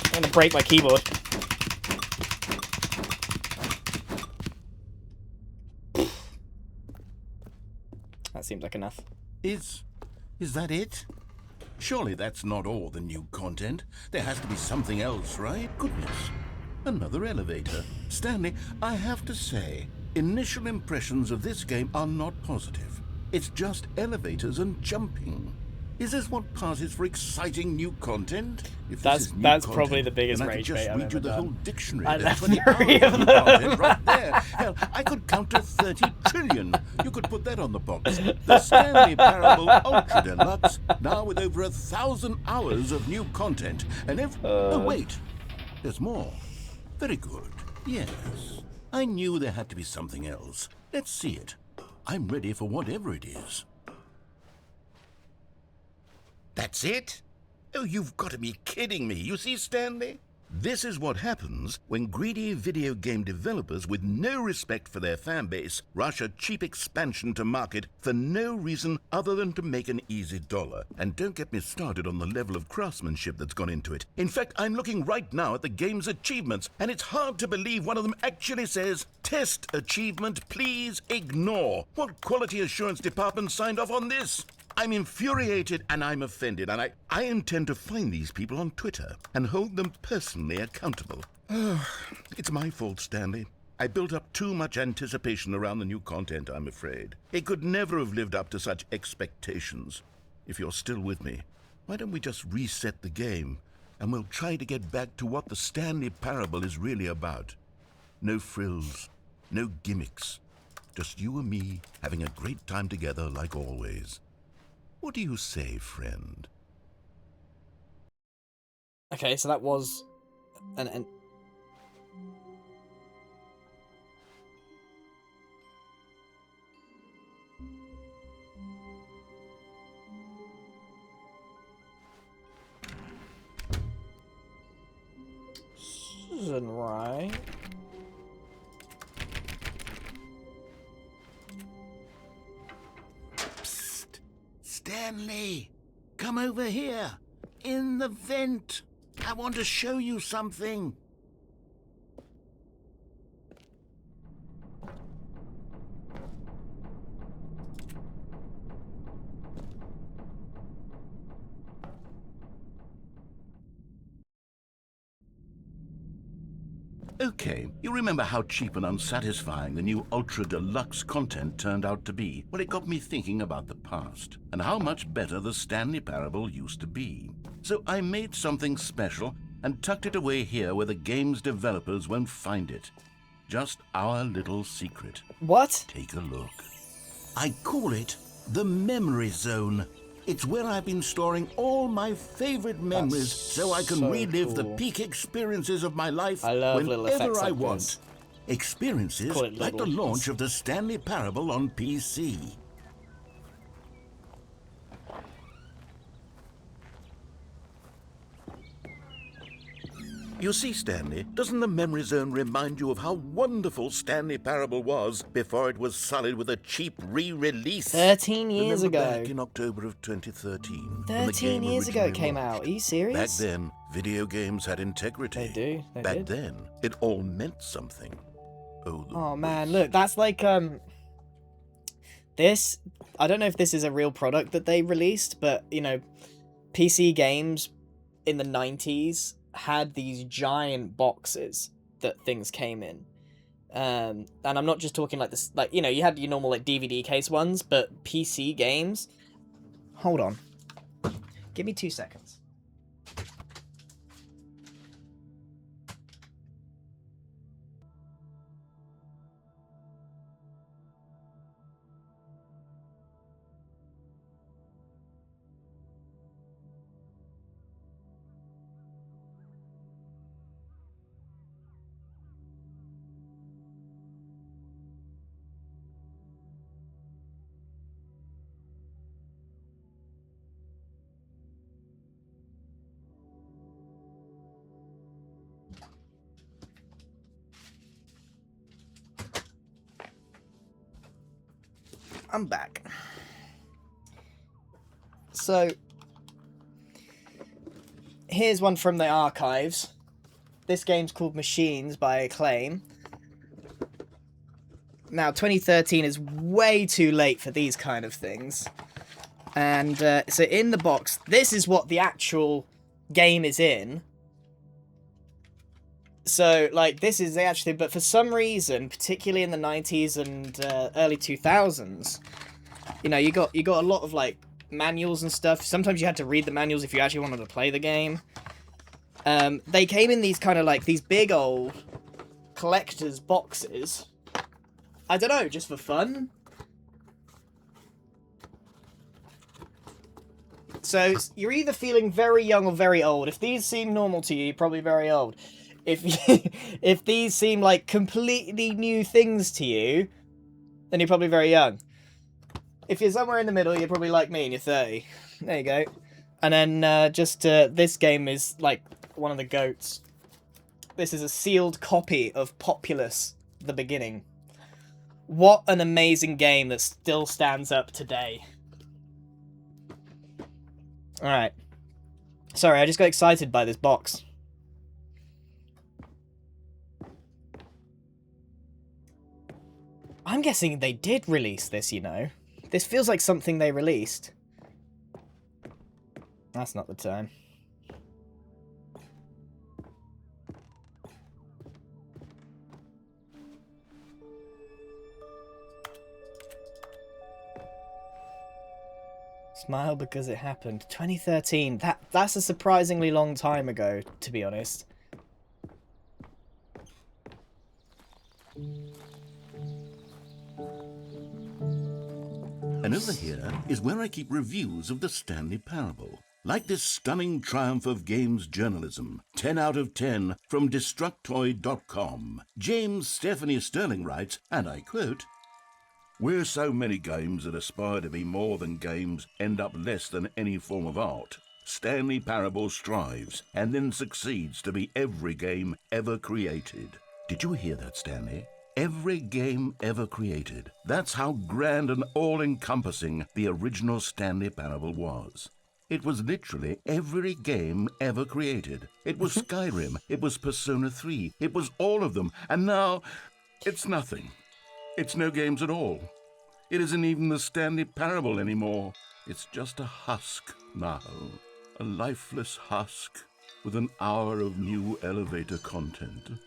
I'm gonna break my keyboard. that seems like enough. Is that it? Surely that's not all the new content. There has to be something else, right? Goodness. Another elevator. Stanley, I have to say, initial impressions of this game are not positive. It's just elevators and jumping. Is this what passes for exciting new content? If That's probably the biggest then I could rage just bait I've read you ever the whole done. dictionary. I There's left 20 three hours of new them. content right there. Hell, I could count to 30 trillion. You could put that on the box. The Stanley Parable Ultra Deluxe, now with over 1,000 hours of new content. And oh wait, there's more. Very good. Yes. I knew there had to be something else. Let's see it. I'm ready for whatever it is. That's it? Oh, you've got to be kidding me. You see, Stanley? This is what happens when greedy video game developers with no respect for their fan base rush a cheap expansion to market for no reason other than to make an easy dollar. And don't get me started on the level of craftsmanship that's gone into it. In fact, I'm looking right now at the game's achievements, and it's hard to believe one of them actually says, "Test achievement, please ignore." What quality assurance department signed off on this? I'm infuriated and I'm offended, and I intend to find these people on Twitter and hold them personally accountable. It's my fault, Stanley. I built up too much anticipation around the new content, I'm afraid. It could never have lived up to such expectations. If you're still with me, why don't we just reset the game and we'll try to get back to what the Stanley Parable is really about. No frills, no gimmicks. Just you and me having a great time together like always. What do you say, friend? Okay, so that was an this isn't right. Psst! Stanley! Come over here! In the vent! I want to show you something! Okay, you remember how cheap and unsatisfying the new Ultra Deluxe content turned out to be? Well, it got me thinking about the past, and how much better the Stanley Parable used to be. So I made something special and tucked it away here where the game's developers won't find it. Just our little secret. What? Take a look. I call it the Memory Zone. It's where I've been storing all my favorite memories so I can so relive the cool. peak experiences of my life I love little whenever effects I like want. this. Experiences Call it like the little. launch of the Stanley Parable on PC. You see, Stanley, doesn't the Memory Zone remind you of how wonderful Stanley Parable was before it was sullied with a cheap re-release? 13 years Remember ago. back in October of 2013. 13 years ago it came out. Are you Back serious? then, video games had integrity. They do. They Back did. then, it all meant something. Oh, the Oh man, waste. look, that's like this. I don't know if this is a real product that they released, but you know, PC games in the 90s had these giant boxes that things came in. And I'm not just talking like this, like, you know, you had your normal like DVD case ones, but PC games. Hold on. Give me 2 seconds. I'm back. So, here's one from the archives. This game's called Machines by Acclaim. Now, 2013 is way too late for these kind of things. And so in the box, this is what the actual game is in. So, like, this is actually, but for some reason, particularly in the 90s and early 2000s, you know, you got a lot of, like, manuals and stuff. Sometimes you had to read the manuals if you actually wanted to play the game. They came in these kind of, like, these big old collector's boxes. I don't know, just for fun. So, you're either feeling very young or very old. If these seem normal to you, you're probably very old. If these seem like completely new things to you, then you're probably very young. If you're somewhere in the middle, you're probably like me and you're 30. There you go. And then this game is like one of the GOATs. This is a sealed copy of Populous: The Beginning. What an amazing game that still stands up today. Alright. Sorry, I just got excited by this box. I'm guessing they did release this, you know. This feels like something they released. That's not the time. Smile because it happened. 2013. That's a surprisingly long time ago, to be honest. And over here is where I keep reviews of the Stanley Parable. Like this stunning triumph of games journalism, 10 out of 10 from Destructoid.com. James Stephanie Sterling writes, and I quote, "Where so many games that aspire to be more than games end up less than any form of art, Stanley Parable strives and then succeeds to be every game ever created." Did you hear that, Stanley? Every game ever created. That's how grand and all-encompassing the original Stanley Parable was. It was literally every game ever created. It was Skyrim, it was Persona 3, it was all of them, and now it's nothing. It's no games at all. It isn't even the Stanley Parable anymore. It's just a husk now. A lifeless husk with an hour of new elevator content.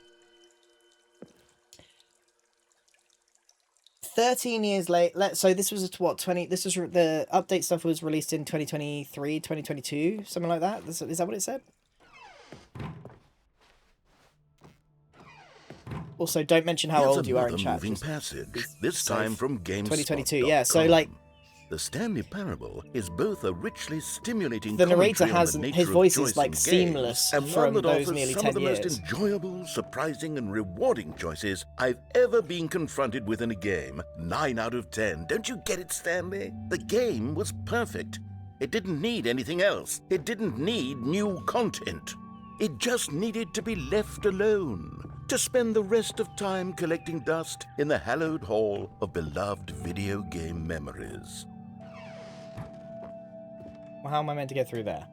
13 years late. So this was what, 20? This was the update stuff was released in 2023, 2022, something like that. Is that what it said? Also, don't mention how old you are in chat. Moving passage. This time from GameSpot. 2022. Yeah. So like, the Stanley Parable is both a richly stimulating the narrator has his voice is like seamless from those nearly 10 years. Some of the most enjoyable, surprising, and rewarding choices I've ever been confronted with in a game. 9 out of 10. Don't you get it, Stanley? The game was perfect. It didn't need anything else. It didn't need new content. It just needed to be left alone, to spend the rest of time collecting dust in the hallowed hall of beloved video game memories. Well, how am I meant to get through there?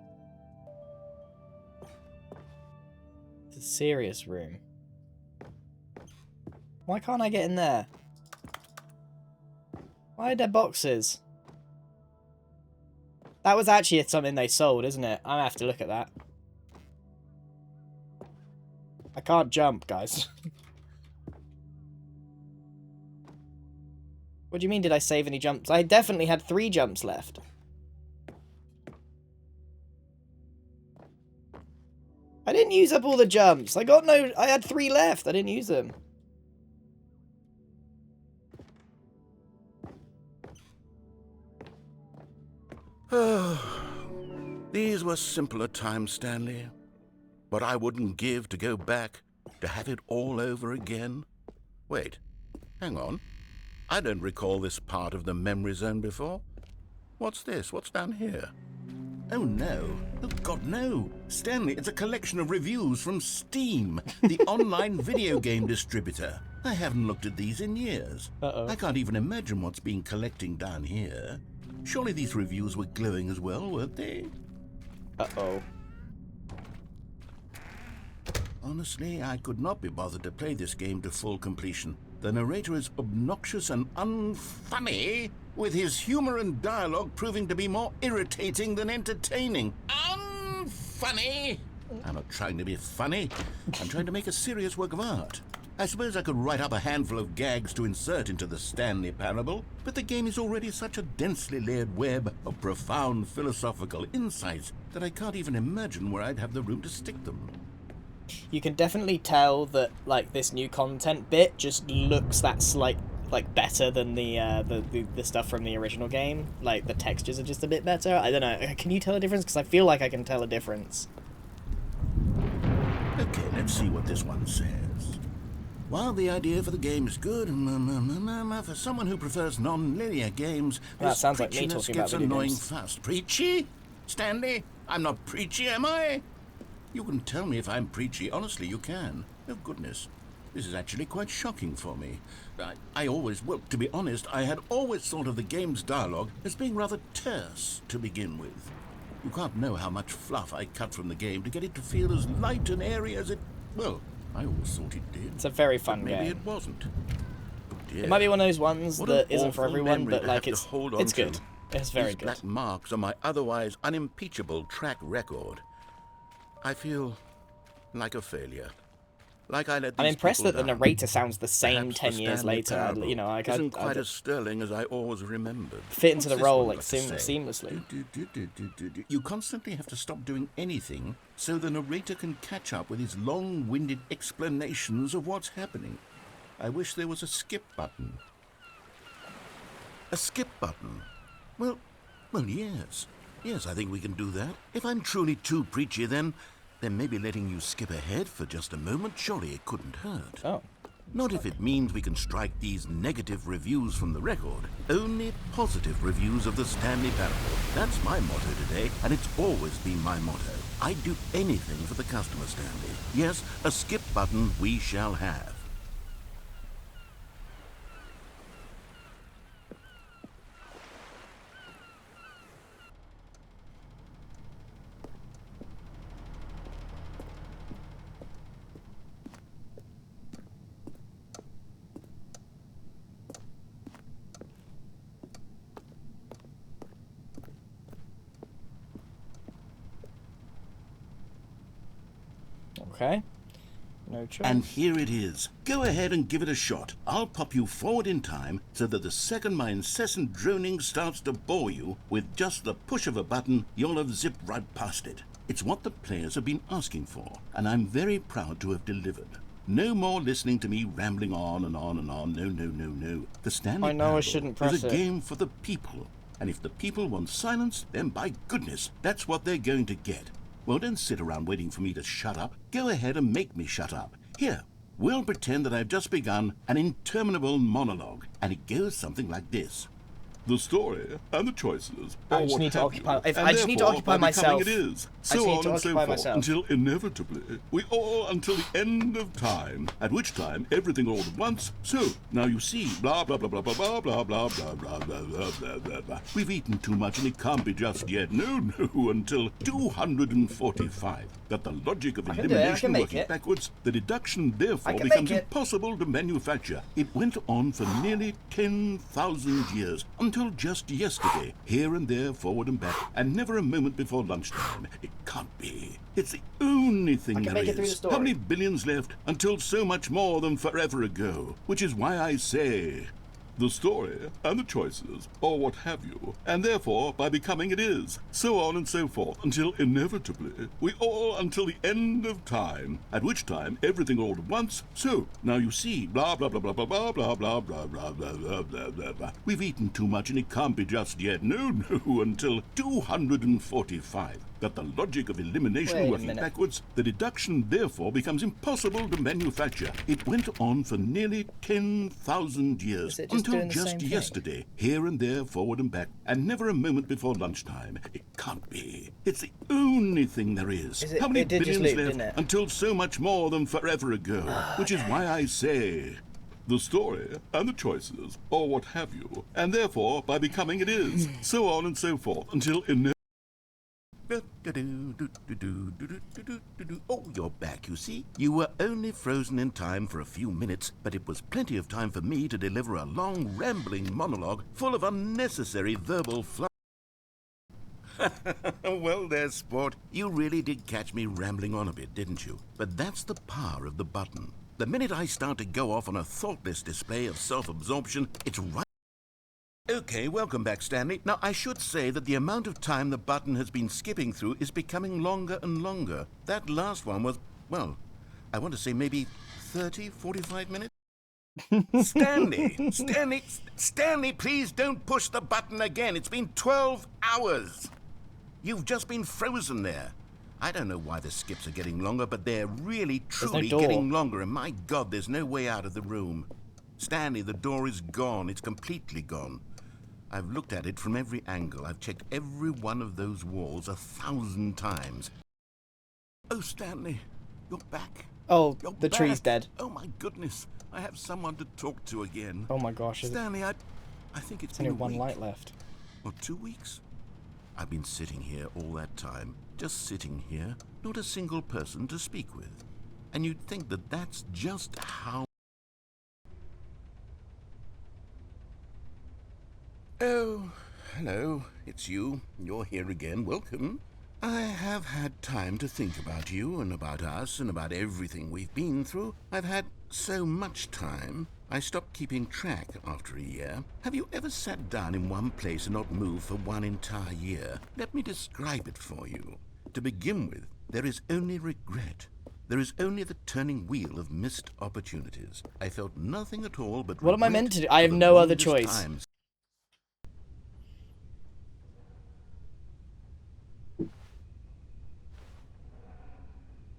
It's a serious room. Why can't I get in there? Why are there boxes? That was actually something they sold, isn't it? I'm gonna have to look at that. I can't jump, guys. What do you mean, did I save any jumps? I definitely had 3 jumps left. I didn't use up all the jumps. I had 3 left. I didn't use them. These were simpler times, Stanley. But I wouldn't give to go back, to have it all over again. Wait, hang on. I don't recall this part of the memory zone before. What's this? What's down here? Oh no. Oh God, no. Stanley, it's a collection of reviews from Steam, the online video game distributor. I haven't looked at these in years. I can't even imagine what's been collecting down here. Surely these reviews were glowing as well, weren't they? Honestly, I could not be bothered to play this game to full completion. The narrator is obnoxious and unfunny, with his humor and dialogue proving to be more irritating than entertaining. Unfunny! I'm not trying to be funny. I'm trying to make a serious work of art. I suppose I could write up a handful of gags to insert into the Stanley Parable, but the game is already such a densely layered web of profound philosophical insights that I can't even imagine where I'd have the room to stick them. You can definitely tell that like this new content bit just looks that slight like better than the stuff from the original game. Like the textures are just a bit better. I don't know. Can you tell a difference? Because I feel like I can tell a difference. Okay, let's see what this one says. While the idea for the game is good, for someone who prefers non-linear games, Well, that this sounds like me preachiness talking about gets video annoying games. fast. Preachy? Stanley? I'm not preachy, am I? You can tell me if I'm preachy. Honestly, you can. Oh, goodness. This is actually quite shocking for me. Well, to be honest, I had always thought of the game's dialogue as being rather terse to begin with. You can't know how much fluff I cut from the game to get it to feel as light and airy as it... Well, I always thought it did. It's a very fun But maybe game. it wasn't. Oh, dear. It might be one of those ones What an that isn't for awful everyone, memory but to like have to hold on it's to. good. It's very These good. black marks on my otherwise unimpeachable track record. I feel like a failure. Like I let I'm these impressed people that the down. narrator sounds the same Perhaps 10 the years Stanley later. Parable You know, like isn't I quite as sterling as I always remembered. fit into What's the this role one like got to say? seamlessly. You constantly have to stop doing anything so the narrator can catch up with his long-winded explanations of what's happening. I wish there was a skip button. A skip button? Well, yes. Yes, I think we can do that. If I'm truly too preachy, then maybe letting you skip ahead for just a moment, surely it couldn't hurt. Oh. Not if it means we can strike these negative reviews from the record. Only positive reviews of the Stanley Parable. That's my motto today, and it's always been my motto. I'd do anything for the customer, Stanley. Yes, a skip button we shall have. Okay. No choice. And here it is. Go ahead and give it a shot. I'll pop you forward in time so that the second my incessant droning starts to bore you, with just the push of a button, you'll have zipped right past it. It's what the players have been asking for, and I'm very proud to have delivered. No more listening to me rambling on and on and on. No. The Stanley I know I Parable shouldn't press is a it. game for the people. And if the people want silence, then by goodness, that's what they're going to get. Well, don't sit around waiting for me to shut up. Go ahead and make me shut up. Here, we'll pretend that I've just begun an interminable monologue, and it goes something like this. The story and the choices I just need to occupy. I just need to occupy myself. It is. I just So need on to and so occupy forth, myself. until inevitably, we all until the end of time, at which time everything all at once. So, now you see, blah, blah, blah, blah, blah, blah, blah, blah, blah, blah, blah, blah, blah, blah, blah. We've eaten too much and it can't be just yet. No, until 245. That the logic of I can do it, I elimination can make working it. backwards, the deduction therefore I can becomes make it. impossible to manufacture. It went on for nearly 10,000 years, until just yesterday, here and there, forward and back, and never a moment before lunchtime. It can't be. It's the only thing I can there make it through the is. story. How many billions left until so much more than forever ago? Which is why I say, the story and the choices, or what have you, and therefore by becoming it is, so on and so forth, until inevitably we all until the end of time, at which time everything all at once. So now you see, blah blah blah blah blah blah blah blah blah blah blah blah blah blah blah. We've eaten too much and it can't be just yet. No, until 245. That the logic of elimination Wait a working minute. backwards, the deduction therefore becomes impossible to manufacture. It went on for nearly 10,000 years, Is it just until doing the just same thing? yesterday, here and there, forward and back, and never a moment before lunchtime. It can't be. It's the only thing there is. Is it- How many it did just billions loop, left didn't it? until so much more than forever ago? Which is why I say, the story and the choices, or what have you, and therefore by becoming it is, so on and so forth, until Oh, you're back, you see. You were only frozen in time for a few minutes, but it was plenty of time for me to deliver a long, rambling monologue full of unnecessary verbal Well, there, sport. You really did catch me rambling on a bit, didn't you? But that's the power of the button. The minute I start to go off on a thoughtless display of self-absorption, it's right. Okay, welcome back, Stanley. Now, I should say that the amount of time the button has been skipping through is becoming longer and longer. That last one was, well, I want to say maybe 30, 45 minutes? Stanley, please don't push the button again. It's been 12 hours. You've just been frozen there. I don't know why the skips are getting longer, but they're really, truly getting longer, and my God, there's no way out of the room. Stanley, the door is gone. It's completely gone. I've looked at it from every angle. I've checked every one of those walls 1,000 times. Oh, Stanley, you're back. Oh, You're the back. tree's dead. Oh, my goodness. I have someone to talk to again. Oh my gosh. Stanley, I think it's only been a one week. light left. Or 2 weeks? I've been sitting here all that time, just sitting here, not a single person to speak with. And you'd think that that's just how... Oh, hello, it's you. You're here again. Welcome. I have had time to think about you and about us and about everything we've been through. I've had so much time. I stopped keeping track after a year. Have you ever sat down in one place and not moved for one entire year? Let me describe it for you. To begin with, there is only regret. There is only the turning wheel of missed opportunities. I felt nothing at all but What am I regret meant to do? I have for the no other longest choice. time.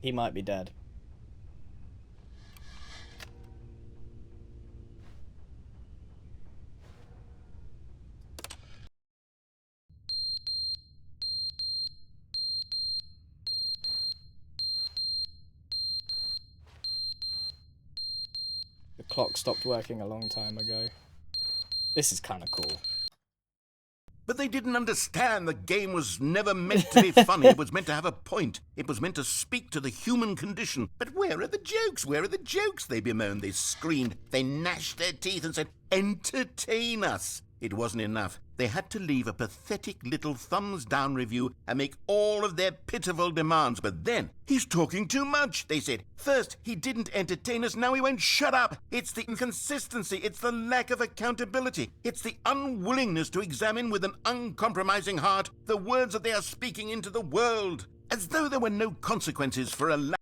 He might be dead. The clock stopped working a long time ago. This is kind of cool. But they didn't understand the game was never meant to be funny. It was meant to have a point. It was meant to speak to the human condition. But where are the jokes? Where are the jokes? They bemoaned, they screamed, they gnashed their teeth and said, entertain us. It wasn't enough. They had to leave a pathetic little thumbs-down review and make all of their pitiful demands. But then, he's talking too much, they said. First, he didn't entertain us, now he won't shut up. It's the inconsistency, it's the lack of accountability. It's the unwillingness to examine with an uncompromising heart the words that they are speaking into the world. As though there were no consequences for a lack.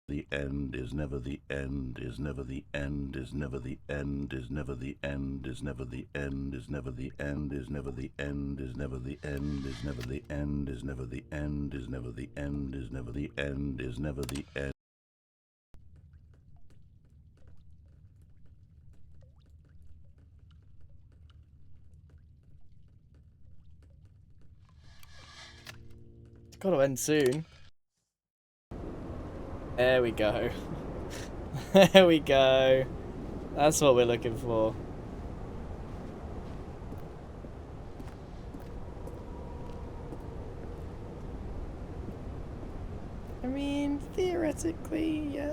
The end is never the end, is never the end, is never the end, is never the end, is never the end, is never the end, is never the end, is never the end, is never the end, is never the end, is never the end, is never the end, is never the end. It's got to end soon. There we go. There we go. That's what we're looking for. I mean, theoretically, yeah.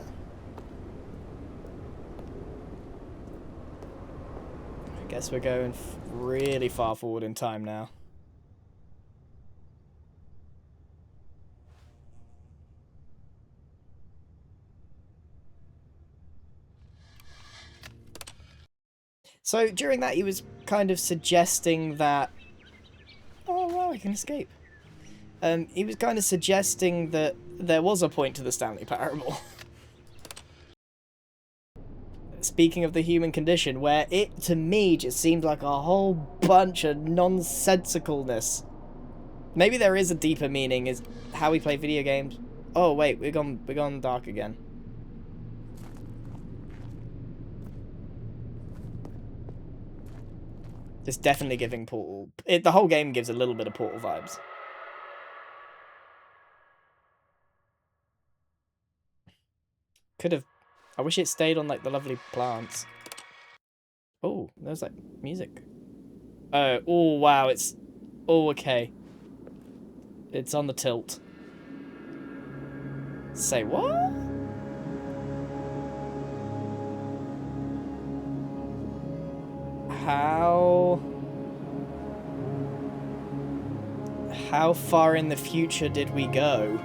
I guess we're going really far forward in time now. So during that, he was kind of suggesting that... Oh, wow, I can escape. He was kind of suggesting that there was a point to the Stanley Parable. Speaking of the human condition, where it, to me, just seemed like a whole bunch of nonsensicalness. Maybe there is a deeper meaning, is how we play video games. Oh, wait, we're gone dark again. It's definitely giving Portal. The whole game gives a little bit of Portal vibes. Could have. I wish it stayed on like the lovely plants. Oh, there's like music. Oh wow, it's. Oh, okay. It's on the tilt. Say what? How far in the future did we go?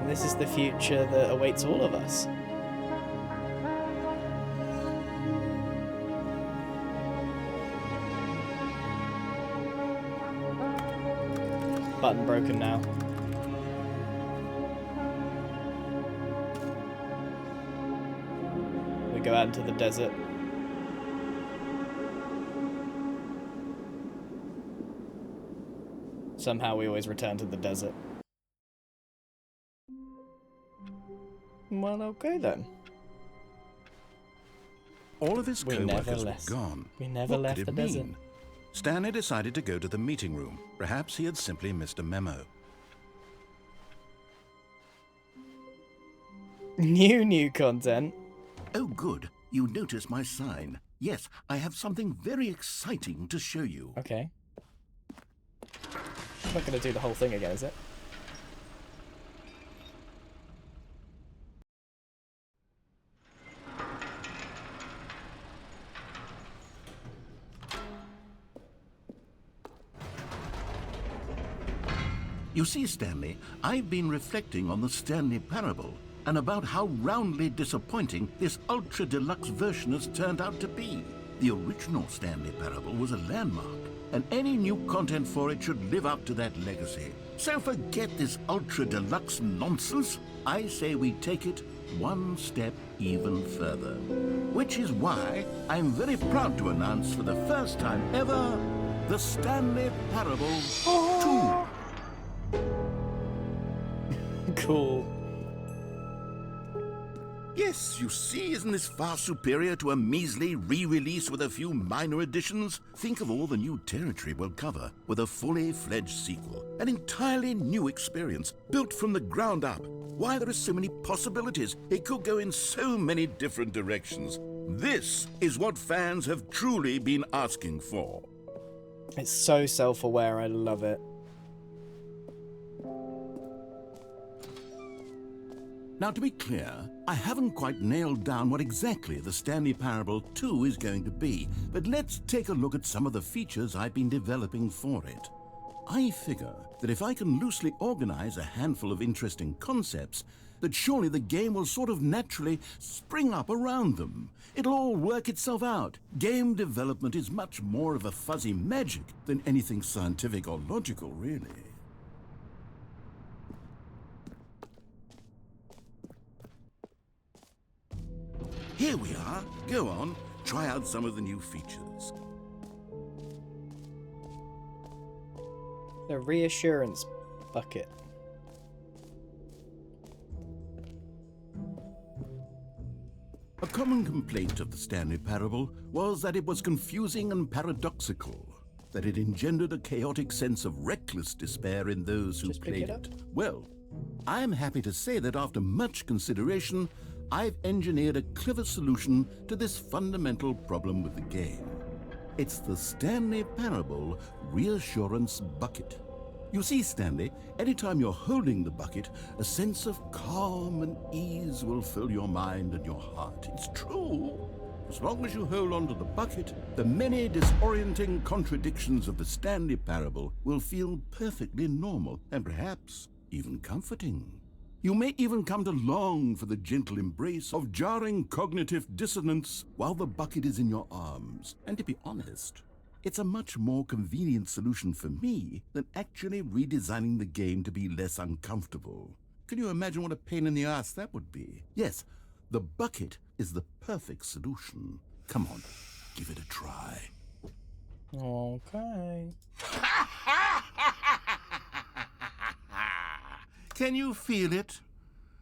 And this is the future that awaits all of us. Button broken now. We go out into the desert. Somehow we always return to the desert. Well, okay then. All of his We co-workers never were left. gone. We never What left could the it desert. mean? Stanley decided to go to the meeting room. Perhaps he had simply missed a memo. New content. Oh, good. You noticed my sign. Yes, I have something very exciting to show you. Okay. I'm not gonna do the whole thing again, is it? You see, Stanley, I've been reflecting on the Stanley Parable and about how roundly disappointing this ultra-deluxe version has turned out to be. The original Stanley Parable was a landmark, and any new content for it should live up to that legacy. So forget this ultra-deluxe nonsense. I say we take it one step even further. Which is why I'm very proud to announce for the first time ever, the Stanley Parable 2. Cool. Yes, you see, isn't this far superior to a measly re-release with a few minor additions? Think of all the new territory we'll cover with a fully fledged sequel. An entirely new experience, built from the ground up. Why, there are so many possibilities. It could go in so many different directions. This is what fans have truly been asking for. It's so self-aware, I love it. Now, to be clear, I haven't quite nailed down what exactly the Stanley Parable 2 is going to be, but let's take a look at some of the features I've been developing for it. I figure that if I can loosely organize a handful of interesting concepts, that surely the game will sort of naturally spring up around them. It'll all work itself out. Game development is much more of a fuzzy magic than anything scientific or logical, really. Here we are. Go on, try out some of the new features. The reassurance bucket. A common complaint of the Stanley Parable was that it was confusing and paradoxical, that it engendered a chaotic sense of reckless despair in those who Just pick played it up. it. Well, I'm happy to say that after much consideration, I've engineered a clever solution to this fundamental problem with the game. It's the Stanley Parable Reassurance Bucket. You see, Stanley, anytime you're holding the bucket, a sense of calm and ease will fill your mind and your heart. It's true. As long as you hold on to the bucket, the many disorienting contradictions of the Stanley Parable will feel perfectly normal and perhaps even comforting. You may even come to long for the gentle embrace of jarring cognitive dissonance while the bucket is in your arms. And to be honest, it's a much more convenient solution for me than actually redesigning the game to be less uncomfortable. Can you imagine what a pain in the ass that would be? Yes, the bucket is the perfect solution. Come on, give it a try. Okay. Can you feel it?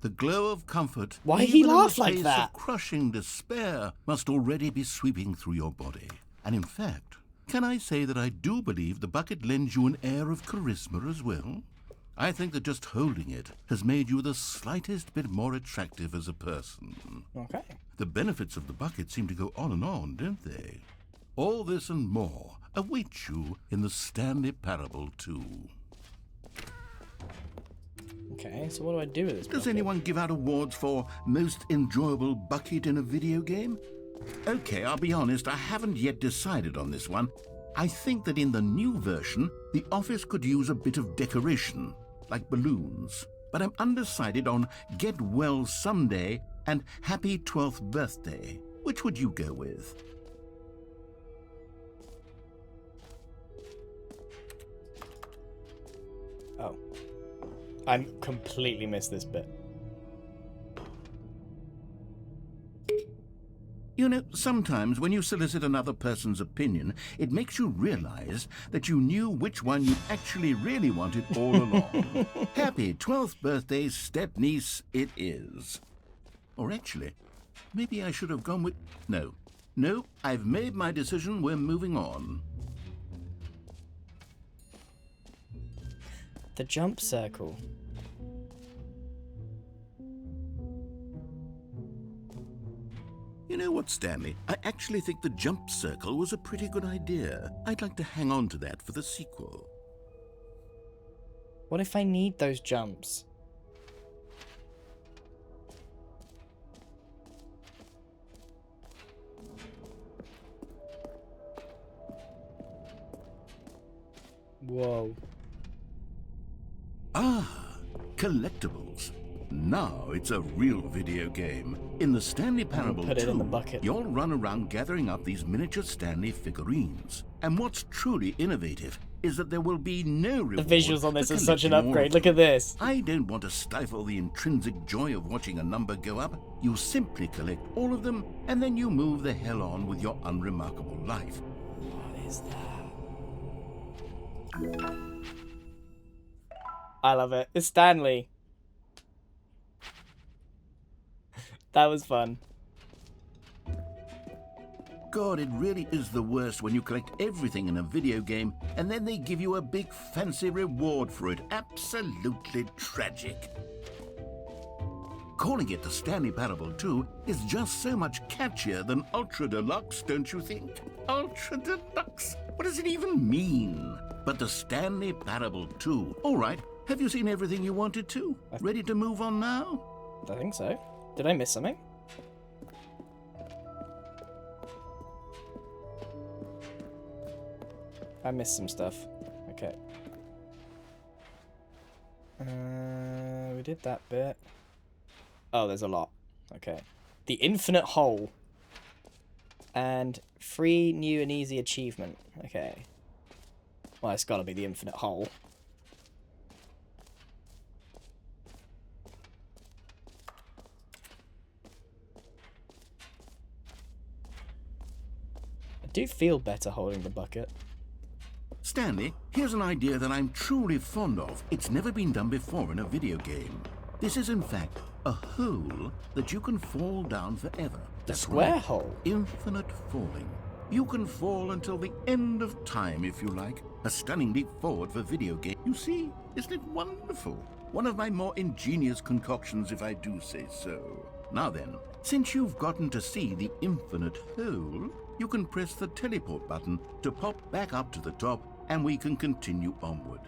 The glow of comfort, Why he even in laugh the like face that? of crushing despair, must already be sweeping through your body. And in fact, can I say that I do believe the bucket lends you an air of charisma as well? I think that just holding it has made you the slightest bit more attractive as a person. Okay. The benefits of the bucket seem to go on, don't they? All this and more await you in the Stanley Parable 2. Okay, so what do I do with this Does bucket? anyone give out awards for most enjoyable bucket in a video game? Okay, I'll be honest, I haven't yet decided on this one. I think that in the new version, the office could use a bit of decoration, like balloons. But I'm undecided on Get Well Someday and Happy 12th Birthday. Which would you go with? Oh. I completely missed this bit. You know, sometimes when you solicit another person's opinion, it makes you realize that you knew which one you actually really wanted all along. Happy 12th birthday, step-niece, it is. Or actually, maybe I should have gone with... No, I've made my decision, we're moving on. The jump circle. You know what, Stanley? I actually think the jump circle was a pretty good idea. I'd like to hang on to that for the sequel. What if I need those jumps? Whoa. Ah, collectibles. Now it's a real video game. In the Stanley Parable put it in the 2, bucket. you'll run around gathering up these miniature Stanley figurines. And what's truly innovative is that there will be no reward. The visuals on this for are such an collecting all upgrade. of Look them. at this. I don't want to stifle the intrinsic joy of watching a number go up. You simply collect all of them, and then you move the hell on with your unremarkable life. What is that? I love it. It's Stanley. That was fun. God, it really is the worst when you collect everything in a video game and then they give you a big fancy reward for it. Absolutely tragic. Calling it the Stanley Parable 2 is just so much catchier than Ultra Deluxe, don't you think? Ultra Deluxe? What does it even mean? But the Stanley Parable 2. All right, have you seen everything you wanted to? Ready to move on now? I think so. Did I miss something? I missed some stuff. Okay. We did that bit. Oh, there's a lot. Okay. The infinite hole. And free new and easy achievement. Okay. Well, it's gotta be the infinite hole. I do feel better holding the bucket. Stanley, here's an idea that I'm truly fond of. It's never been done before in a video game. This is, in fact, a hole that you can fall down forever. The That's square right. hole? Infinite falling. You can fall until the end of time, if you like. A stunning leap forward for video game. You see, isn't it wonderful? One of my more ingenious concoctions, if I do say so. Now then, since you've gotten to see the infinite hole, you can press the teleport button to pop back up to the top, and we can continue onward.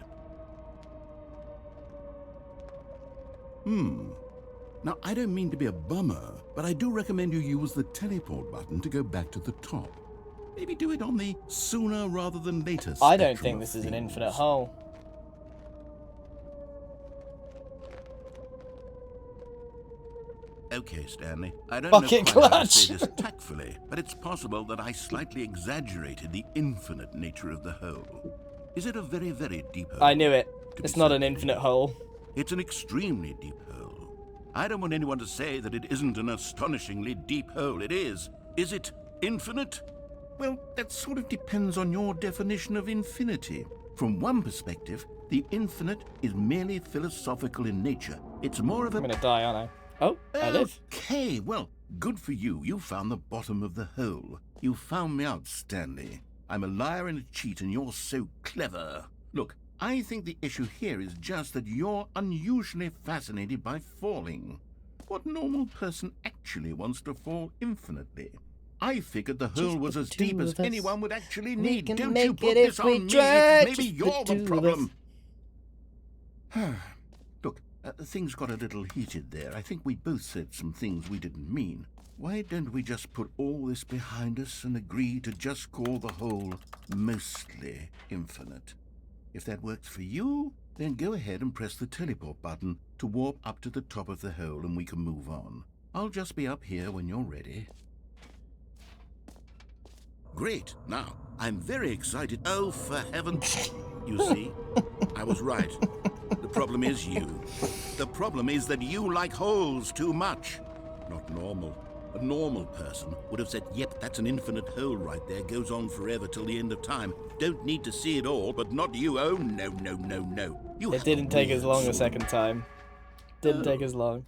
Now, I don't mean to be a bummer, but I do recommend you use the teleport button to go back to the top. Maybe do it on the sooner rather than later I don't spectrum think of this is an things. infinite hole. Okay, Stanley. I don't Bucket know quite how to clutch. say this tactfully, but it's possible that I slightly exaggerated the infinite nature of the hole. Is it a very, very deep hole? I knew it. To It's be not an certain. infinite hole. It's an extremely deep hole. I don't want anyone to say that it isn't an astonishingly deep hole. It is. Is it infinite? Well, that sort of depends on your definition of infinity. From one perspective, the infinite is merely philosophical in nature, It's more of I'm a... gonna die, aren't I? Oh, I live. Okay, well, good for you. You found the bottom of the hole. You found me out, Stanley. I'm a liar and a cheat, and you're so clever. Look, I think the issue here is just that you're unusually fascinated by falling. What normal person actually wants to fall infinitely? I figured the hole was as deep as anyone would actually need. Don't you put this on me. Maybe you're the problem. Look, things got a little heated there. I think we both said some things we didn't mean. Why don't we just put all this behind us and agree to just call the hole mostly infinite? If that works for you, then go ahead and press the teleport button to warp up to the top of the hole and we can move on. I'll just be up here when you're ready. Great. Now, I'm very excited. Oh, for heaven's... You see, I was right. The problem is you. The problem is that you like holes too much. Not normal. A normal person would have said, yep, that's an infinite hole right there. Goes on forever till the end of time. Don't need to see it all, but not you. Oh, no, no, no, no. It didn't take as long a second time. Didn't take as long.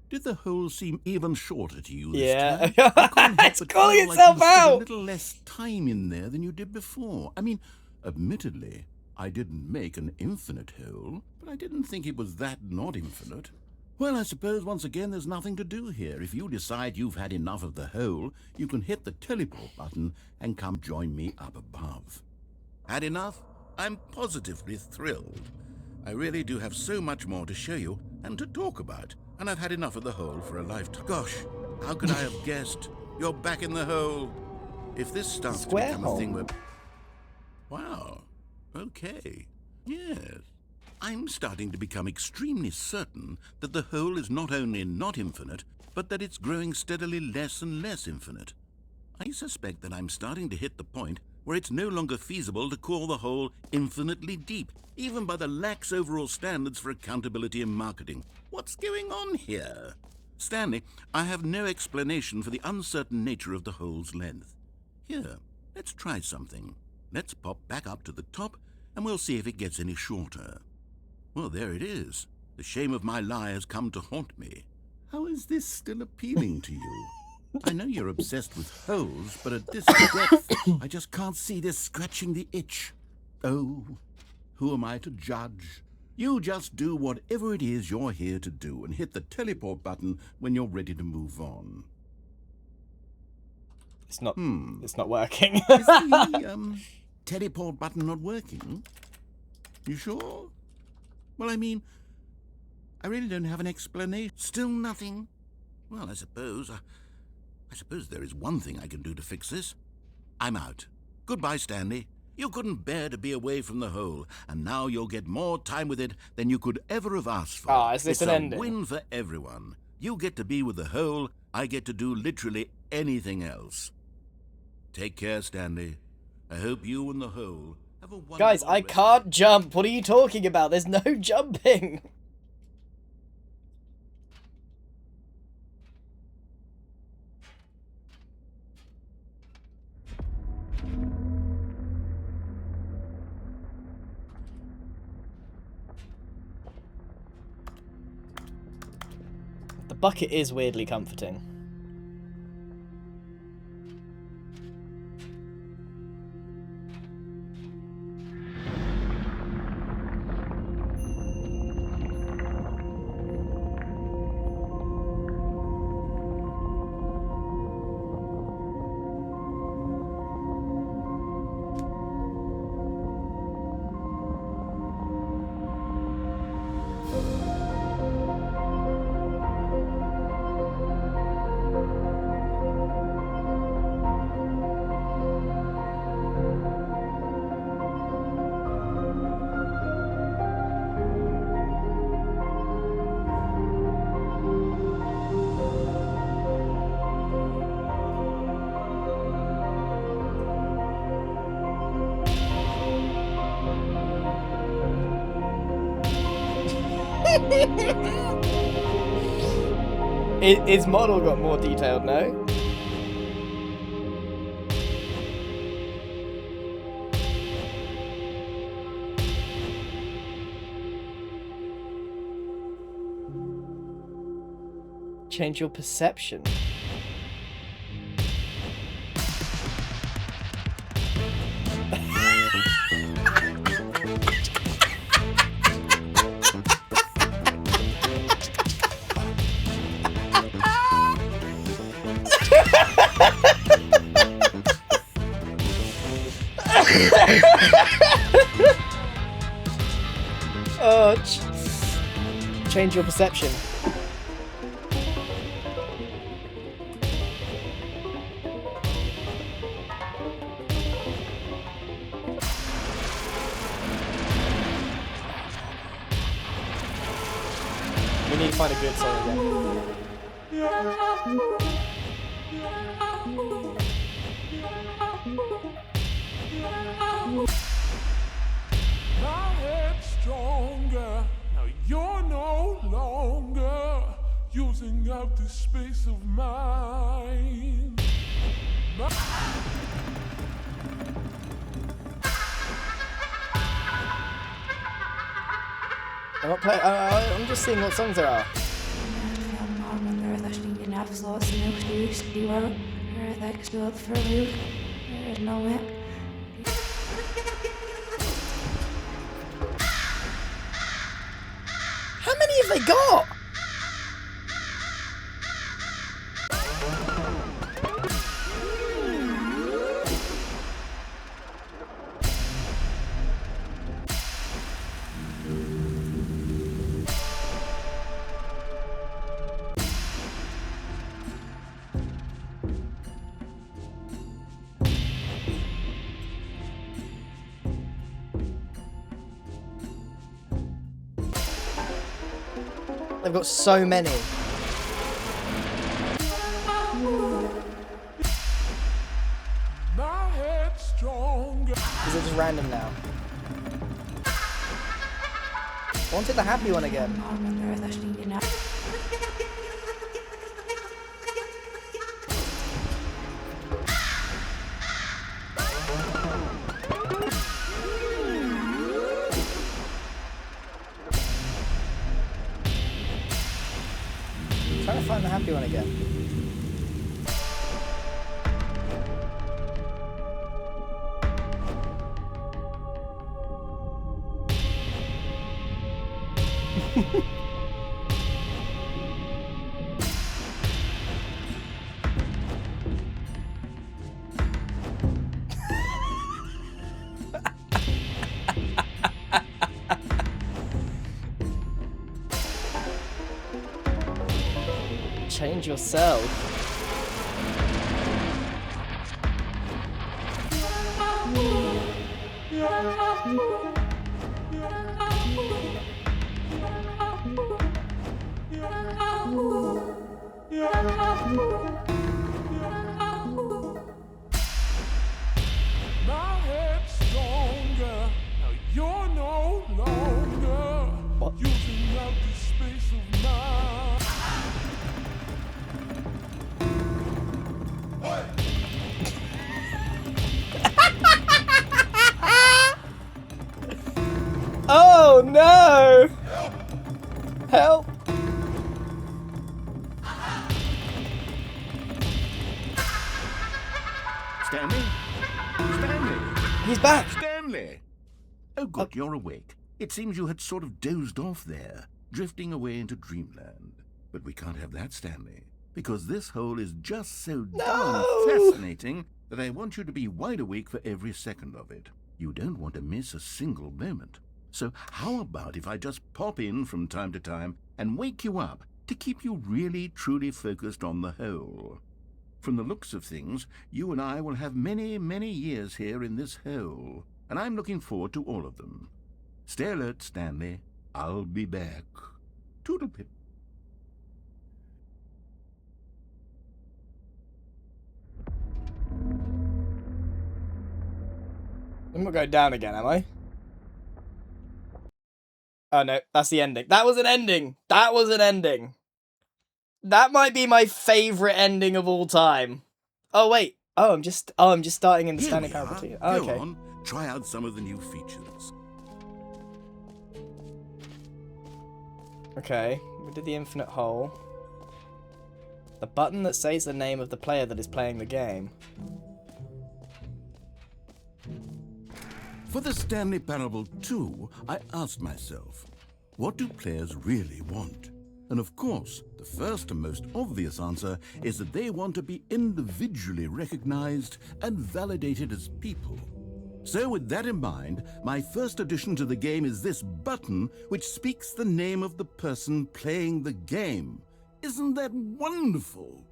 Did the hole seem even shorter to you this Yeah. time? It's calling feel itself you spent out! a little less time in there than you did before. I mean, admittedly, I didn't make an infinite hole, but I didn't think it was that not infinite. Well, I suppose once again there's nothing to do here. If you decide you've had enough of the hole, you can hit the teleport button and come join me up above. Had enough? I'm positively thrilled. I really do have so much more to show you and to talk about, and I've had enough of the hole for a lifetime. Gosh, how could I have guessed? You're back in the hole. If this starts to become a thing where... Wow. Okay. Yes. I'm starting to become extremely certain that the hole is not only not infinite, but that it's growing steadily less and less infinite. I suspect that I'm starting to hit the point where it's no longer feasible to call the hole infinitely deep, even by the lax overall standards for accountability and marketing. What's going on here? Stanley, I have no explanation for the uncertain nature of the hole's length. Here, let's try something. Let's pop back up to the top, and we'll see if it gets any shorter. Well, there it is. The shame of my lie has come to haunt me. How is this still appealing to you? I know you're obsessed with holes, but at this depth, I just can't see this scratching the itch. Oh, who am I to judge? You just do whatever it is you're here to do and hit the teleport button when you're ready to move on. It's not working. Is the teleport button not working? You sure? Well, I mean, I really don't have an explanation. Still nothing? Well, I suppose there is one thing I can do to fix this. I'm out. Goodbye, Stanley. You couldn't bear to be away from the hole, and now you'll get more time with it than you could ever have asked for. Ah, is this it's an ending? It's a win for everyone. You get to be with the hole, I get to do literally anything else. Take care, Stanley. I hope you and the hole have a wonderful... Guys, I can't jump. What are you talking about? There's no jumping. The bucket is weirdly comforting. His model got more detailed, no? Change your perception. Oh, change your perception. We need to find a good song again. My head's stronger. Now you're no longer using up this space of mine. I'm not playing. I'm just seeing what songs there are. How many have they got? They've got so many. My head's stronger. Is it just random now? I wanted the happy one again. I'm trying to find the happy one again. Change yourself. My head's stronger. Now you're no longer What? using up this space of mine. Oh no! Help! Stanley? Stanley? He's back! Stanley! Oh, good, you're awake. It seems you had sort of dozed off there, drifting away into dreamland. But we can't have that, Stanley, because this hole is just so darn fascinating that I want you to be wide awake for every second of it. You don't want to miss a single moment. So how about if I just pop in from time to time and wake you up to keep you really, truly focused on the hole? From the looks of things, you and I will have many, many years here in this hole, and I'm looking forward to all of them. Stay alert, Stanley. I'll be back. Toodlepip. I'm not going down again, am I? Oh no, that's the ending. That was an ending! That was an ending! That might be my favourite ending of all time. Oh wait. Oh, I'm just starting in the Here Stanley we Parable are. 2. Oh, Go okay. on, try out some of the new features. Okay, we did the infinite hole. The button that says the name of the player that is playing the game. For the Stanley Parable 2, I asked myself, what do players really want? And of course, the first and most obvious answer is that they want to be individually recognized and validated as people. So with that in mind, my first addition to the game is this button which speaks the name of the person playing the game. Isn't that wonderful?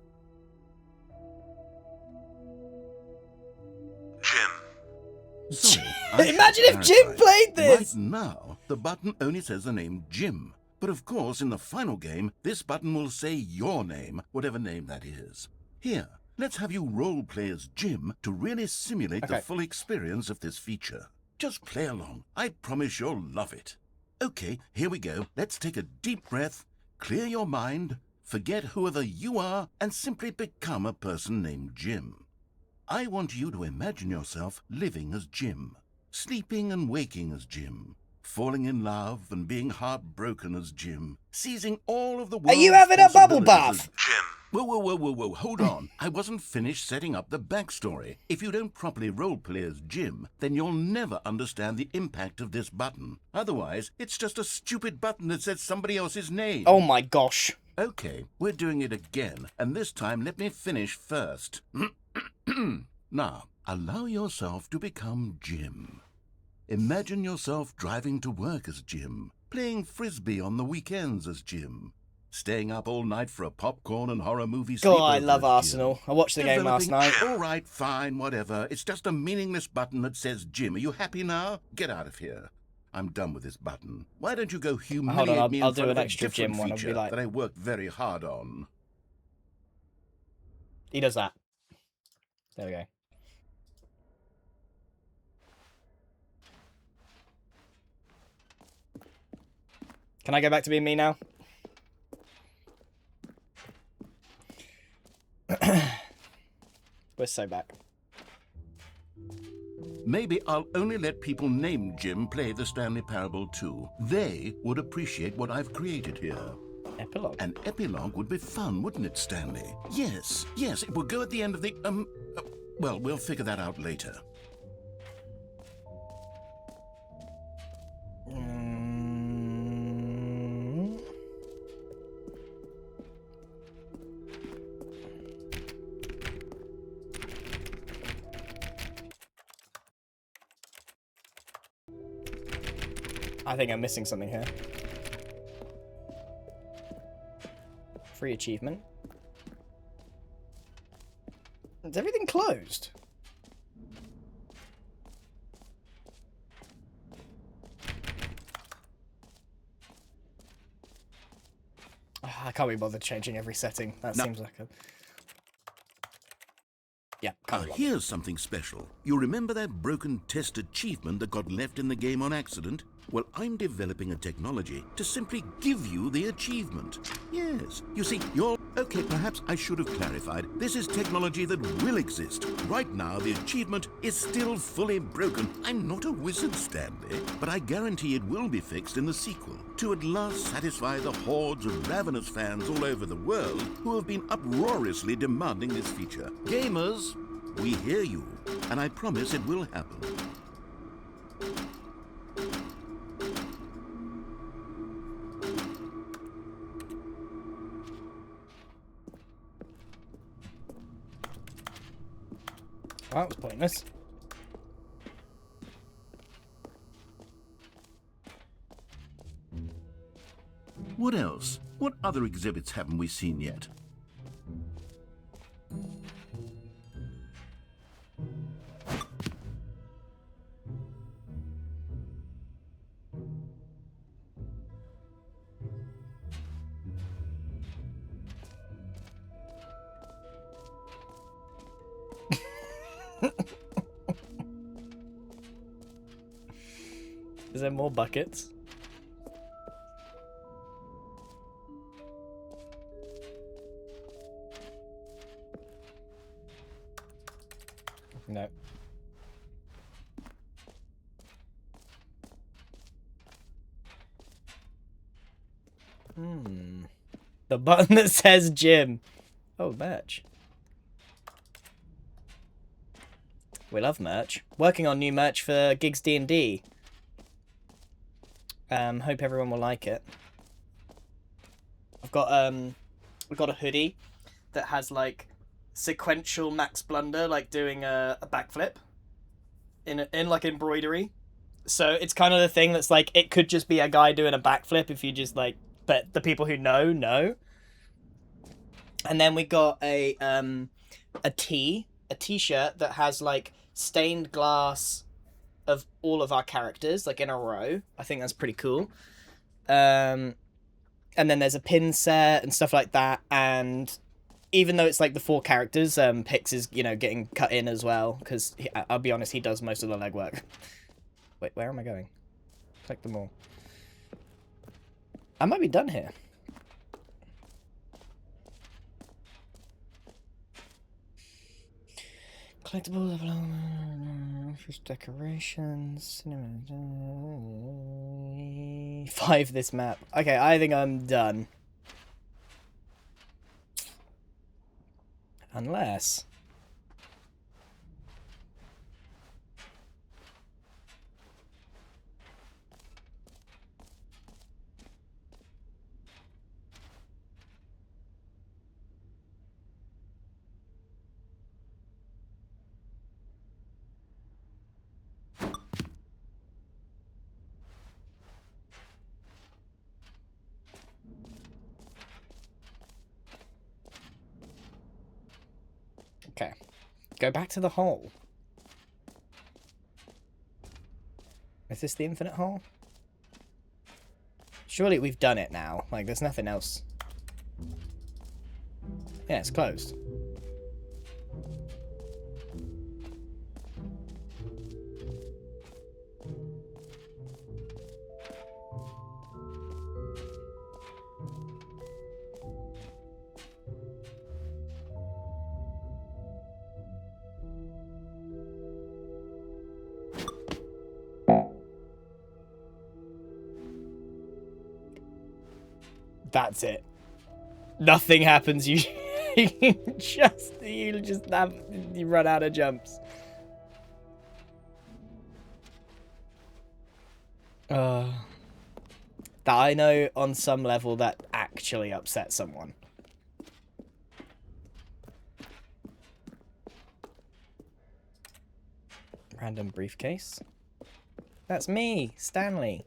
Sorry, Imagine if Jim played this! Right now, the button only says the name Jim. But of course, in the final game, this button will say your name, whatever name that is. Here, let's have you role-play as Jim to really simulate the full experience of this feature. Just play along. I promise you'll love it. Okay, here we go. Let's take a deep breath, clear your mind, forget whoever you are, and simply become a person named Jim. I want you to imagine yourself living as Jim, sleeping and waking as Jim, falling in love and being heartbroken as Jim, seizing all of the world's Are you having a bubble bath? Jim. Whoa, hold on. I wasn't finished setting up the backstory. If you don't properly roleplay as Jim, then you'll never understand the impact of this button. Otherwise, it's just a stupid button that says somebody else's name. Oh my gosh. Okay, we're doing it again, and this time let me finish first. Now, allow yourself to become Jim. Imagine yourself driving to work as Jim, playing frisbee on the weekends as Jim, staying up all night for a popcorn and horror movie sleepover. God, I love Arsenal. Jim. I watched the game last night. All right, fine, whatever. It's just a meaningless button that says Jim. Are you happy now? Get out of here. I'm done with this button. Why don't you go humiliate me in I'll do front an of a extra different Jim one. I'll feature be like, that I worked very hard on? he does that. There we go. Can I go back to being me now? We're so back. Maybe I'll only let people named Jim play the Stanley Parable 2. They would appreciate what I've created here. Epilogue. An epilogue would be fun, wouldn't it, Stanley? Yes, it will go at the end of the, well, we'll figure that out later. I think I'm missing something here. Free achievement. Is everything closed? I can't be bothered changing every setting. That seems like a... Yeah, can't be bothered. Here's something special. You remember that broken test achievement that got left in the game on accident? Well, I'm developing a technology to simply give you the achievement. Yes, you see, you're... Okay, perhaps I should have clarified. This is technology that will exist. Right now, the achievement is still fully broken. I'm not a wizard, Stanley, but I guarantee it will be fixed in the sequel to at last satisfy the hordes of ravenous fans all over the world who have been uproariously demanding this feature. Gamers, we hear you, and I promise it will happen. Well, that was pointless. What else? What other exhibits haven't we seen yet? Is there more buckets? No. The button that says Jim. Oh, merch. We love merch. Working on new merch for Gigs D&D. Hope everyone will like it. I've got a hoodie that has like sequential Max Blunder, like doing a backflip in like embroidery. So it's kind of the thing that's like, it could just be a guy doing a backflip if you just like, but the people who know. And then we got a t-shirt that has like stained glass of all of our characters, like in a row. I think that's pretty cool. And then there's a pin set and stuff like that. And even though it's like the 4 characters, Pix is, you know, getting cut in as well, because I'll be honest, he does most of the legwork. Wait, where am I going? Collect them all. I might be done here. Collectible level, first decorations, 5 this map. Okay, I think I'm done. Unless... Okay. Go back to the hole. Is this the infinite hole? Surely we've done it now. Like, there's nothing else. Yeah, it's closed. That's it. Nothing happens. You you run out of jumps. That I know on some level that actually upset someone. Random briefcase. That's me, Stanley.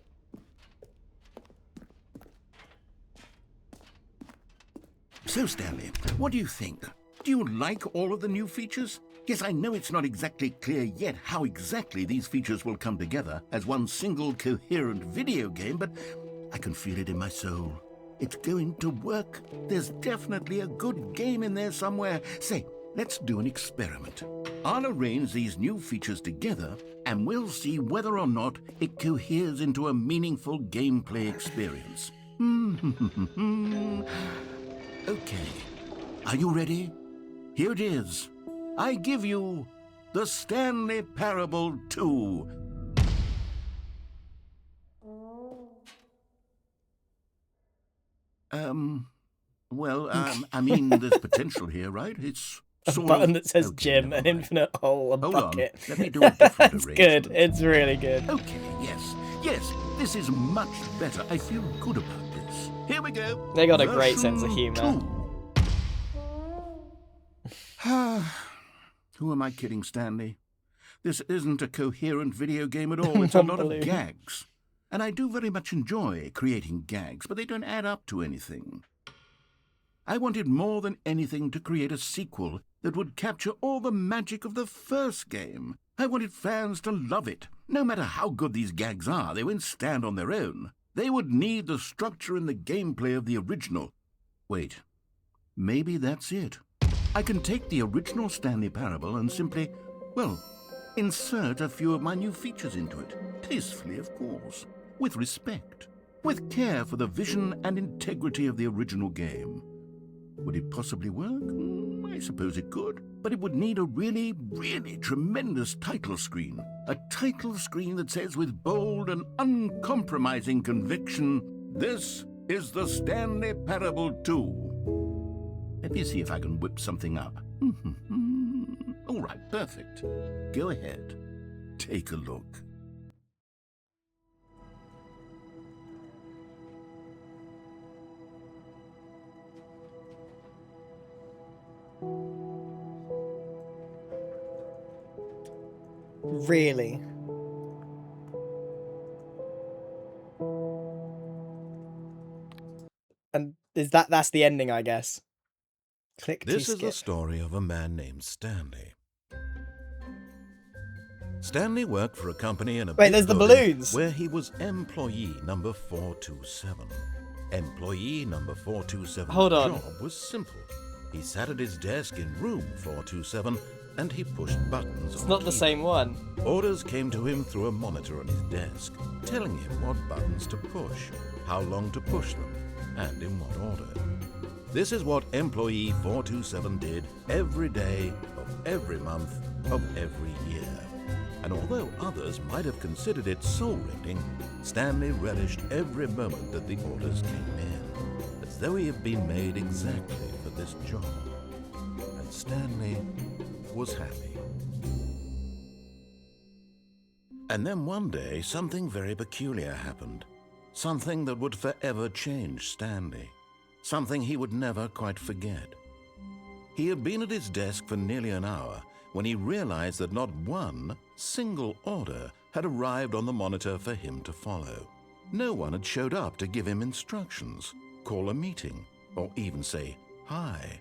So, Stanley, what do you think? Do you like all of the new features? Yes, I know it's not exactly clear yet how exactly these features will come together as one single coherent video game, but I can feel it in my soul. It's going to work. There's definitely a good game in there somewhere. Say, let's do an experiment. I'll arrange these new features together, and we'll see whether or not it coheres into a meaningful gameplay experience. Okay, are you ready? Here it is. I give you the Stanley Parable 2. I mean, there's potential here, right? It's A sort button of... that says Okay, gym, never an mind. infinite hole, a Hold bucket. on, let me do a different It's good. arrangement. It's really good. Okay, yes, this is much better. I feel good about this. Here we go. They got a great sense of Version humour. 2. Who am I kidding, Stanley? This isn't a coherent video game at all. It's a lot of Unbelievable. gags. And I do very much enjoy creating gags, but they don't add up to anything. I wanted more than anything to create a sequel that would capture all the magic of the first game. I wanted fans to love it. No matter how good these gags are, they won't stand on their own. They would need the structure and the gameplay of the original. Wait, maybe that's it. I can take the original Stanley Parable and simply, well, insert a few of my new features into it. Tastefully, of course. With respect. With care for the vision and integrity of the original game. Would it possibly work? I suppose it could. But it would need a really, really tremendous title screen. A title screen that says with bold and uncompromising conviction, "This is the Stanley Parable 2." Let me see if I can whip something up. All right, perfect. Go ahead. Take a look. Really? And that's the ending, I guess. Click This to is the skip. story of a man named Stanley. Stanley worked for a company in a Wait, big there's the building balloons. where he was employee number 427. Employee number 427's Hold on. job was simple. He sat at his desk in room 427 and he pushed buttons. It's not the same one. Orders came to him through a monitor on his desk, telling him what buttons to push, how long to push them, and in what order. This is what employee 427 did every day of every month of every year. And although others might have considered it soul-rending, Stanley relished every moment that the orders came in, as though he had been made exactly for this job. And Stanley was happy. And then one day, something very peculiar happened. Something that would forever change Stanley. Something he would never quite forget. He had been at his desk for nearly an hour when he realized that not one single order had arrived on the monitor for him to follow. No one had showed up to give him instructions, call a meeting, or even say hi.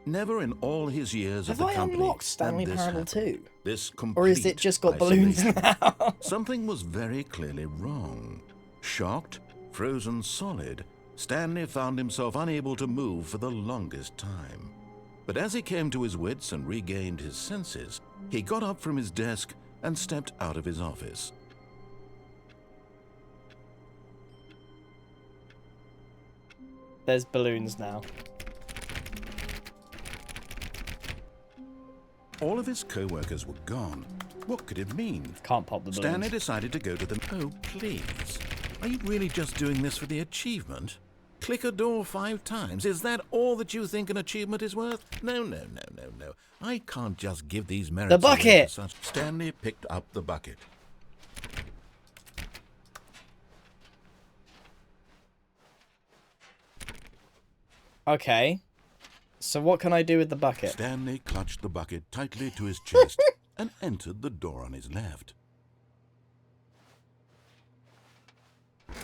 Never in all his years Have at the I company unlocked Stanley had this Parable happened. 2? This Or is it complete just got balloons isolation. now? Something was very clearly wrong. Shocked, frozen solid, Stanley found himself unable to move for the longest time. But as he came to his wits and regained his senses, he got up from his desk and stepped out of his office. There's balloons now. All of his co-workers were gone. What could it mean? Can't pop the balloons. Stanley decided to go to them. Oh, please. Are you really just doing this for the achievement? Click a door 5 times. Is that all that you think an achievement is worth? No, no, no, no, no. I can't just give these merits The away bucket! to such. Stanley picked up the bucket. Okay. So what can I do with the bucket? Stanley clutched the bucket tightly to his chest and entered the door on his left.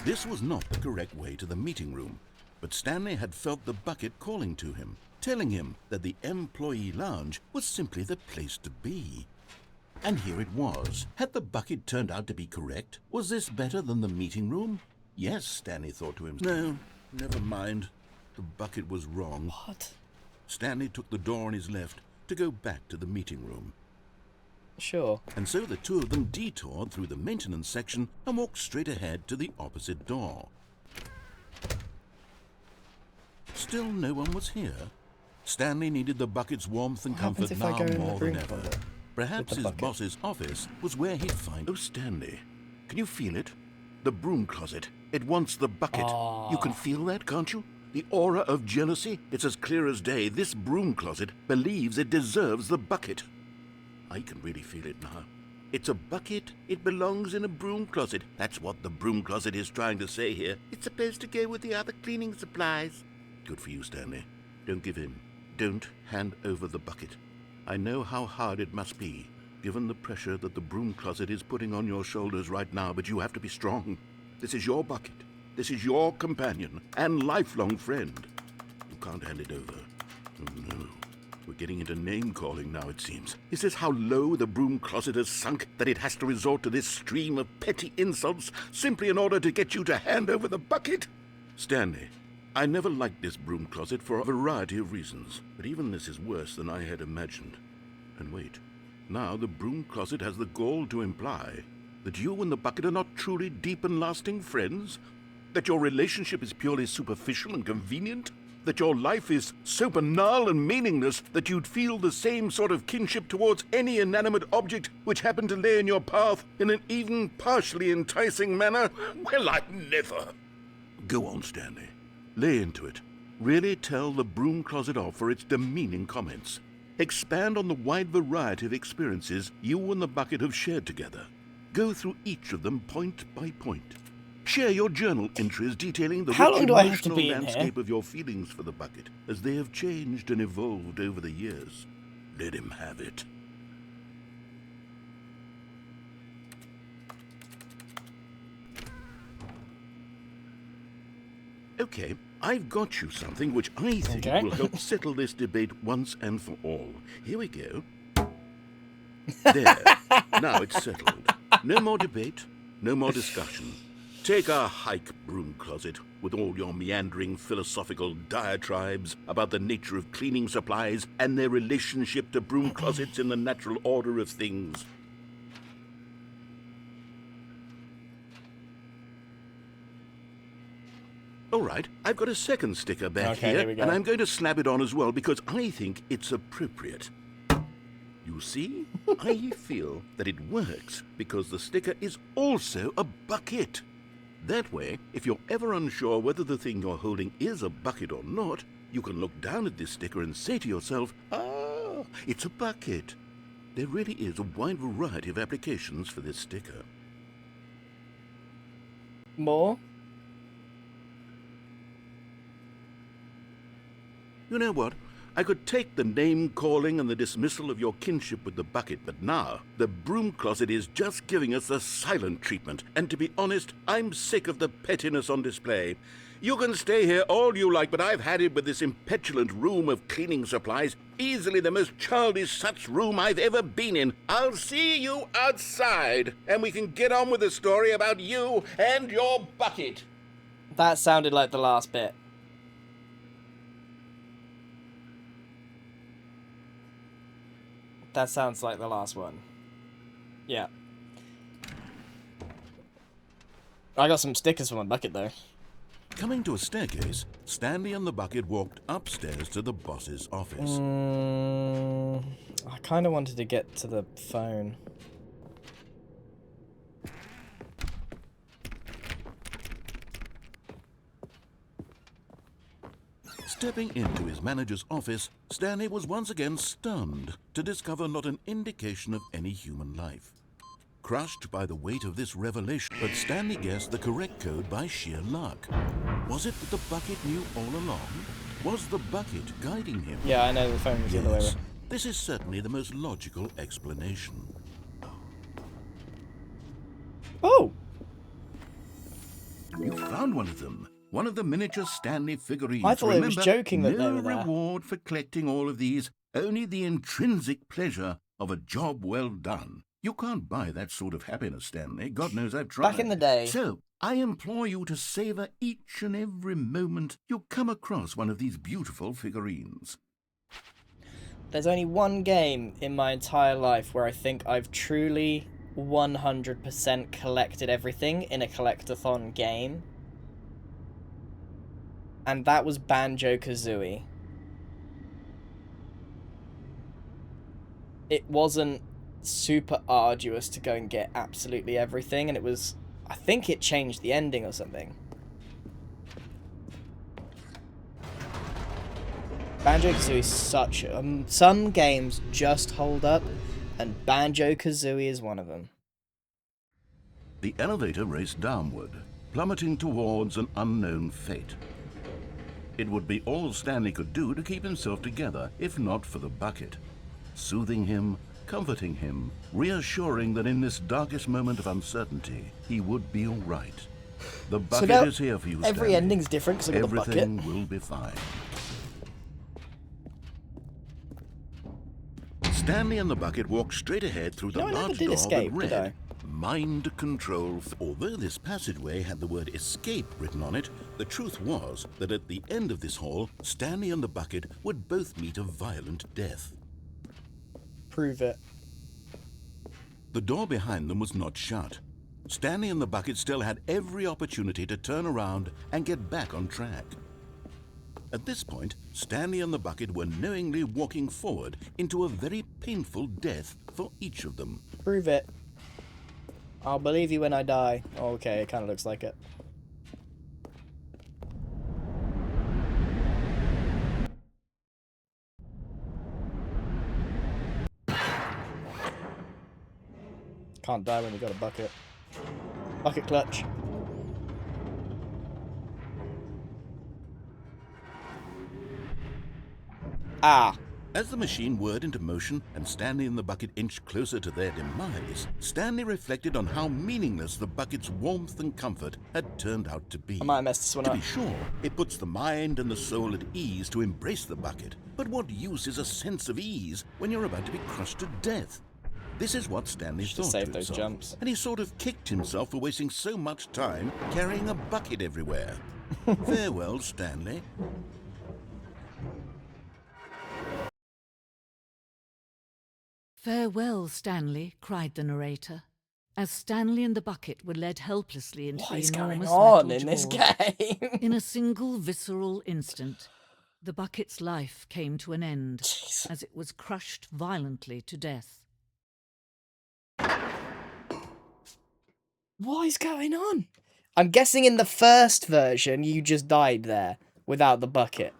This was not the correct way to the meeting room, but Stanley had felt the bucket calling to him, telling him that the employee lounge was simply the place to be. And here it was. Had the bucket turned out to be correct? Was this better than the meeting room? Yes, Stanley thought to himself. No, never mind. The bucket was wrong. What? Stanley took the door on his left to go back to the meeting room. Sure. And so the two of them detoured through the maintenance section and walked straight ahead to the opposite door. Still no one was here. Stanley needed the bucket's warmth and What happens comfort if I now go in the more than broom ever. closet Perhaps with the his bucket? boss's office was where he'd find... Oh, Stanley, can you feel it? The broom closet. It wants the bucket. You can feel that, can't you? The aura of jealousy. It's as clear as day. This broom closet believes it deserves the bucket. I can really feel it now. It's a bucket. It belongs in a broom closet. That's what the broom closet is trying to say here. It's supposed to go with the other cleaning supplies. Good for you, Stanley. Don't give in. Don't hand over the bucket. I know how hard it must be, given the pressure that the broom closet is putting on your shoulders right now, but you have to be strong. This is your bucket. This is your companion and lifelong friend. You can't hand it over. Oh, no. We're getting into name-calling now, it seems. Is this how low the broom closet has sunk, that it has to resort to this stream of petty insults simply in order to get you to hand over the bucket? Stanley, I never liked this broom closet for a variety of reasons, but even this is worse than I had imagined. And wait, now the broom closet has the gall to imply that you and the bucket are not truly deep and lasting friends? That your relationship is purely superficial and convenient? That your life is so banal and meaningless that you'd feel the same sort of kinship towards any inanimate object which happened to lay in your path in an even partially enticing manner? Well, I never. Go on, Stanley. Lay into it. Really tell the broom closet off for its demeaning comments. Expand on the wide variety of experiences you and the bucket have shared together. Go through each of them point by point. Share your journal entries detailing the How rich long do I have to emotional be in here? landscape of your feelings for the bucket as they have changed and evolved over the years. Let him have it. Okay, I've got you something which I think Okay. will help settle this debate once and for all. Here we go. There. Now it's settled. No more debate, no more discussion. Take a hike, broom closet, with all your meandering philosophical diatribes about the nature of cleaning supplies and their relationship to broom closets in the natural order of things. All right, I've got a second sticker back Okay, here we go. and I'm going to slap it on as well because I think it's appropriate. You see, I feel that it works because the sticker is also a bucket. That way, if you're ever unsure whether the thing you're holding is a bucket or not, you can look down at this sticker and say to yourself, ah, it's a bucket. There really is a wide variety of applications for this sticker. More? You know what? I could take the name-calling and the dismissal of your kinship with the bucket, but now the broom closet is just giving us the silent treatment. And to be honest, I'm sick of the pettiness on display. You can stay here all you like, but I've had it with this impetulant room of cleaning supplies. Easily the most childish such room I've ever been in. I'll see you outside, and we can get on with the story about you and your bucket. That sounded like the last bit. That sounds like the last one. Yeah. I got some stickers for my bucket, though. Coming to a staircase, Stanley and the bucket walked upstairs to the boss's office. I kind of wanted to get to the phone. Stepping into his manager's office, Stanley was once again stunned to discover not an indication of any human life. Crushed by the weight of this revelation, but Stanley guessed the correct code by sheer luck. Was it that the bucket knew all along? Was the bucket guiding him? Yeah, I know the phone was the other way Yes, around. this is certainly the most logical explanation. Oh! You found one of them. One of the miniature Stanley figurines. I thought it was Remember, joking that they no were there. reward for collecting all of these, only the intrinsic pleasure of a job well done. You can't buy that sort of happiness, Stanley. God knows I've tried. Back in the day. So, I implore you to savor each and every moment you come across one of these beautiful figurines. There's only one game in my entire life where I think I've truly 100% collected everything in a collectathon game. And that was Banjo-Kazooie. It wasn't super arduous to go and get absolutely everything, and it was... I think it changed the ending or something. Banjo-Kazooie is such... some games just hold up, and Banjo-Kazooie is one of them. The elevator raced downward, plummeting towards an unknown fate. It would be all Stanley could do to keep himself together, if not for the bucket. Soothing him, comforting him, reassuring that in this darkest moment of uncertainty, he would be all right. The bucket now is here for you, every Stanley. ending's different 'cause I've got the bucket. Everything will be fine. Stanley and the bucket walked straight ahead through the No, I never large did door escape, that did read I? Mind Control. Although this passageway had the word escape written on it, the truth was that at the end of this hall, Stanley and the bucket would both meet a violent death. Prove it. The door behind them was not shut. Stanley and the bucket still had every opportunity to turn around and get back on track. At this point, Stanley and the bucket were knowingly walking forward into a very painful death for each of them. Prove it. I'll believe you when I die. Okay, it kind of looks like it. Can't die when you got a bucket. Bucket clutch. Ah. As the machine whirred into motion and Stanley and the bucket inched closer to their demise, Stanley reflected on how meaningless the bucket's warmth and comfort had turned out to be. I might have messed this one To up. be sure, it puts the mind and the soul at ease to embrace the bucket, but what use is a sense of ease when you're about to be crushed to death? This is what Stanley Should've thought saved to those himself, jumps. and he sort of kicked himself for wasting so much time carrying a bucket everywhere. Farewell, Stanley. "Farewell, Stanley," cried the narrator, as Stanley and the bucket were led helplessly into What the is going enormous on metal in this jaws. game? In a single visceral instant, the bucket's life came to an end Jeez. as it was crushed violently to death. What is going on? I'm guessing in the first version you just died there without the bucket.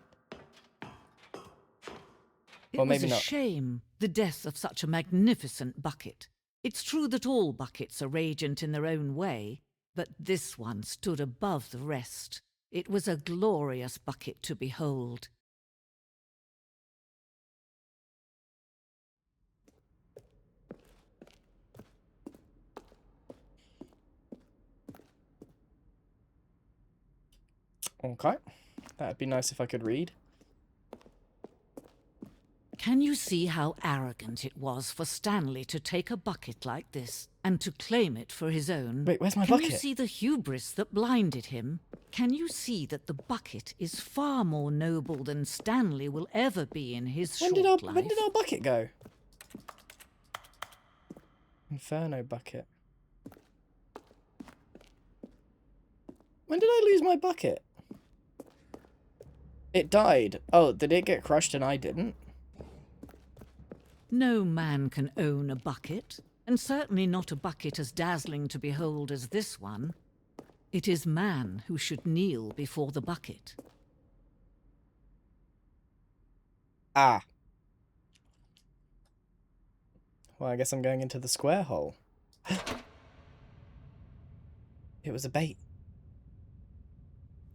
It Or was maybe a not. shame, the death of such a magnificent bucket. It's true that all buckets are radiant in their own way, but this one stood above the rest. It was a glorious bucket to behold. Okay. That'd be nice if I could read. Can you see how arrogant it was for Stanley to take a bucket like this and to claim it for his own? Wait, where's my Can bucket? you see the hubris that blinded him? Can you see that the bucket is far more noble than Stanley will ever be in his When short did life? when did our bucket go? Inferno bucket. When did I lose my bucket? It died. Oh, did it get crushed and I didn't? No man can own a bucket, and certainly not a bucket as dazzling to behold as this one. It is man who should kneel before the bucket. Ah. Well, I guess I'm going into the square hole. It was a bait.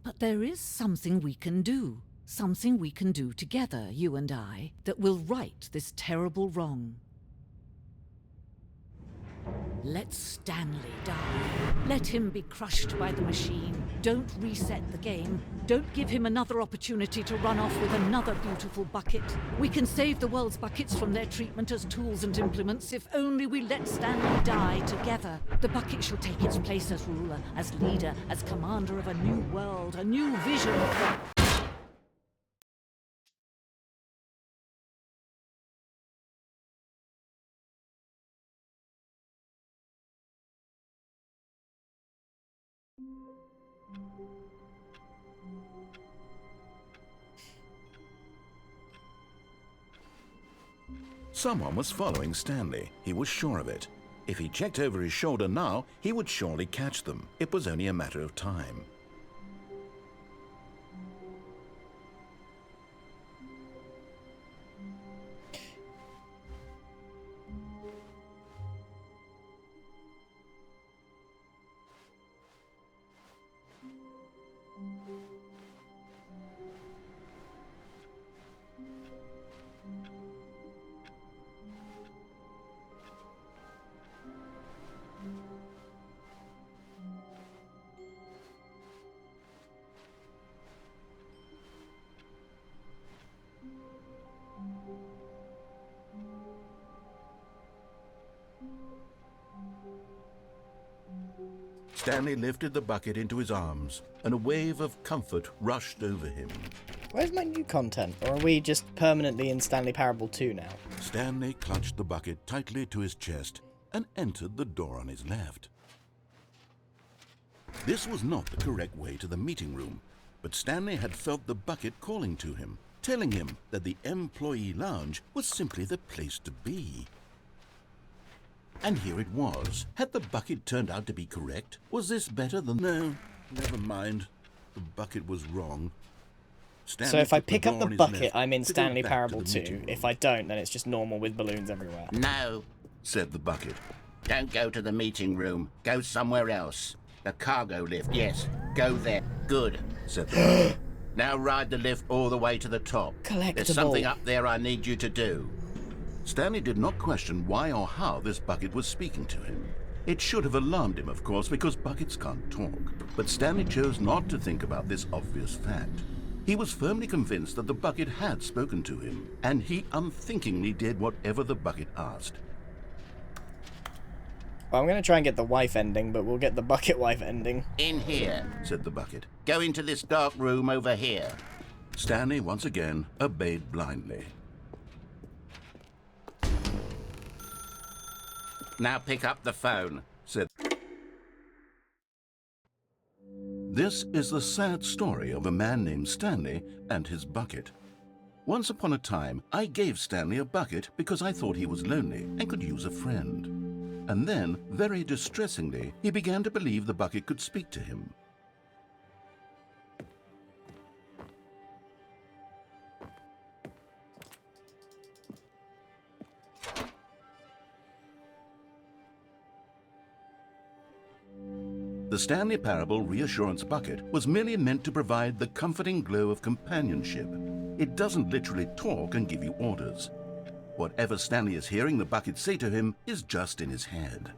But there is something we can do. Something we can do together, you and I, that will right this terrible wrong. Let Stanley die. Let him be crushed by the machine. Don't reset the game. Don't give him another opportunity to run off with another beautiful bucket. We can save the world's buckets from their treatment as tools and implements if only we let Stanley die together. The bucket shall take its place as ruler, as leader, as commander of a new world, a new vision for... Someone was following Stanley. He was sure of it. If he checked over his shoulder now, he would surely catch them. It was only a matter of time. Stanley lifted the bucket into his arms, and a wave of comfort rushed over him. Where's my new content? Or are we just permanently in Stanley Parable 2 now? Stanley clutched the bucket tightly to his chest and entered the door on his left. This was not the correct way to the meeting room, but Stanley had felt the bucket calling to him, telling him that the employee lounge was simply the place to be. And here it was. Had the bucket turned out to be correct? Was this better than... No, never mind. The bucket was wrong. Stanley So if I put pick door up the on his bucket, left I'm in to go Stanley back to Parable the 2. meeting room. If I don't, then it's just normal with balloons everywhere. No, said the bucket. Don't go to the meeting room. Go somewhere else. The cargo lift, yes. Go there. Good, said the bucket. Now ride the lift all the way to the top. There's something Collectible. up there I need you to do. Stanley did not question why or how this bucket was speaking to him. It should have alarmed him, of course, because buckets can't talk. But Stanley chose not to think about this obvious fact. He was firmly convinced that the bucket had spoken to him, and he unthinkingly did whatever the bucket asked. Well, I'm going to try and get the wife ending, but we'll get the bucket wife ending. In here, said the bucket. Go into this dark room over here. Stanley once again obeyed blindly. Now pick up the phone, said. This is the sad story of a man named Stanley and his bucket. Once upon a time, I gave Stanley a bucket because I thought he was lonely and could use a friend. And then, very distressingly, he began to believe the bucket could speak to him. The Stanley Parable Reassurance Bucket was merely meant to provide the comforting glow of companionship. It doesn't literally talk and give you orders. Whatever Stanley is hearing the bucket say to him is just in his head.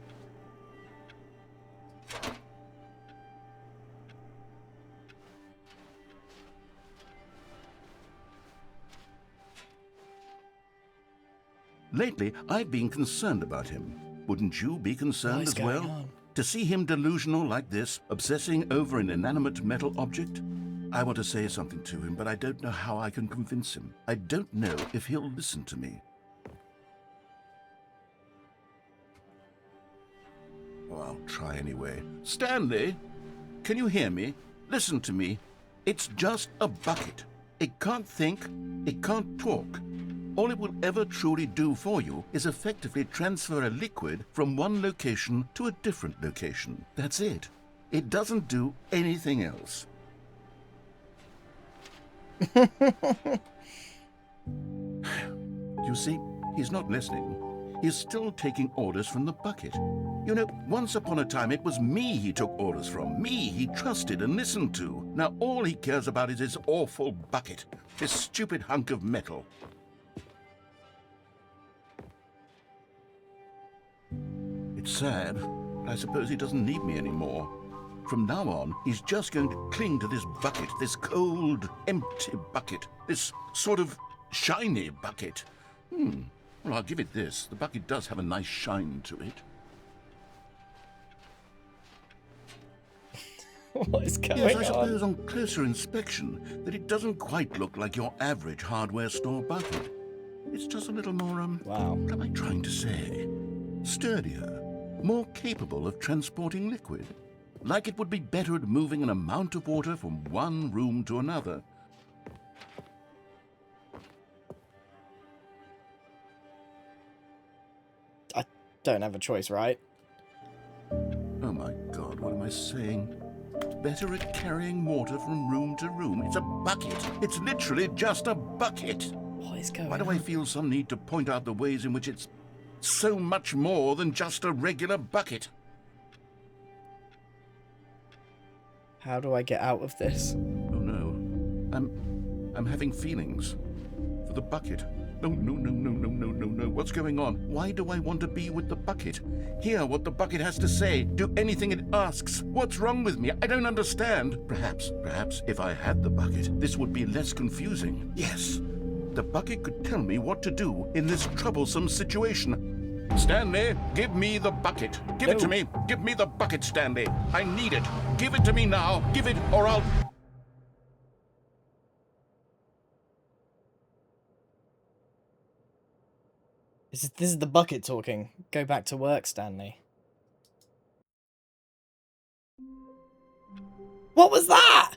Lately, I've been concerned about him. Wouldn't you be concerned as well? To see him delusional like this, obsessing over an inanimate metal object? I want to say something to him, but I don't know how I can convince him. I don't know if he'll listen to me. Oh, I'll try anyway. Stanley, can you hear me? Listen to me. It's just a bucket. It can't think, it can't talk. All it will ever truly do for you is effectively transfer a liquid from one location to a different location. That's it. It doesn't do anything else. You see, he's not listening. He's still taking orders from the bucket. You know, once upon a time it was me he took orders from, me he trusted and listened to. Now all he cares about is his awful bucket, this stupid hunk of metal. It's sad, but I suppose he doesn't need me anymore. From now on, he's just going to cling to this bucket, this cold, empty bucket, this sort of shiny bucket. Well, I'll give it this. The bucket does have a nice shine to it. What is going Yes, I on? suppose on closer inspection that it doesn't quite look like your average hardware store bucket. It's just a little more, Wow. what am I trying to say? Sturdier, more capable of transporting liquid. Like it would be better at moving an amount of water from one room to another. I don't have a choice, right? Oh my God, what am I saying? Better at carrying water from room to room. It's a bucket. It's literally just a bucket. What is going Why on? do I feel some need to point out the ways in which it's so much more than just a regular bucket? How do I get out of this? Oh no. I'm having feelings for the bucket. No. What's going on? Why do I want to be with the bucket? Hear what the bucket has to say. Do anything it asks. What's wrong with me? I don't understand. Perhaps if I had the bucket, this would be less confusing. Yes. The bucket could tell me what to do in this troublesome situation. Stanley, give me the bucket. Give it to me. Give me the bucket, Stanley. I need it. Give it to me now. Give it or I'll... This is the bucket talking. Go back to work, Stanley. What was that?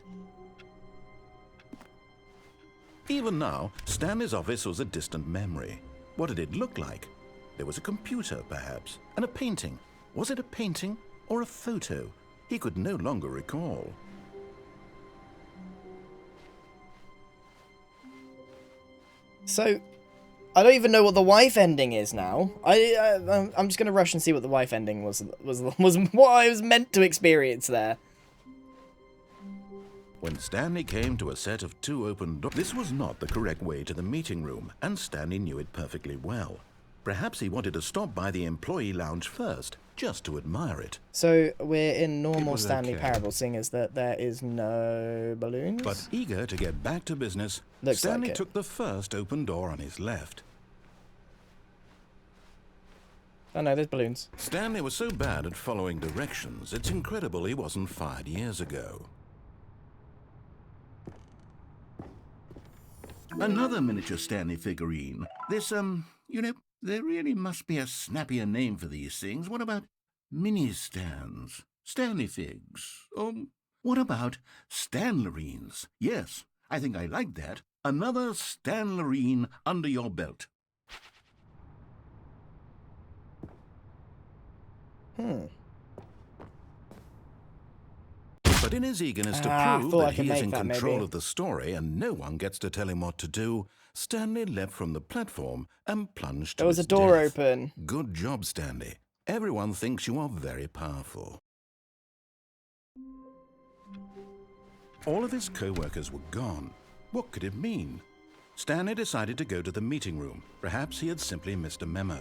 Even now, Stanley's office was a distant memory. What did it look like? There was a computer, perhaps, and a painting. Was it a painting or a photo? He could no longer recall. So, I don't even know what the wife ending is now. I'm just gonna rush and see what the wife ending was what I was meant to experience there. When Stanley came to a set of 2 open doors, this was not the correct way to the meeting room, and Stanley knew it perfectly well. Perhaps he wanted to stop by the employee lounge first, just to admire it. So we're in normal was Stanley okay. Parable, seeing as that there is no balloons. But eager to get back to business, Looks Stanley like it. took the first open door on his left. Oh no, there's balloons. Stanley was so bad at following directions, it's incredible he wasn't fired years ago. Another miniature Stanley figurine. This, you know, there really must be a snappier name for these things. What about mini-stands? Stanley figs? What about Stanlerines? Yes, I think I like that. Another Stanlerine under your belt. But in his eagerness to prove thought I that could he is make in that, control maybe. of the story and no one gets to tell him what to do, Stanley leapt from the platform and plunged to There was a his door death. open. Good job, Stanley. Everyone thinks you are very powerful. All of his co-workers were gone. What could it mean? Stanley decided to go to the meeting room. Perhaps he had simply missed a memo.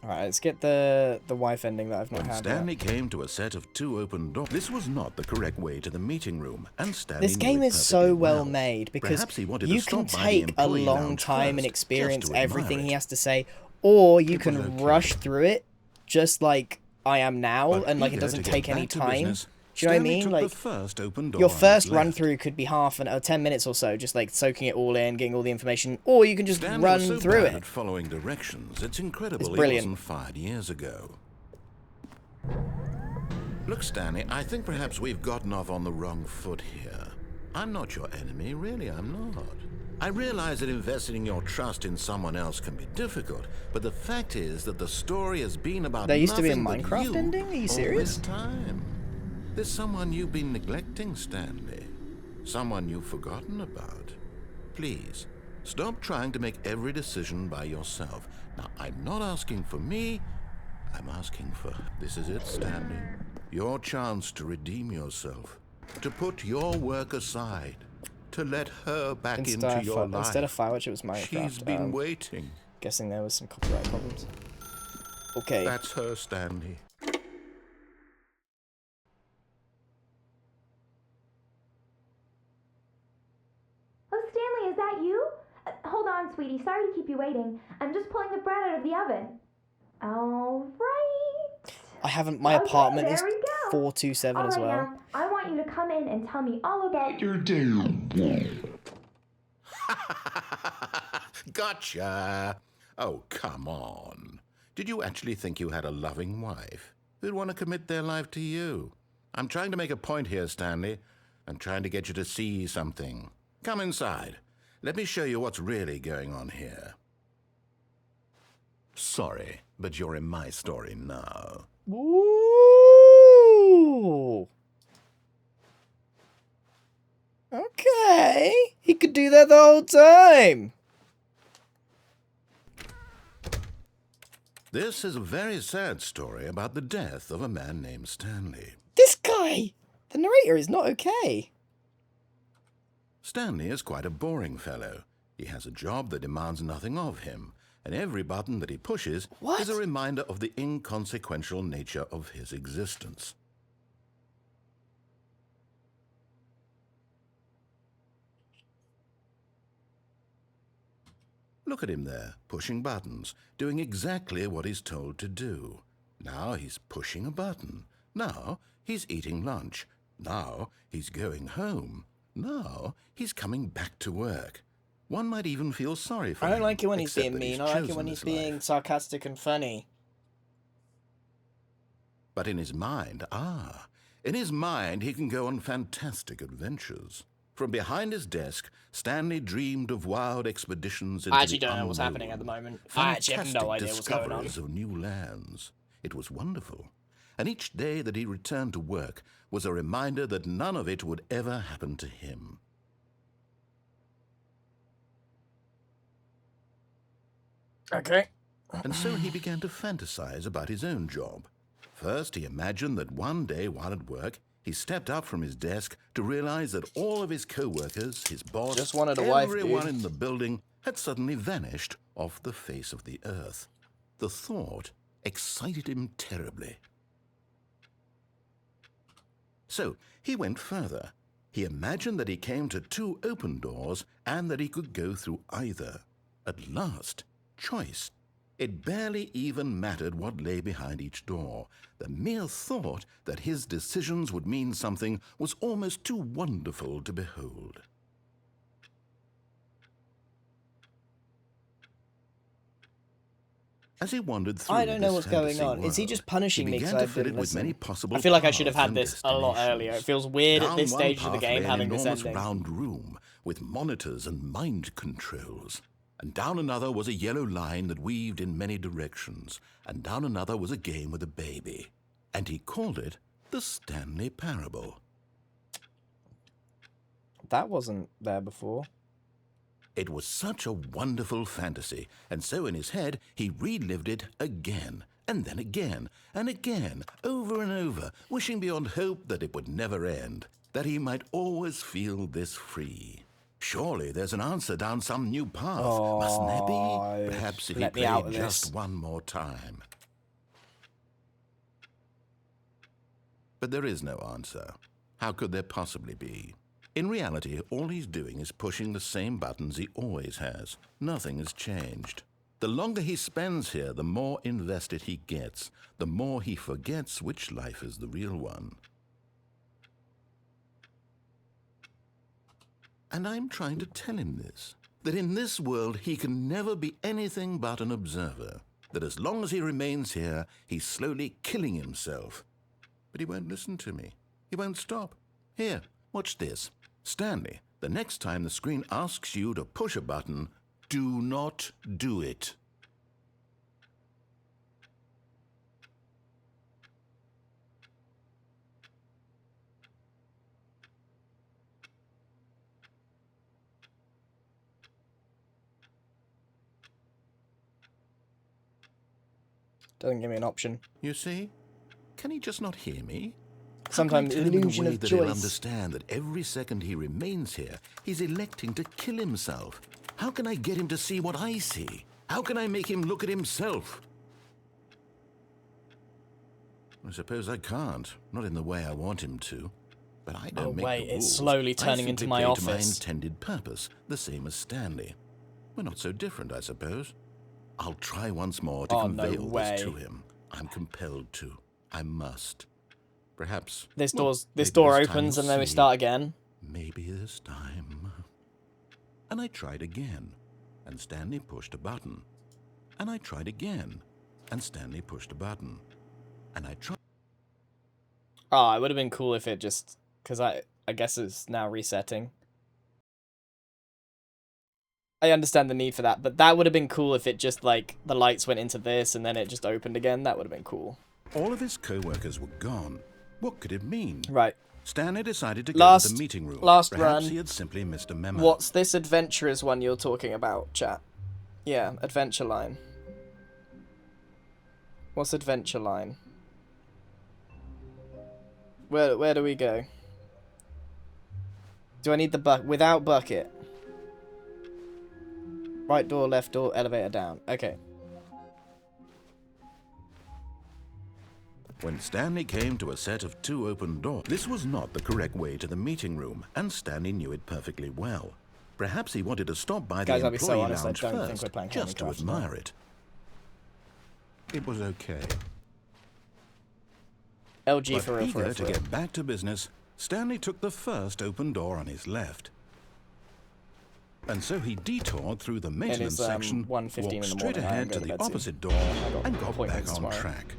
Alright, let's get the wife ending that I've not When had Stanley yet. came to a set of 2 open doors, this was not the correct way to the meeting room, and Stanley This knew game it is so perfectly well made because Perhaps he wanted you to can stop by the take a employee long lounge time and first, experience just to admire everything he it. has to say, or you It was can okay. rush through it just like I am now, But and like it eager doesn't to get take any back to time. business, Do you know what I Stanley mean? took Like the first open door your on his first run left. through could be half an or 10 minutes or so, just like soaking it all in, getting all the information, or you can just Stanley run was so through bad it. at following directions, it's incredible It's he brilliant. wasn't fired years ago. Look, Stanley, I think perhaps we've gotten off on the wrong foot here. I'm not your enemy, really, I'm not. I realize that investing your trust in someone else can be difficult, but the fact is that the story has been about There used to be a nothing but Minecraft you ending? Are you all serious? this time. There's someone you've been neglecting, Stanley. Someone you've forgotten about. Please, stop trying to make every decision by yourself. Now, I'm not asking for me, I'm asking for... This is it, Stanley. Your chance to redeem yourself. To put your work aside. To let her back into your life. Instead of Firewatch, it was Minecraft. She's been waiting. Guessing there was some copyright problems. Okay. That's her, Stanley. Oh, Stanley, is that you? Hold on, sweetie. Sorry to keep you waiting. I'm just pulling the bread out of the oven. All right. I haven't. My Okay, apartment is there we go. 427 as All right, well. now, I want you to come in and tell me all about your Gotcha. Oh, come on. Did you actually think you had a loving wife who'd want to commit their life to you? I'm trying to make a point here, Stanley. I'm trying to get you to see something. Come inside. Let me show you what's really going on here. Sorry, but you're in my story now. Ooh. Okay. He could do that the whole time. This is a very sad story about the death of a man named Stanley. This guy, the narrator, is not okay. Stanley is quite a boring fellow. He has a job that demands nothing of him, and every button that he pushes is a reminder of the inconsequential nature of his existence. Look at him there, pushing buttons, doing exactly what he's told to do. Now he's pushing a button. Now he's eating lunch. Now he's going home. Now he's coming back to work. One might even feel sorry for him. I don't like it when he's except being that mean. I like it chosen when he's this life. being sarcastic and funny. But in his mind, in his mind he can go on fantastic adventures. From behind his desk, Stanley dreamed of wild expeditions into I actually the don't know what's unknown. happening at the moment. I actually have no idea what's going on. Discoveries of new lands. It was wonderful. And each day that he returned to work was a reminder that none of it would ever happen to him. Okay. And so he began to fantasize about his own job. First, he imagined that one day while at work, he stepped up from his desk to realize that all of his co-workers, his boss, Just wanted a wife, everyone dude. in the building had suddenly vanished off the face of the earth. The thought excited him terribly. So he went further. He imagined that he came to 2 open doors and that he could go through either. At last, choice. It barely even mattered what lay behind each door. The mere thought that his decisions would mean something was almost too wonderful to behold. As he wandered through I don't know this what's going fantasy on. Is he world, just punishing he me began because I to fill it didn't with many listen? possible I feel like I should have paths had and this a lot earlier. It destinations. feels weird at Down this one stage of the path game lay an having this enormous ending. round room with monitors and mind controls. And down another was a yellow line that weaved in many directions. And down another was a game with a baby. And he called it the Stanley Parable. That wasn't there before. It was such a wonderful fantasy, and so in his head he relived it again, and then again, and again, over and over, wishing beyond hope that it would never end, that he might always feel this free. Surely there's an answer down some new path, mustn't there be? Perhaps if he let me out played of just this. one more time. But there is no answer. How could there possibly be? In reality, all he's doing is pushing the same buttons he always has. Nothing has changed. The longer he spends here, the more invested he gets, the more he forgets which life is the real one. And I'm trying to tell him this, that in this world he can never be anything but an observer, that as long as he remains here, he's slowly killing himself. But he won't listen to me. He won't stop. Here, watch this. Stanley, the next time the screen asks you to push a button, do not do it. Doesn't give me an option. You see? Can he just not hear me? Sometimes How can I tell him in a illusion way of that he'll choice. understand that every second he remains here, he's electing to kill himself. How can I get him to see what I see? How can I make him look at himself? I suppose I can't, not in the way I want him to. But I don't make wait, the rules. it's slowly turning I into simply my play to my office. intended purpose, the same as Stanley. We're not so different, I suppose. I'll try once more to convey all this to him. I'm compelled to. I must. Perhaps This well, door maybe opens this time and we'll then we see. start again. Maybe this time. And I tried again, and Stanley pushed a button. And I tried again, and Stanley pushed a button. And I tried. Oh, it would have been cool if it just... Because I guess it's now resetting. I understand the need for that, but that would have been cool if it just, like, the lights went into this and then it just opened again. That would have been cool. All of his co-workers were gone. What could it mean? Right. Stanley decided to go to the meeting room. Last Perhaps run. he had simply missed a memo. What's this adventurous one you're talking about, chat? Yeah, adventure line. What's adventure line? Where do we go? Do I need the bucket? Without bucket. Right door, left door, elevator down. Okay. When Stanley came to a set of 2 open doors, this was not the correct way to the meeting room, and Stanley knew it perfectly well. Perhaps he wanted to stop by Guys, the I'll be so employee honest, I lounge don't think first, we're playing just to Candy Crush now. admire it. It was okay. LG But for real, for eager real, to for real. get back to business, Stanley took the first open door on his left. And so he detoured through the maintenance section, 1:15 in walked the straight morning. I ahead am to going the to bed soon. opposite door, got and got back appointments on tomorrow. track.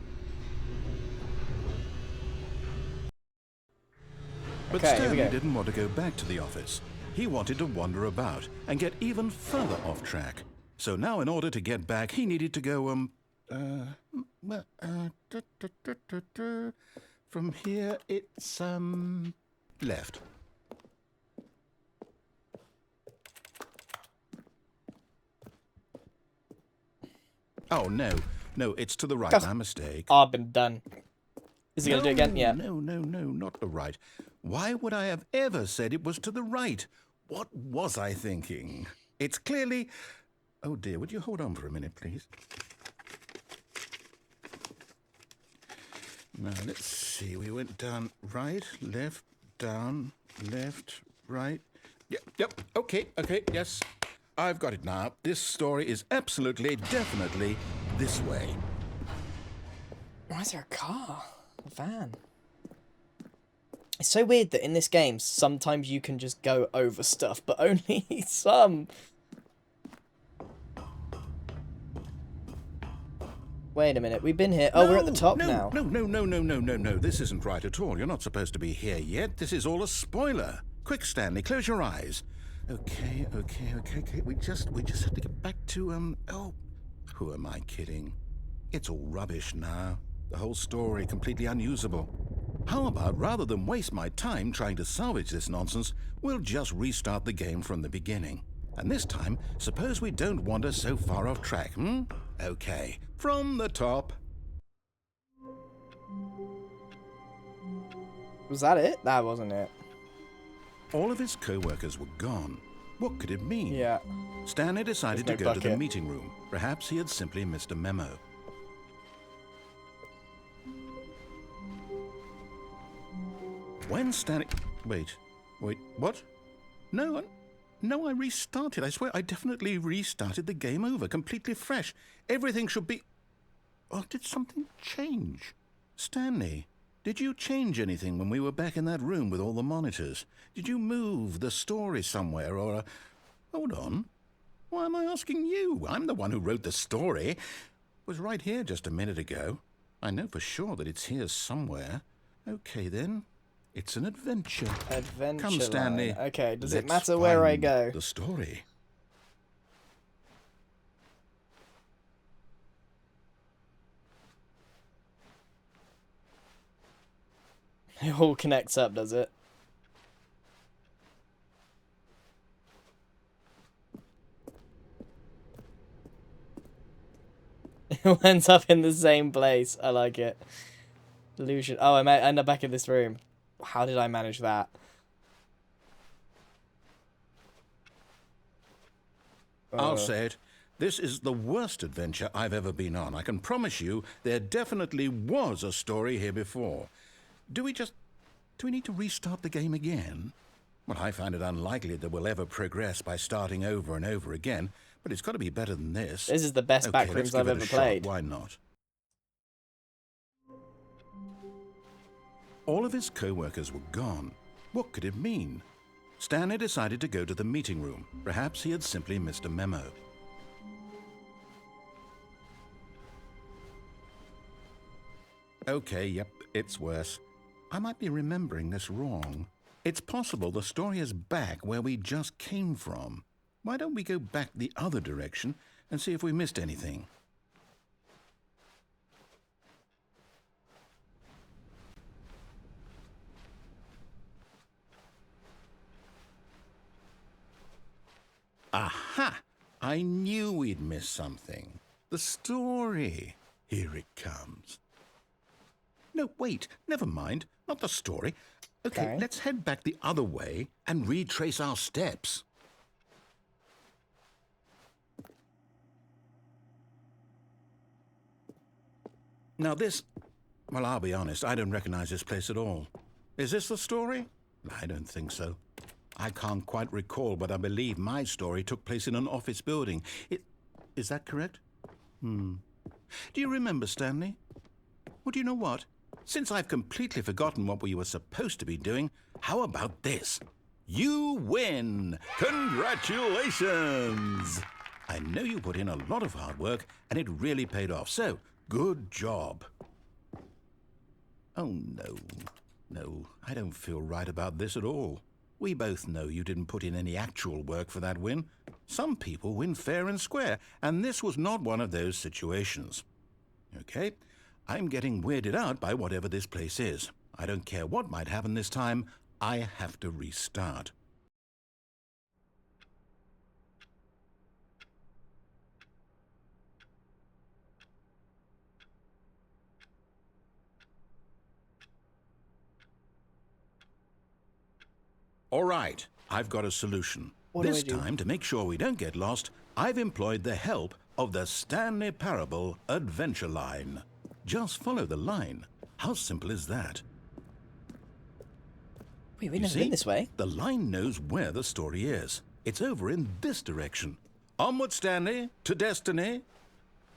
But Okay, here we Stanley go. didn't want to go back to the office. He wanted to wander about and get even further off track. So now in order to get back, he needed to go, from here it's, left. Oh, no. No, it's to the right. Gosh. My mistake. Oh, I've been done. Is he going to do it again? Yeah. No, not the right. Why would I have ever said it was to the right? What was I thinking? It's clearly... Oh, dear, would you hold on for a minute, please? Now, let's see. We went down right, left, down, left, right. Yep, okay, yes. I've got it now. This story is absolutely, definitely this way. Why is there a car? A van? It's so weird that in this game, sometimes you can just go over stuff, but only some. Wait a minute, we've been here. Oh, we're at the top now. No. This isn't right at all. You're not supposed to be here yet. This is all a spoiler. Quick, Stanley, close your eyes. Okay. We just have to get back to, oh, who am I kidding? It's all rubbish now. The whole story completely unusable. How about, rather than waste my time trying to salvage this nonsense, we'll just restart the game from the beginning. And this time, suppose we don't wander so far off track, Okay, from the top. Was that it? That wasn't it. All of his co-workers were gone. What could it mean? Yeah. Stanley decided to There's no go to the bucket. meeting room. Perhaps he had simply missed a memo. When Stanley... Wait, what? No, I restarted. I swear I definitely restarted the game over, completely fresh. Everything should be... Oh, did something change? Stanley, did you change anything when we were back in that room with all the monitors? Did you move the story somewhere or... Hold on. Why am I asking you? I'm the one who wrote the story. It was right here just a minute ago. I know for sure that it's here somewhere. Okay, then. It's an adventure. Adventure Come, Stanley. line. Okay, does it Let's matter where I find go? The story. It all connects up, does it? It all ends up in the same place. I like it. Illusion. Oh, I might end up back in this room. How did I manage that? I'll say it. This is the worst adventure I've ever been on. I can promise you there definitely was a story here before. Do we need to restart the game again? Well, I find it unlikely that we'll ever progress by starting over and over again, but it's got to be better than this. This is the best Okay, backrooms let's give I've it ever a shot. played. Why not? All of his co-workers were gone. What could it mean? Stanley decided to go to the meeting room. Perhaps he had simply missed a memo. Okay, yep, it's worse. I might be remembering this wrong. It's possible the story is back where we just came from. Why don't we go back the other direction and see if we missed anything? Aha! I knew we'd missed something. The story. Here it comes. No, wait, never mind. Not the story. Okay, let's head back the other way and retrace our steps. Now this... Well, I'll be honest, I don't recognize this place at all. Is this the story? I don't think so. I can't quite recall, but I believe my story took place in an office building. Is that correct? Do you remember, Stanley? Well, do you know what? Since I've completely forgotten what we were supposed to be doing, how about this? You win! Congratulations! I know you put in a lot of hard work, and it really paid off, so good job. Oh, no. No, I don't feel right about this at all. We both know you didn't put in any actual work for that win. Some people win fair and square, and this was not one of those situations. Okay, I'm getting weirded out by whatever this place is. I don't care what might happen this time. I have to restart. All right, I've got a solution. What do This I do? time, to make sure we don't get lost, I've employed the help of the Stanley Parable Adventure Line. Just follow the line. How simple is that? Wait, we've You never see, been this way. the line knows where the story is. It's over in this direction. Onward, Stanley, to destiny.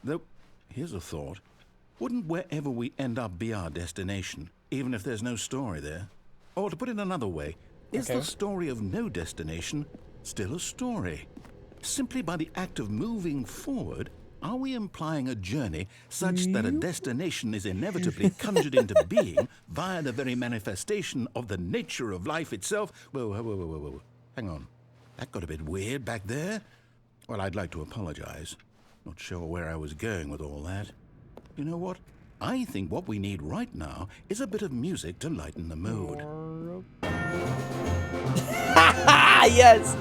Though, here's a thought. Wouldn't wherever we end up be our destination, even if there's no story there? Or to put it another way, is Okay. the story of no destination still a story? Simply by the act of moving forward, are we implying a journey such that a destination is inevitably conjured into being via the very manifestation of the nature of life itself? Whoa. Hang on. That got a bit weird back there. Well, I'd like to apologize. Not sure where I was going with all that. You know what? I think what we need right now is a bit of music to lighten the mood. Yes!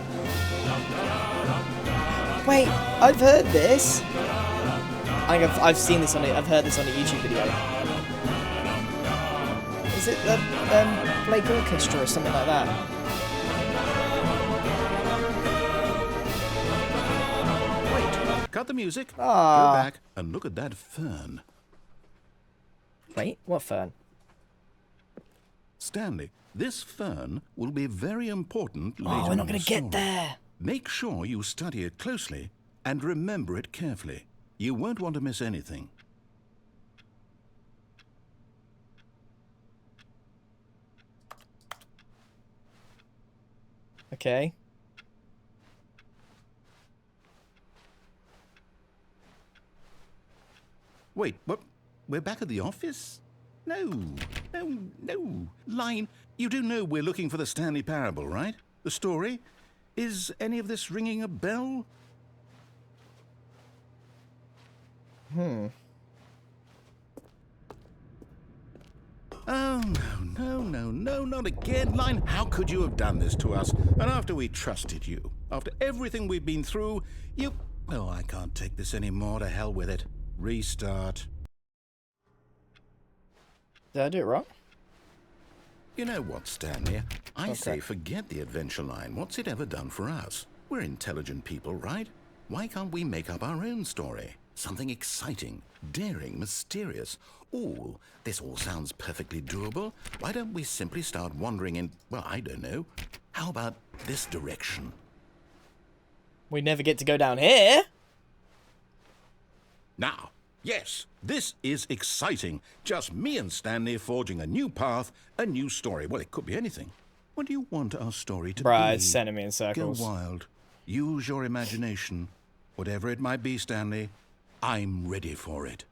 Wait, I've heard this. I've seen this on it. I've heard this on a YouTube video. Is it the Blake Orchestra or something like that? Wait, cut the music. Ah. Go back and look at that fern. Wait, what fern? Stanley, this fern will be very important later Oh, we're not in going the to get story. there. Make sure you study it closely and remember it carefully. You won't want to miss anything. Okay. Wait, what? We're back at the office? No. Line, you do know we're looking for the Stanley Parable, right? The story? Is any of this ringing a bell? Oh, no, not again, Line. How could you have done this to us? And after we trusted you, after everything we've been through, you... Oh, I can't take this anymore. To hell with it. Restart. Did I do it wrong? You know what, Stanley? I Okay. say forget the adventure line. What's it ever done for us? We're intelligent people, right? Why can't we make up our own story? Something exciting, daring, mysterious. Ooh, this all sounds perfectly doable. Why don't we simply start wandering in, well, I don't know. How about this direction? We never get to go down here. Now, yes, this is exciting. Just me and Stanley forging a new path, a new story. Well, it could be anything. What do you want our story to Bruh, be? it's sending me in circles. Go wild. Use your imagination. Whatever it might be, Stanley, I'm ready for it.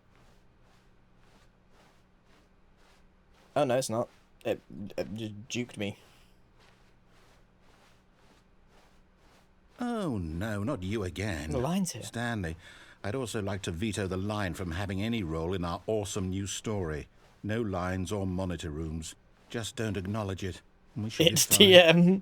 Oh, no, it's not. It just juked me. Oh, no, not you again. The line's here. Stanley, I'd also like to veto the line from having any role in our awesome new story. No lines or monitor rooms. Just don't acknowledge it. and we should be It's fine. TM.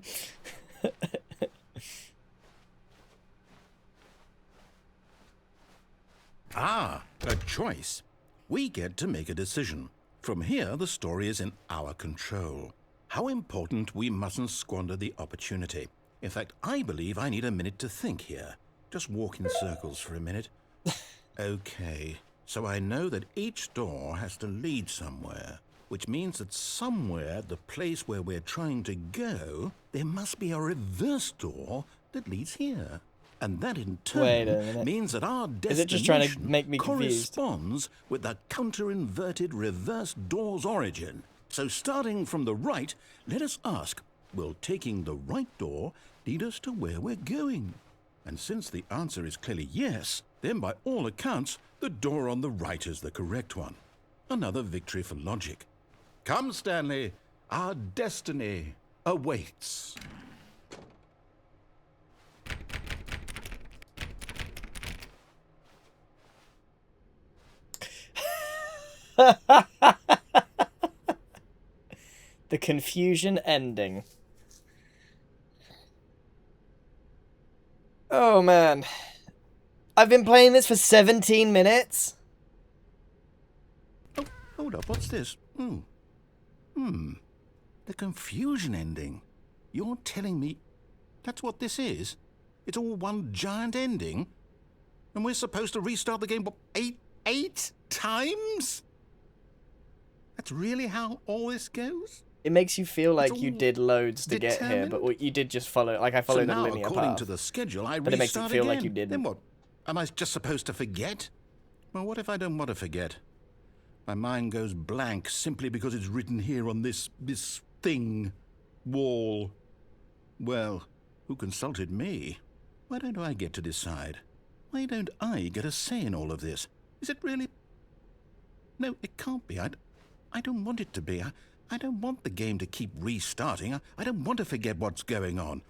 Ah, a choice. We get to make a decision. From here, the story is in our control. How important we mustn't squander the opportunity. In fact, I believe I need a minute to think here. Just walk in circles for a minute. Okay, so I know that each door has to lead somewhere, which means that somewhere, the place where we're trying to go, there must be a reverse door that leads here. And that in Wait a turn minute. means that our destination Is it just trying to make me confused? corresponds with the counter-inverted reverse door's origin. So starting from the right, let us ask, will taking the right door lead us to where we're going? And since the answer is clearly yes, then by all accounts, the door on the right is the correct one. Another victory for logic. Come, Stanley, our destiny awaits. The confusion ending. Oh man. I've been playing this for 17 minutes. Oh, hold up, what's this? The confusion ending. You're telling me that's what this is? It's all one giant ending? And we're supposed to restart the game, what, eight times? That's really how all this goes? It makes you feel like It's you all did loads to get here, determined? but you did just follow. Like I So followed a now, linear according path. to the schedule, I But it makes restart it feel again. like you didn't. Then what? Am I just supposed to forget? Well, what if I don't want to forget? My mind goes blank simply because it's written here on this thing, wall. Well, who consulted me? Why don't I get to decide? Why don't I get a say in all of this? Is it really? No, it can't be. I don't want it to be. I don't want the game to keep restarting. I don't want to forget what's going on.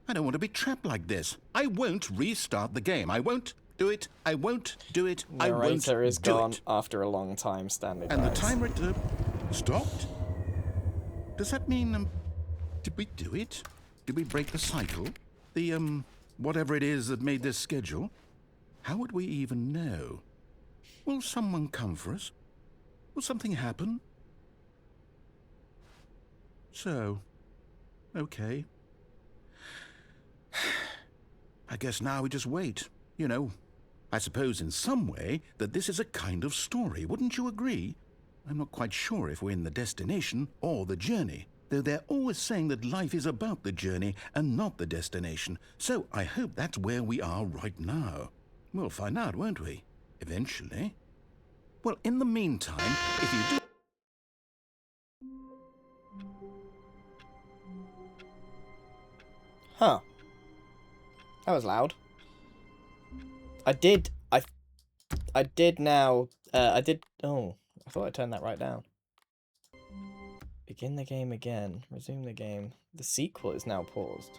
I don't want to be trapped like this. I won't restart the game. I won't do it. I won't do it. I won't Narrator is do gone it. after a long time, Stanley. And the dies. timer stopped? Does that mean, did we do it? Did we break the cycle? The, whatever it is that made this schedule? How would we even know? Will someone come for us? Will something happen? So, okay. I guess now we just wait. You know, I suppose in some way that this is a kind of story, wouldn't you agree? I'm not quite sure if we're in the destination or the journey, though they're always saying that life is about the journey and not the destination, so I hope that's where we are right now. We'll find out, won't we? Eventually. Well, in the meantime, if you do... Huh. That was loud. I did now, oh, I thought I turned that right down. Begin the game again. Resume the game. The sequel is now paused.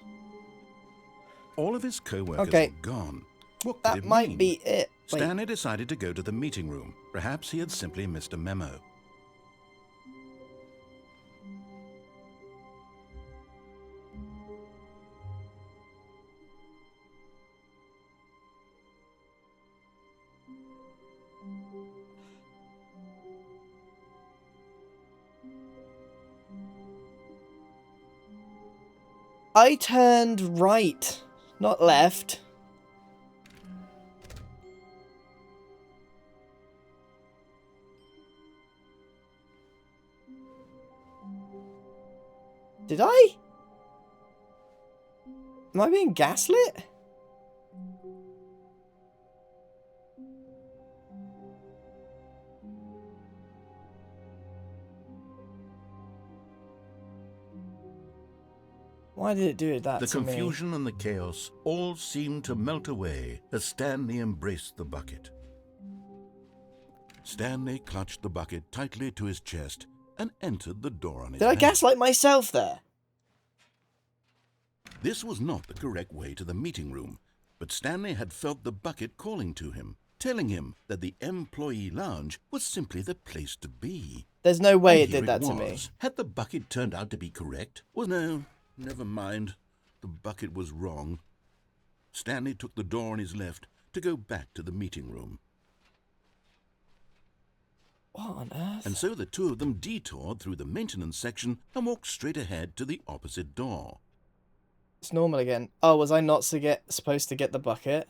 All of his co-workers Okay. are gone. What could That it might mean? be it. Wait. Stanley decided to go to the meeting room. Perhaps he had simply missed a memo. I turned right, not left. Did I? Am I being gaslit? Why did it do it that The to me? confusion and the chaos all seemed to melt away as Stanley embraced the bucket. Stanley clutched the bucket tightly to his chest and entered the door on his Did I back. gaslight myself there? This was not the correct way to the meeting room, but Stanley had felt the bucket calling to him, telling him that the employee lounge was simply the place to be. There's no way it And here did that to me. was. Had the bucket turned out to be correct? Well, no, never mind. The bucket was wrong. Stanley took the door on his left to go back to the meeting room. What on earth? And so the two of them detoured through the maintenance section and walked straight ahead to the opposite door. It's normal again. Oh, was I not supposed to get the bucket?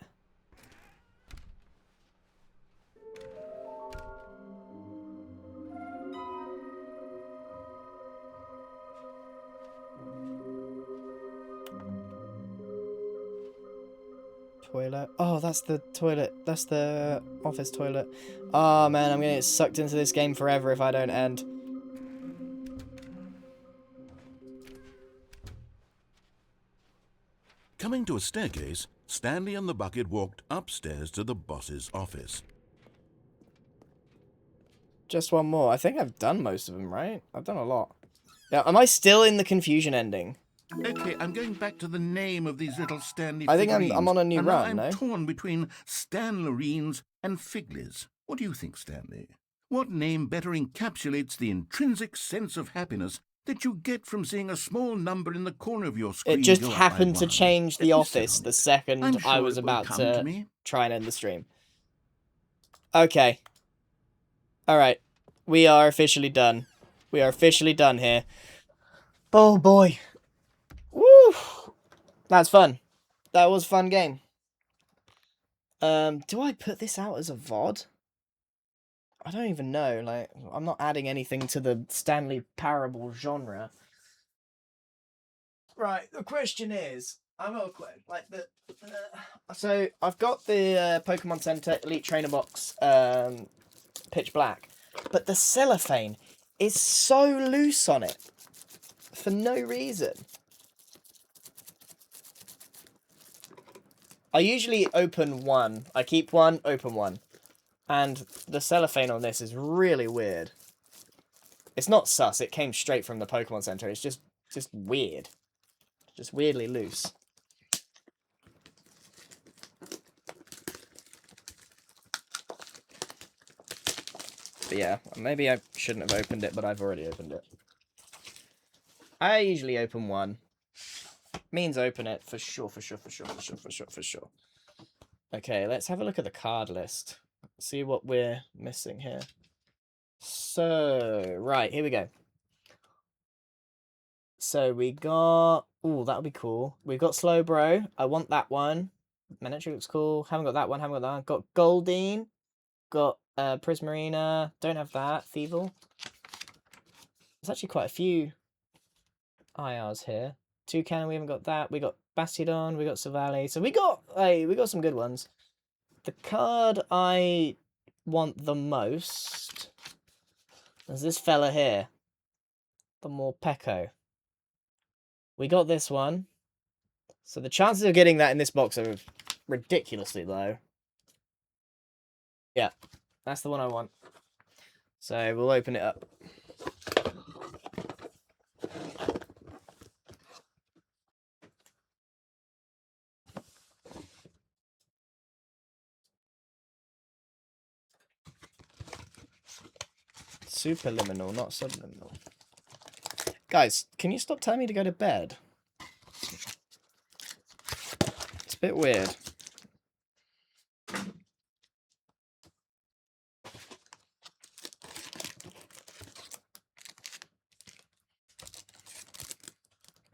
Toilet. Oh, that's the toilet. That's the office toilet. Oh man, I'm gonna get sucked into this game forever if I don't end. Coming to a staircase, Stanley and the bucket walked upstairs to the boss's office. Just one more. I think I've done most of them, right? I've done a lot. Yeah, am I still in the confusion ending? Okay, I'm going back to the name of these little Stanley I think I'm figurines, on a new and now run, I'm no? torn between Stanlerines and Figlers. What do you think, Stanley? What name better encapsulates the intrinsic sense of happiness that you get from seeing a small number in the corner of your screen? It just go up by happened to one? change Let the me sit office on the it. second I'm I sure was it will about come to me. try and end the stream. Okay. Alright. We are officially done. We are officially done here. Oh boy. Woo! That's fun. That was a fun game. Do I put this out as a VOD? I don't even know. Like, I'm not adding anything to the Stanley Parable genre. Right. The question is, so I've got the Pokemon Center Elite Trainer Box, Pitch Black, but the cellophane is so loose on it for no reason. I usually open one. I keep one, open one. And the cellophane on this is really weird. It's not sus, it came straight from the Pokemon Center. It's just weird. Just weirdly loose. But yeah, maybe I shouldn't have opened it, but I've already opened it. I usually open one. Means open it for sure. Okay, let's have a look at the card list. See what we're missing here. So, right, here we go. So we got... Ooh, that would be cool. We've got Slowbro. I want that one. Manatee looks cool. Haven't got that one, haven't got that one. Got Goldeen. Got Prismarina. Don't have that. Thievul. There's actually quite a few IRs here. Toucan, we haven't got that. We got Bastiodon, we got Savali. So we got some good ones. The card I want the most is this fella here. The Morpeko. We got this one. So the chances of getting that in this box are ridiculously low. Yeah, that's the one I want. So we'll open it up. Superliminal, not subliminal. Guys, can you stop telling me to go to bed? It's a bit weird.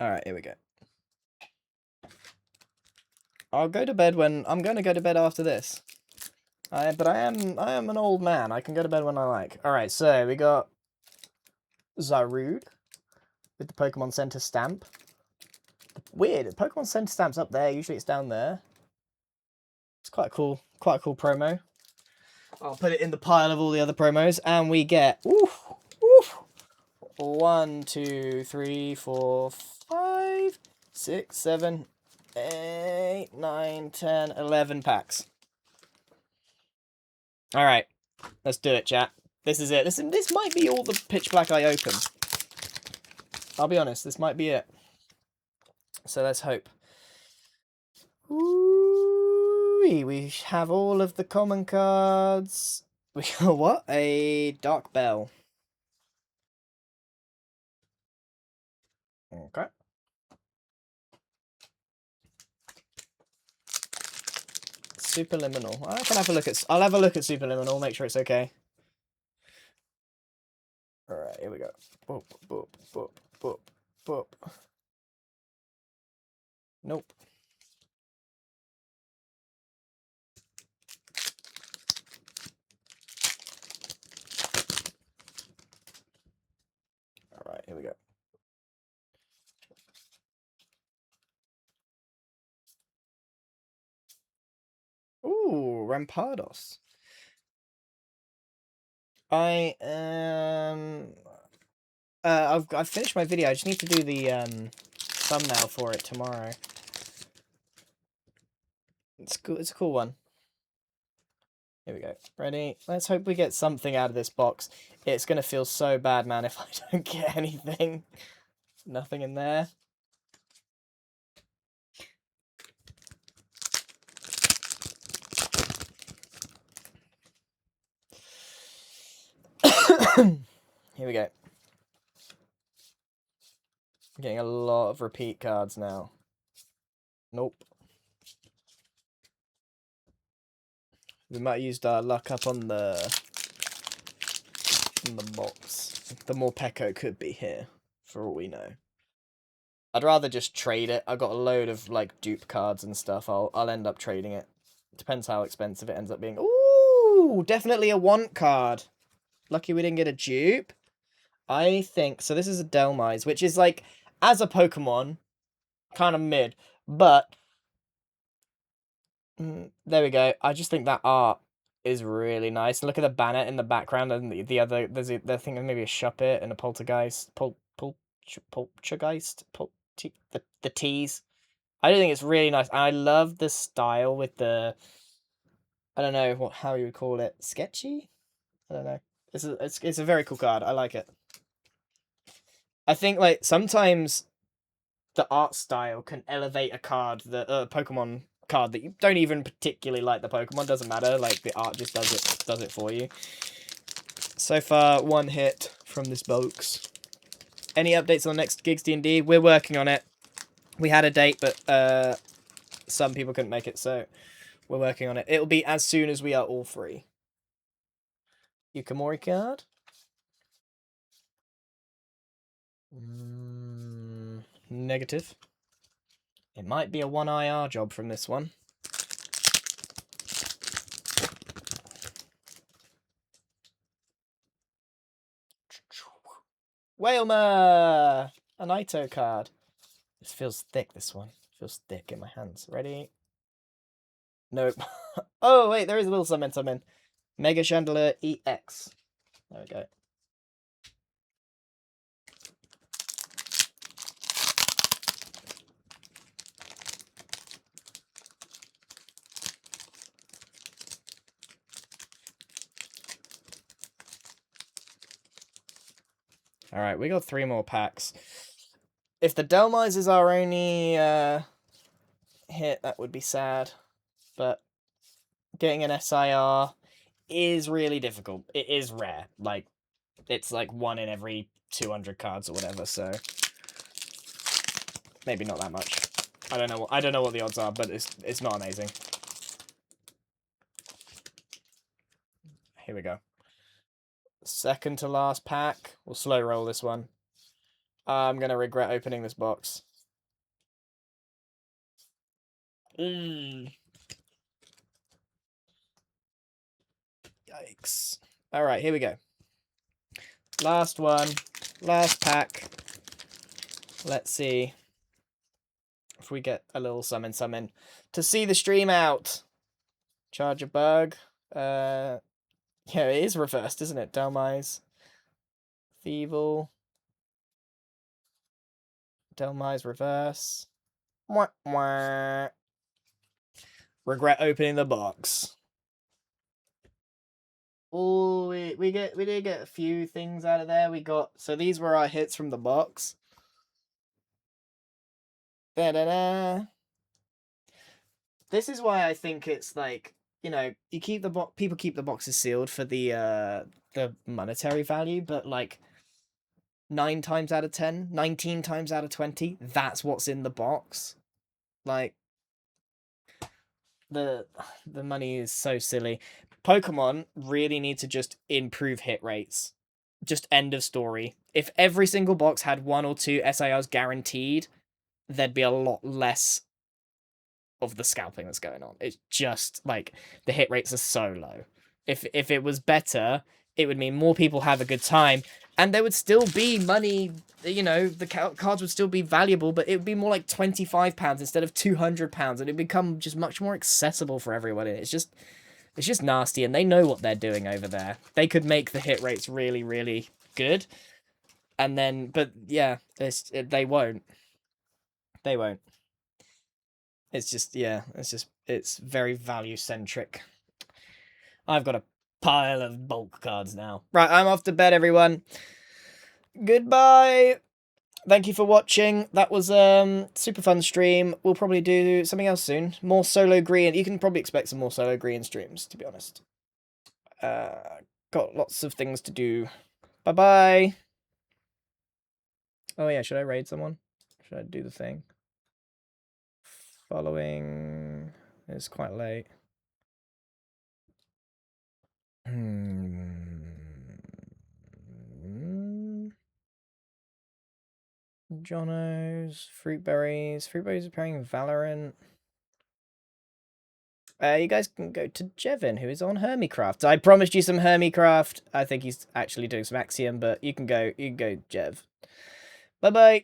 Alright, here we go. I'll go to bed when... I'm going to go to bed after this. But I am an old man. I can go to bed when I like. Alright, so we got Zarude with the Pokemon Center stamp. Weird, the Pokemon Center stamp's up there. Usually it's down there. It's quite a cool promo. I'll put it in the pile of all the other promos. And we get... 1, 2, 3, 4, 5, 6, 7, 8, 9, 10, 11 packs. Alright, let's do it, chat. This is it. This might be all the Pitch Black I open. I'll be honest, this might be it. So let's hope. Ooh, we have all of the common cards. We got what? A Dark Bell. Okay. Superliminal. I can have a look at. I'll have a look at Superliminal. Make sure it's okay. All right, here we go. Boop, boop, boop, boop, boop. Nope. All right, here we go. Ooh, Rampardos. I've finished my video. I just need to do the thumbnail for it tomorrow. It's cool. It's a cool one. Here we go. Ready? Let's hope we get something out of this box. It's gonna feel so bad, man, if I don't get anything. Nothing in there. Here we go. I'm getting a lot of repeat cards now. Nope. We might have used our luck up on the box. The Morpeko could be here, for all we know. I'd rather just trade it. I got a load of like dupe cards and stuff. I'll end up trading it. Depends how expensive it ends up being. Ooh, definitely a want card. Lucky we didn't get a dupe. I think so. This is a Delmise, which is like, as a Pokemon, kind of mid, but there we go. I just think that art is really nice. Look at the banner in the background, and the other there's the thing of maybe a Shuppet and a Poltergeist, Poltergeist, the T's. I do think it's really nice. I love the style with the, I don't know how you would call it, sketchy. I don't know. It's a very cool card. I like it. I think like sometimes the art style can elevate a card that Pokemon card that you don't even particularly like the Pokemon. Doesn't matter. Like the art just does it for you. So far, 1 hit from this box. Any updates on the next Gigs D&D? We're working on it. We had a date, but some people couldn't make it, so we're working on it. It'll be as soon as we are all free. Yukamori card. Negative. It might be a 1 IR job from this one. Whalmer! An Ito card. This feels thick, this one. Feels thick in my hands. Ready? Nope. Oh, wait, there is a little something. Mega Chandelier EX. There we go. Alright, we got 3 more packs. If the Delmise is our only hit, that would be sad. But getting an SIR is really difficult. It is rare. Like, it's like 1 in every 200 cards or whatever, so maybe not that much. I don't know what the odds are, but it's not amazing. Here we go. Second to last pack. We'll slow roll this one. I'm gonna regret opening this box. Yikes. Alright, here we go. Last one. Last pack. Let's see if we get a little summon to see the stream out. Charge a bug. Yeah, it is reversed, isn't it? Delmise. Thievel. Delmise reverse. Mwah, mwah. Regret opening the box. Oh, we did get a few things out of there. So these were our hits from the box. Da-da-da. This is why I think it's like, you know, you keep the people keep the boxes sealed for the monetary value, but like 9 times out of 10, 19 times out of 20, that's what's in the box. Like the money is so silly. Pokemon really need to just improve hit rates. Just end of story. If every single box had 1 or 2 SIRs guaranteed, there'd be a lot less of the scalping that's going on. It's just like the hit rates are so low. If it was better, it would mean more people have a good time, and there would still be money. You know, the cards would still be valuable, but it would be more like £25 instead of £200, and it'd become just much more accessible for everyone. It's just nasty, and they know what they're doing over there. They could make the hit rates really, really good, and then, but yeah, they won't. They won't. It's just, yeah, it's very value centric. I've got a pile of bulk cards now. Right, I'm off to bed, everyone. Goodbye. Thank you for watching. That was super fun stream. We'll probably do something else soon. More solo Grian. You can probably expect some more solo Grian streams, to be honest. Got lots of things to do. Bye-bye. Oh yeah, should I raid someone? Should I do the thing? Following... It's quite late. Jono's, Fruitberries. Fruitberries are playing Valorant. You guys can go to Jevin, who is on Hermicraft. I promised you some Hermicraft. I think he's actually doing some Axiom, but you can go, Jev. Bye-bye.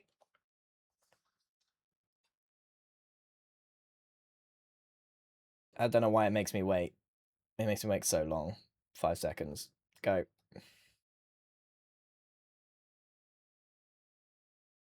I don't know why it makes me wait. It makes me wait so long. 5 seconds. Go.